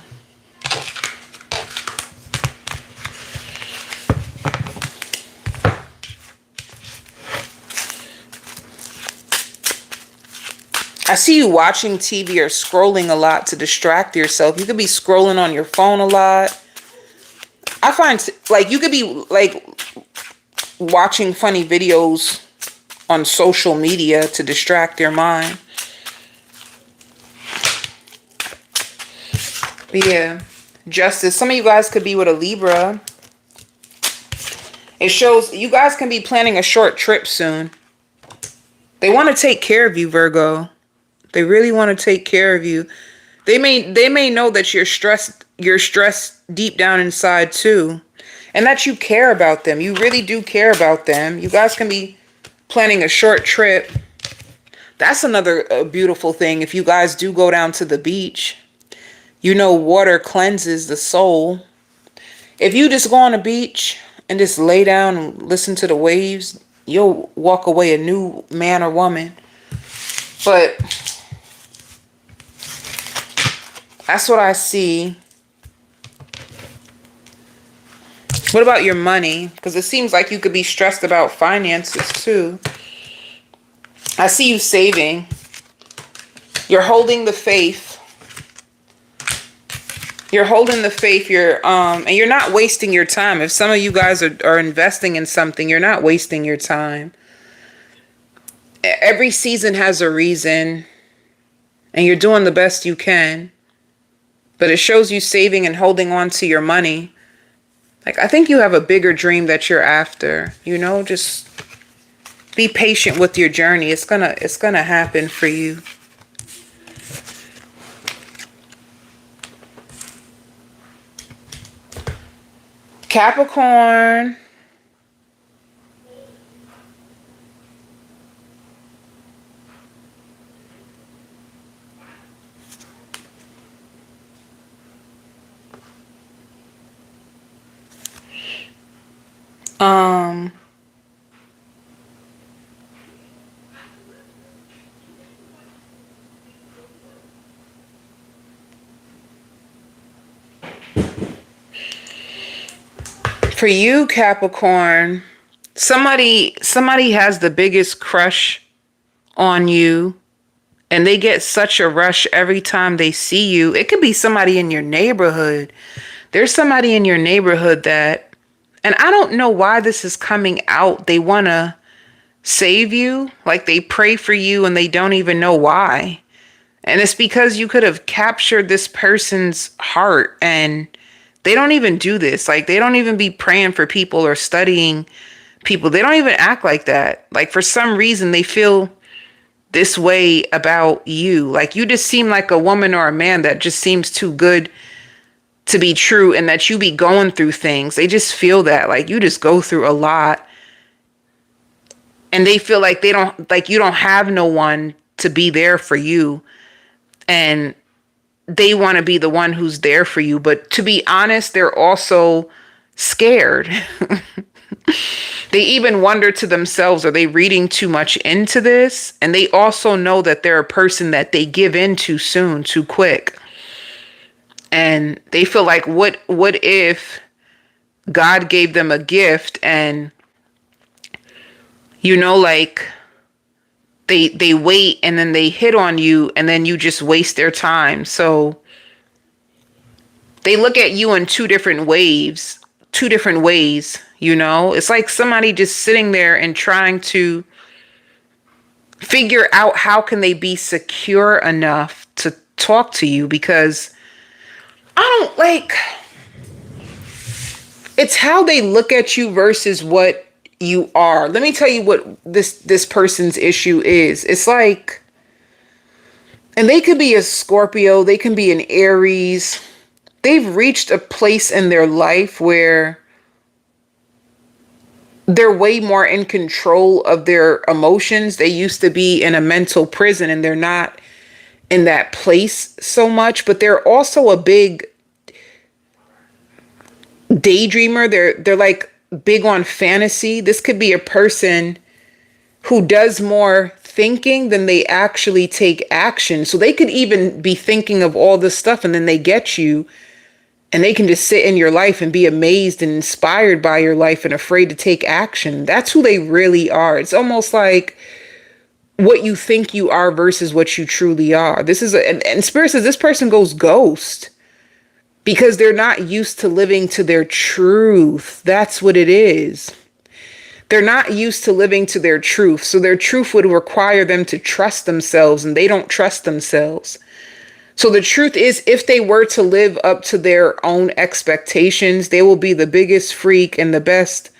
I see you watching TV or scrolling a lot to distract yourself. You could be scrolling on your phone a lot. I find like you could be like watching funny videos on social media to distract your mind. But yeah, Justice. Some of you guys could be with a Libra. It shows you guys can be planning a short trip soon. They want to take care of you, Virgo. They really want to take care of you. They may know that you're stressed deep down inside too. And that you care about them. You really do care about them. You guys can be planning a short trip. That's another beautiful thing. If you guys do go down to the beach, you know water cleanses the soul. If you just go on a beach and just lay down and listen to the waves, you'll walk away a new man or woman. But that's what I see. What about your money? Because it seems like you could be stressed about finances too. I see you saving. You're holding the faith. You're holding the faith. And you're not wasting your time. If some of you guys are investing in something, you're not wasting your time. Every season has a reason, and you're doing the best you can. But it shows you saving and holding on to your money. Like, I think you have a bigger dream that you're after. Just be patient with your journey. It's gonna happen for you. Capricorn. Um, for you, Capricorn, somebody has the biggest crush on you, and they get such a rush every time they see you. It could be somebody in your neighborhood. There's somebody in your neighborhood that, and I don't know why this is coming out. They want to save you. Like, they pray for you and they don't even know why. And it's because you could have captured this person's heart, and they don't even do this. Like, they don't even be praying for people or studying people. They don't even act like that. Like, for some reason, they feel this way about you. Like, you just seem like a woman or a man that just seems too good to be true, and that you be going through things. They just feel that. Like, you just go through a lot. And they feel like you don't have no one to be there for you. And they want to be the one who's there for you. But to be honest, they're also scared. They even wonder to themselves, are they reading too much into this? And they also know that they're a person that they give in too soon, too quick. And they feel like, what if God gave them a gift and, like, they wait and then they hit on you and then you just waste their time. So they look at you in two different ways. It's like somebody just sitting there and trying to figure out how can they be secure enough to talk to you, because it's how they look at you versus what you are. Let me tell you what this person's issue is. It's like, and they could be a Scorpio, they can be an Aries. They've reached a place in their life where they're way more in control of their emotions. They used to be in a mental prison and they're not in that place so much, but they're also a big daydreamer. They're like big on fantasy. This could be a person who does more thinking than they actually take action. So they could even be thinking of all this stuff, and then they get you and they can just sit in your life and be amazed and inspired by your life and afraid to take action. That's who they really are. It's almost like what you think you are versus what you truly are. This is and Spirit says this person goes ghost because they're not used to living to their truth. That's what it is. They're not used to living to their truth. So their truth would require them to trust themselves, and they don't trust themselves. So the truth is, if they were to live up to their own expectations, they will be the biggest freak and the best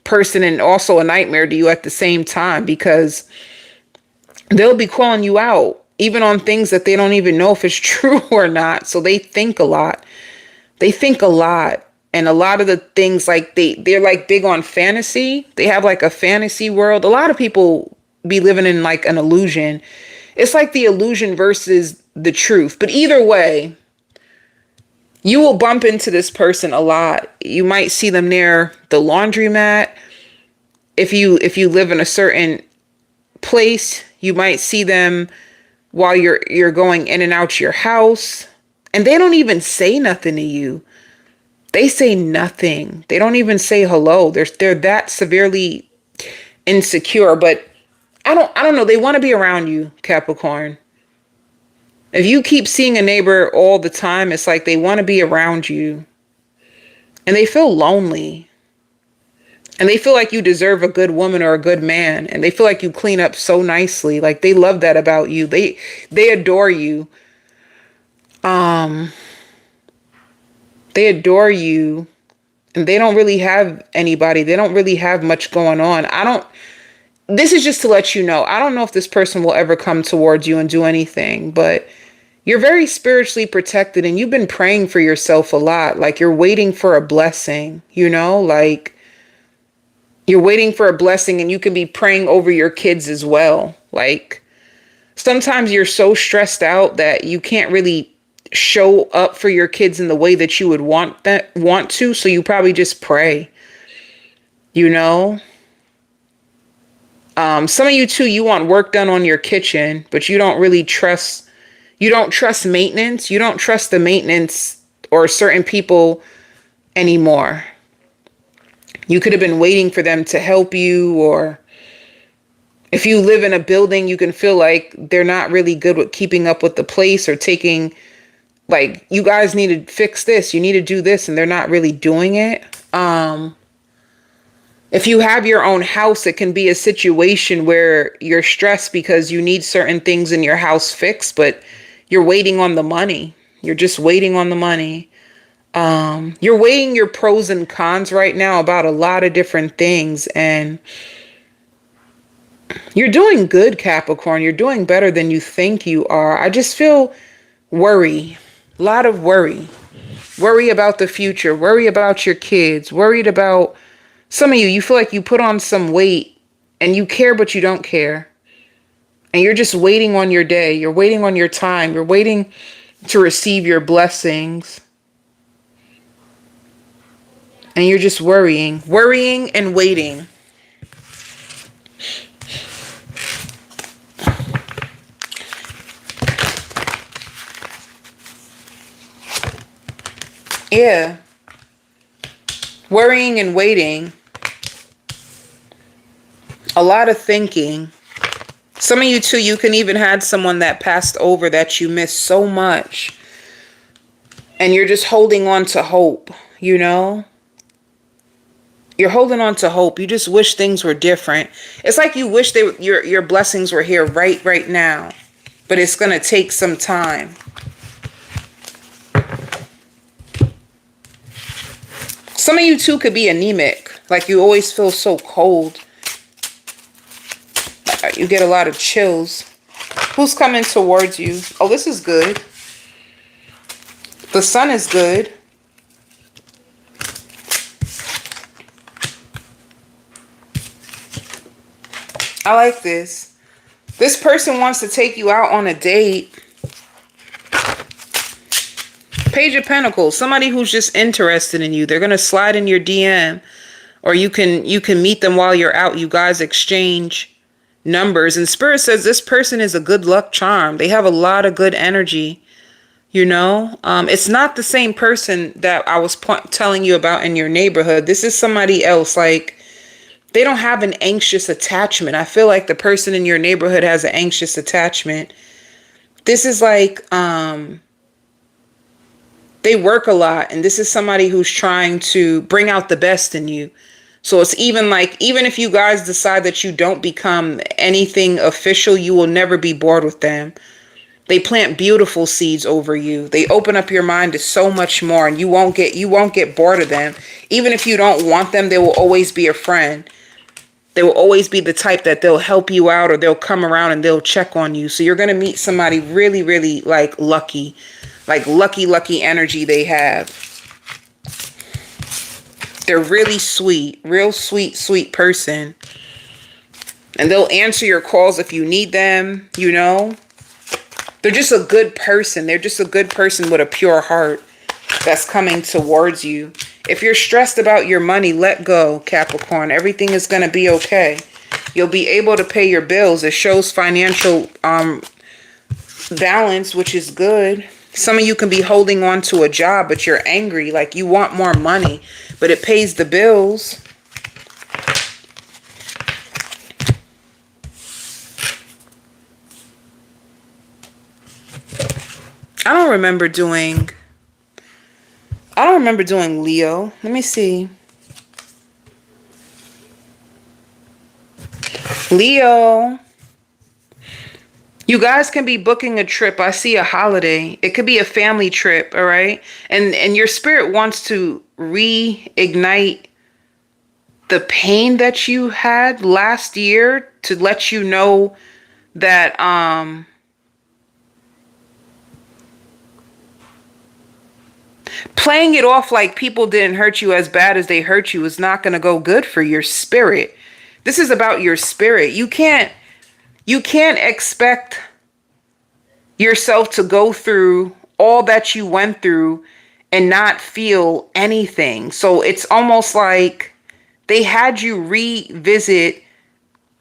person, and also a nightmare to you at the same time, because they'll be calling you out, even on things that they don't even know if it's true or not. So they think a lot. And a lot of the things, like they're like big on fantasy. They have like a fantasy world. A lot of people be living in like an illusion. It's like the illusion versus the truth. But either way, you will bump into this person a lot. You might see them near the laundromat. If you live in a certain place, you might see them while you're going in and out your house. And they don't even say nothing to you. They say nothing. They don't even say hello. They're that severely insecure. But I don't know. They want to be around you, Capricorn. If you keep seeing a neighbor all the time, it's like they want to be around you. And they feel lonely. And they feel like you deserve a good woman or a good man. And they feel like you clean up so nicely. Like they love that about you. They adore you. Um, they adore you. And they don't really have anybody. They don't really have much going on. This is just to let you know. I don't know if this person will ever come towards you and do anything, but you're very spiritually protected and you've been praying for yourself a lot. Like you're waiting for a blessing, like you're waiting for a blessing, and you can be praying over your kids as well. Like sometimes you're so stressed out that you can't really show up for your kids in the way that you would want to. So you probably just pray, some of you too, you want work done on your kitchen, but you don't trust maintenance. You don't trust the maintenance or certain people anymore. You could have been waiting for them to help you, or if you live in a building, you can feel like they're not really good with keeping up with the place or taking, like, you guys need to fix this, you need to do this, and they're not really doing it. If you have your own house, it can be a situation where you're stressed because you need certain things in your house fixed, but you're waiting on the money. You're just waiting on the money. You're weighing your pros and cons right now about a lot of different things, and you're doing good, Capricorn. You're doing better than you think you are. I just feel worry, a lot of worry. Worry about the future, worry about your kids, worried about some of you feel like you put on some weight and you care, but you don't care. And you're just waiting on your day. You're waiting on your time. You're waiting to receive your blessings. And you're just worrying and waiting. Yeah. Worrying and waiting. A lot of thinking. Some of you too, you can even had someone that passed over that you miss so much. And you're just holding on to hope, You're holding on to hope. You just wish things were different. It's like you wish your blessings were here right now. But it's going to take some time. Some of you too could be anemic. Like you always feel so cold. You get a lot of chills. Who's coming towards you? Oh, this is good. The sun is good. I like this. This person wants to take you out on a date. Page of Pentacles. Somebody who's just interested in you. They're going to slide in your DM. Or you can meet them while you're out. You guys exchange numbers. And Spirit says this person is a good luck charm. They have a lot of good energy. It's not the same person that I was telling you about in your neighborhood. This is somebody else. Like, they don't have an anxious attachment. I feel like the person in your neighborhood has an anxious attachment. This is like, they work a lot, and this is somebody who's trying to bring out the best in you. So it's even if you guys decide that you don't become anything official, you will never be bored with them. They plant beautiful seeds over you. They open up your mind to so much more, and you won't get bored of them. Even if you don't want them, they will always be a friend. They will always be the type that they'll help you out, or they'll come around and they'll check on you. So you're going to meet somebody really, really lucky. Like lucky energy they have. They're really sweet, real sweet person. And they'll answer your calls if you need them, They're just a good person. They're just a good person with a pure heart that's coming towards you. If you're stressed about your money, let go, Capricorn. Everything is going to be okay. You'll be able to pay your bills. It shows financial balance, which is good. Some of you can be holding on to a job, but you're angry. Like you want more money, but it pays the bills. I don't remember doing Leo. Let me see. Leo, you guys can be booking a trip. I see a holiday. It could be a family trip, all right? And your spirit wants to reignite the pain that you had last year to let you know that playing it off like people didn't hurt you as bad as they hurt you is not going to go good for your spirit. This is about your spirit. You can't expect yourself to go through all that you went through and not feel anything. So it's almost like they had you revisit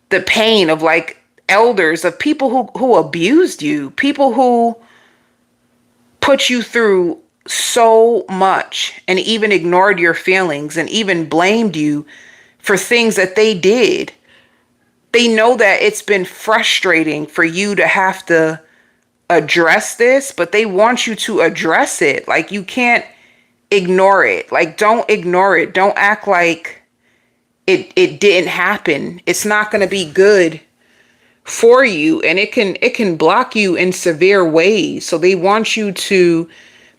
the pain of like elders, of people who abused you, people who put you through so much and even ignored your feelings and even blamed you for things that they did. They know that it's been frustrating for you to have to address this, but they want you to address it. Like, you can't ignore it. Like, don't ignore it. Don't act like it didn't happen. It's not going to be good for you, and it can block you in severe ways. So they want you to,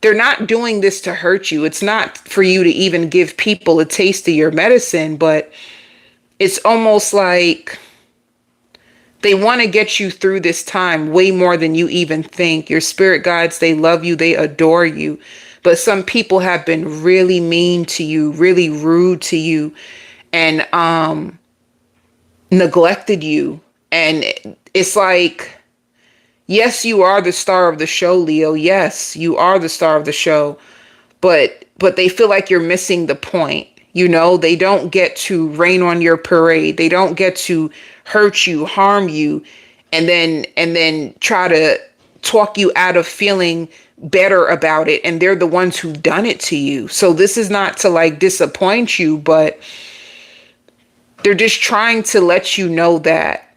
they're not doing this to hurt you. It's not for you to even give people a taste of your medicine, but it's almost like they want to get you through this time way more than you even think. Your spirit guides, they love you, they adore you. But some people have been really mean to you, really rude to you, and neglected you. And it's like, yes, you are the star of the show, Leo. Yes, you are the star of the show. But they feel like you're missing the point. You know, they don't get to rain on your parade. They don't get to hurt you, harm you, and then try to talk you out of feeling better about it. And they're the ones who've done it to you. So this is not to like disappoint you, but they're just trying to let you know that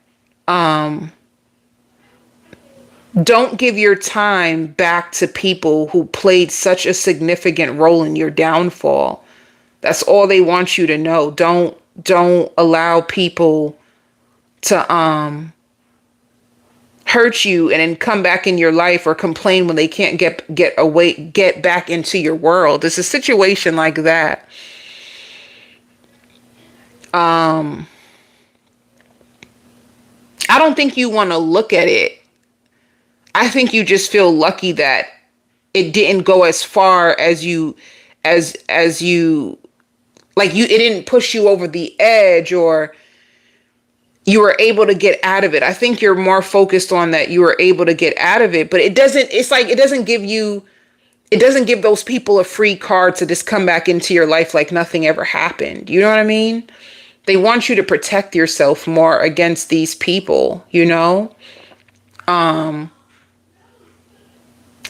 don't give your time back to people who played such a significant role in your downfall. That's all they want you to know. Don't allow people to hurt you and then come back in your life or complain when they can't get back into your world. It's a situation like that. I don't think you want to look at it. I think you just feel lucky that it didn't go as far as you like it didn't push you over the edge, or you were able to get out of it. I think you're more focused on that you were able to get out of it, but it doesn't give those people a free card to just come back into your life like nothing ever happened. You know what I mean? They want you to protect yourself more against these people, you know?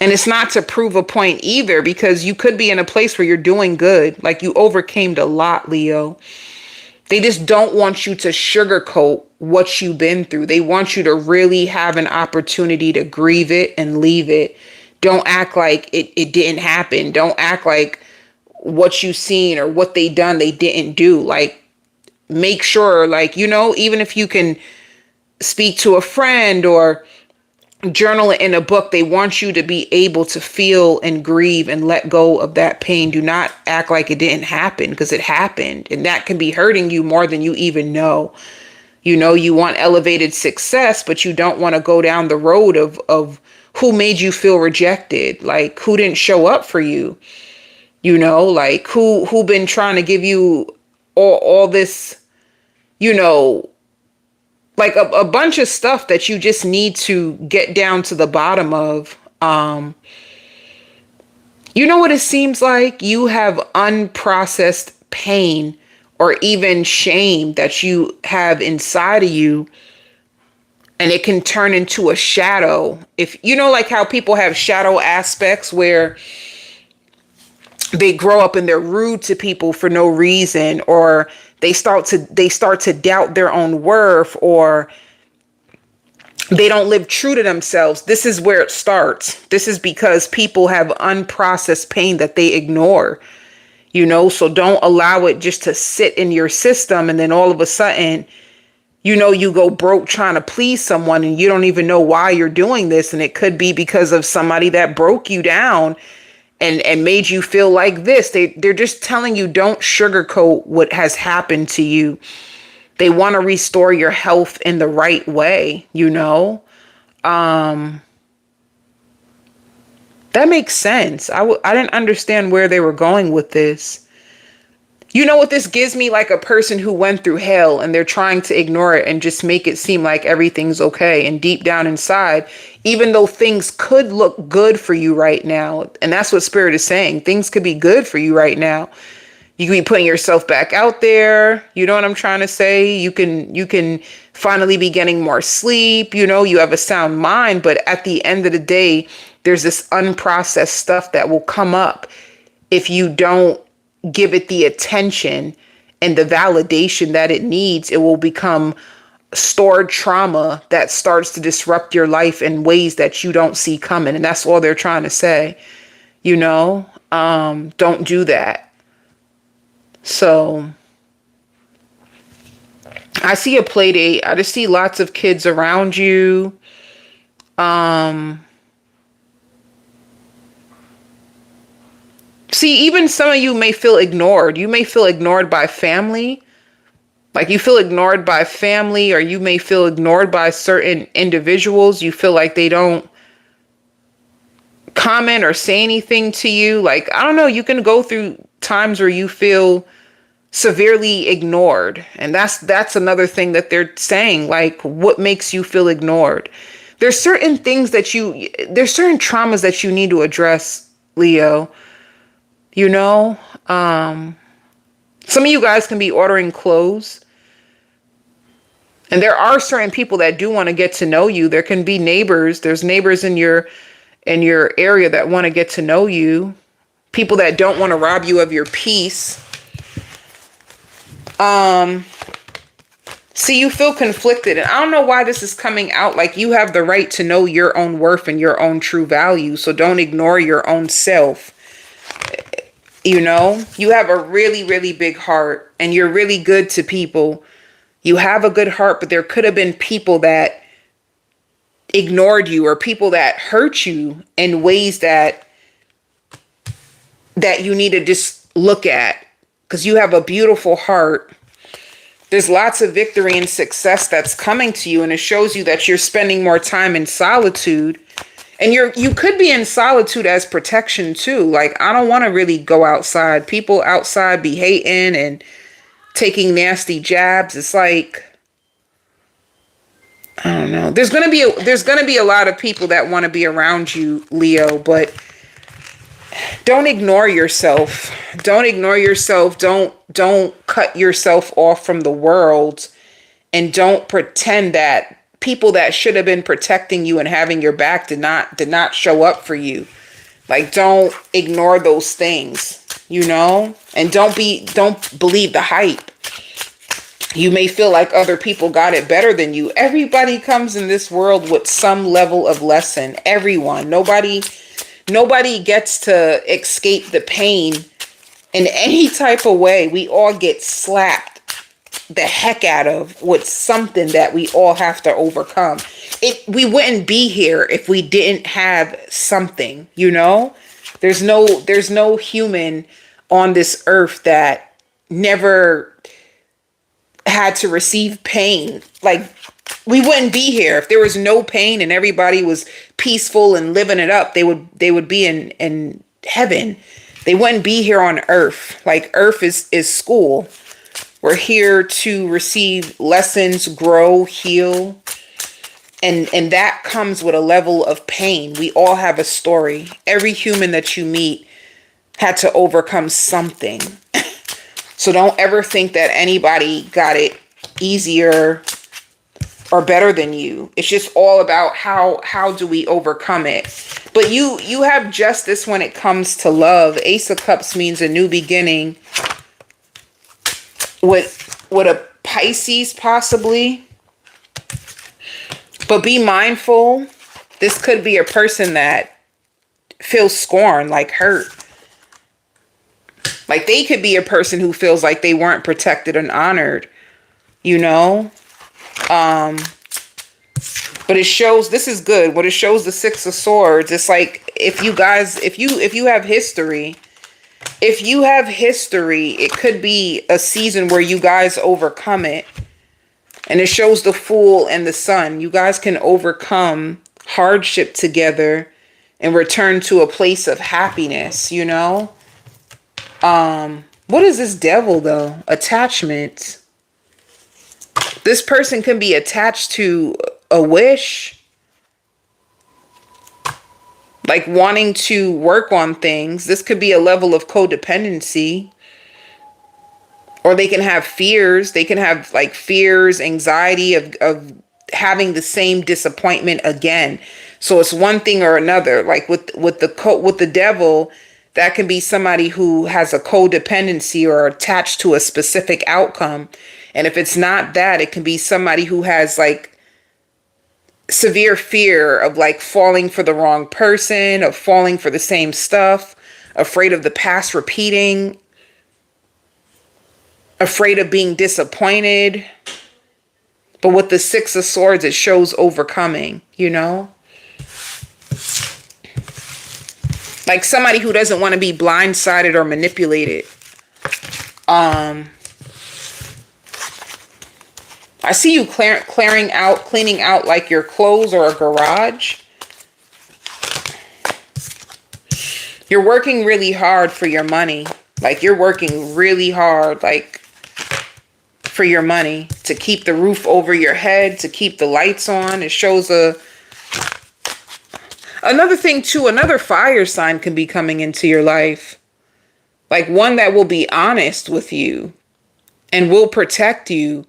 And it's not to prove a point either, because you could be in a place where you're doing good. Like, you overcame a lot, Leo. They just don't want you to sugarcoat what you've been through. They want you to really have an opportunity to grieve it and leave it. Don't act like it didn't happen. Don't act like what you've seen or what they done, they didn't do. Like, make sure, like, you know, even if you can speak to a friend or journal it in a book, they want you to be able to feel and grieve and let go of that pain. Do not act like it didn't happen, because it happened, and that can be hurting you more than you even know. You know, you want elevated success, but you don't want to go down the road of who made you feel rejected, like who didn't show up for you, you know, like who been trying to give you all this, you know, like a bunch of stuff that you just need to get down to the bottom of. You know what it seems like? You have unprocessed pain or even shame that you have inside of you, and it can turn into a shadow. If you know, like how people have shadow aspects where they grow up and they're rude to people for no reason, or they start to doubt their own worth, or they don't live true to themselves. This is where it starts. This is because people have unprocessed pain that they ignore, you know, so don't allow it just to sit in your system. And then all of a sudden you go broke trying to please someone and you don't even know why you're doing this. And it could be because of somebody that broke you down and made you feel like this. They're just telling you, don't sugarcoat what has happened to you. They want to restore your health in the right way, That makes sense. I didn't understand where they were going with this. You know what this gives me? Like a person who went through hell and they're trying to ignore it and just make it seem like everything's okay. And deep down inside, even though things could look good for you right now, and that's what Spirit is saying, things could be good for you right now. You can be putting yourself back out there. You know what I'm trying to say? You can finally be getting more sleep. You have a sound mind. But at the end of the day, there's this unprocessed stuff that will come up if you don't give it the attention and the validation that it needs. It will become stored trauma that starts to disrupt your life in ways that you don't see coming. And that's all they're trying to say. Don't do that. So I see a play date. I just see lots of kids around you. See, even some of you may feel ignored. You may feel ignored by family. Like you feel ignored by family, or you may feel ignored by certain individuals. You feel like they don't comment or say anything to you. Like, I don't know, you can go through times where you feel severely ignored. And that's another thing that they're saying. Like, what makes you feel ignored? There's certain things there's certain traumas that you need to address, Leo. Some of you guys can be ordering clothes. And there are certain people that do want to get to know you. There can be neighbors. There's neighbors in your area that want to get to know you. People that don't want to rob you of your peace. See, you feel conflicted. And I don't know why this is coming out. Like, you have the right to know your own worth and your own true value. So don't ignore your own self. You have a really, really big heart and you're really good to people. You have a good heart, but there could have been people that ignored you or people that hurt you in ways that you need to just look at, because you have a beautiful heart. There's lots of victory and success that's coming to you, and it shows you that you're spending more time in solitude. And you could be in solitude as protection too. Like, I don't want to really go outside. People outside be hating and taking nasty jabs. It's like, I don't know. There's gonna be a lot of people that want to be around you, Leo, but don't ignore yourself. Don't ignore yourself. Don't cut yourself off from the world, and don't pretend that people that should have been protecting you and having your back did not show up for you. Like, don't ignore those things, and don't believe the hype. You may feel like other people got it better than you. Everybody comes in this world with some level of lesson. Everyone. Nobody gets to escape the pain in any type of way. We all get slapped the heck out of with something that we all have to overcome. We wouldn't be here if we didn't have something, There's no human on this earth that never had to receive pain. Like, we wouldn't be here if there was no pain and everybody was peaceful and living it up. They would be in heaven. They wouldn't be here on earth. Like, earth is school. We're here to receive lessons, grow, heal. And that comes with a level of pain. We all have a story. Every human that you meet had to overcome something. So don't ever think that anybody got it easier or better than you. It's just all about how do we overcome it. But you have justice when it comes to love. Ace of Cups means a new beginning. With a Pisces possibly. But be mindful. This could be a person that feels scorned, like hurt. Like, they could be a person who feels like they weren't protected and honored, But it shows, this is good. What it shows, the Six of Swords, it's like if you guys, if you have history, it could be a season where you guys overcome it. And it shows the Fool and the Sun. You guys can overcome hardship together and return to a place of happiness, you know? What is this Devil though? Attachment. This person can be attached to a wish. Like wanting to work on things. This could be a level of codependency. Or they can have fears. They can have like fears, anxiety of having the same disappointment again. So it's one thing or another. Like with the Devil, that can be somebody who has a codependency or attached to a specific outcome. And if it's not that, it can be somebody who has like severe fear of like falling for the wrong person, of falling for the same stuff, afraid of the past repeating, afraid of being disappointed. But with the Six of Swords, it shows overcoming, you know? Like somebody who doesn't want to be blindsided or manipulated. I see you cleaning out like your clothes or a garage. You're working really hard for your money. Like you're working really hard, like for your money, to keep the roof over your head, to keep the lights on. It shows another thing too, another fire sign can be coming into your life. Like one that will be honest with you and will protect you.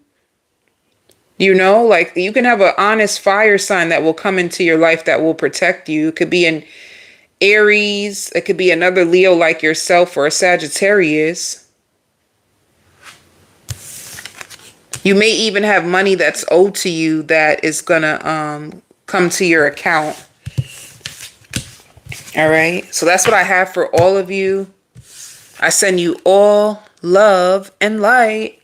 You know, like you can have an honest fire sign that will come into your life that will protect you. It could be an Aries. It could be another Leo like yourself or a Sagittarius. You may even have money that's owed to you that is going to come to your account. All right. So that's what I have for all of you. I send you all love and light.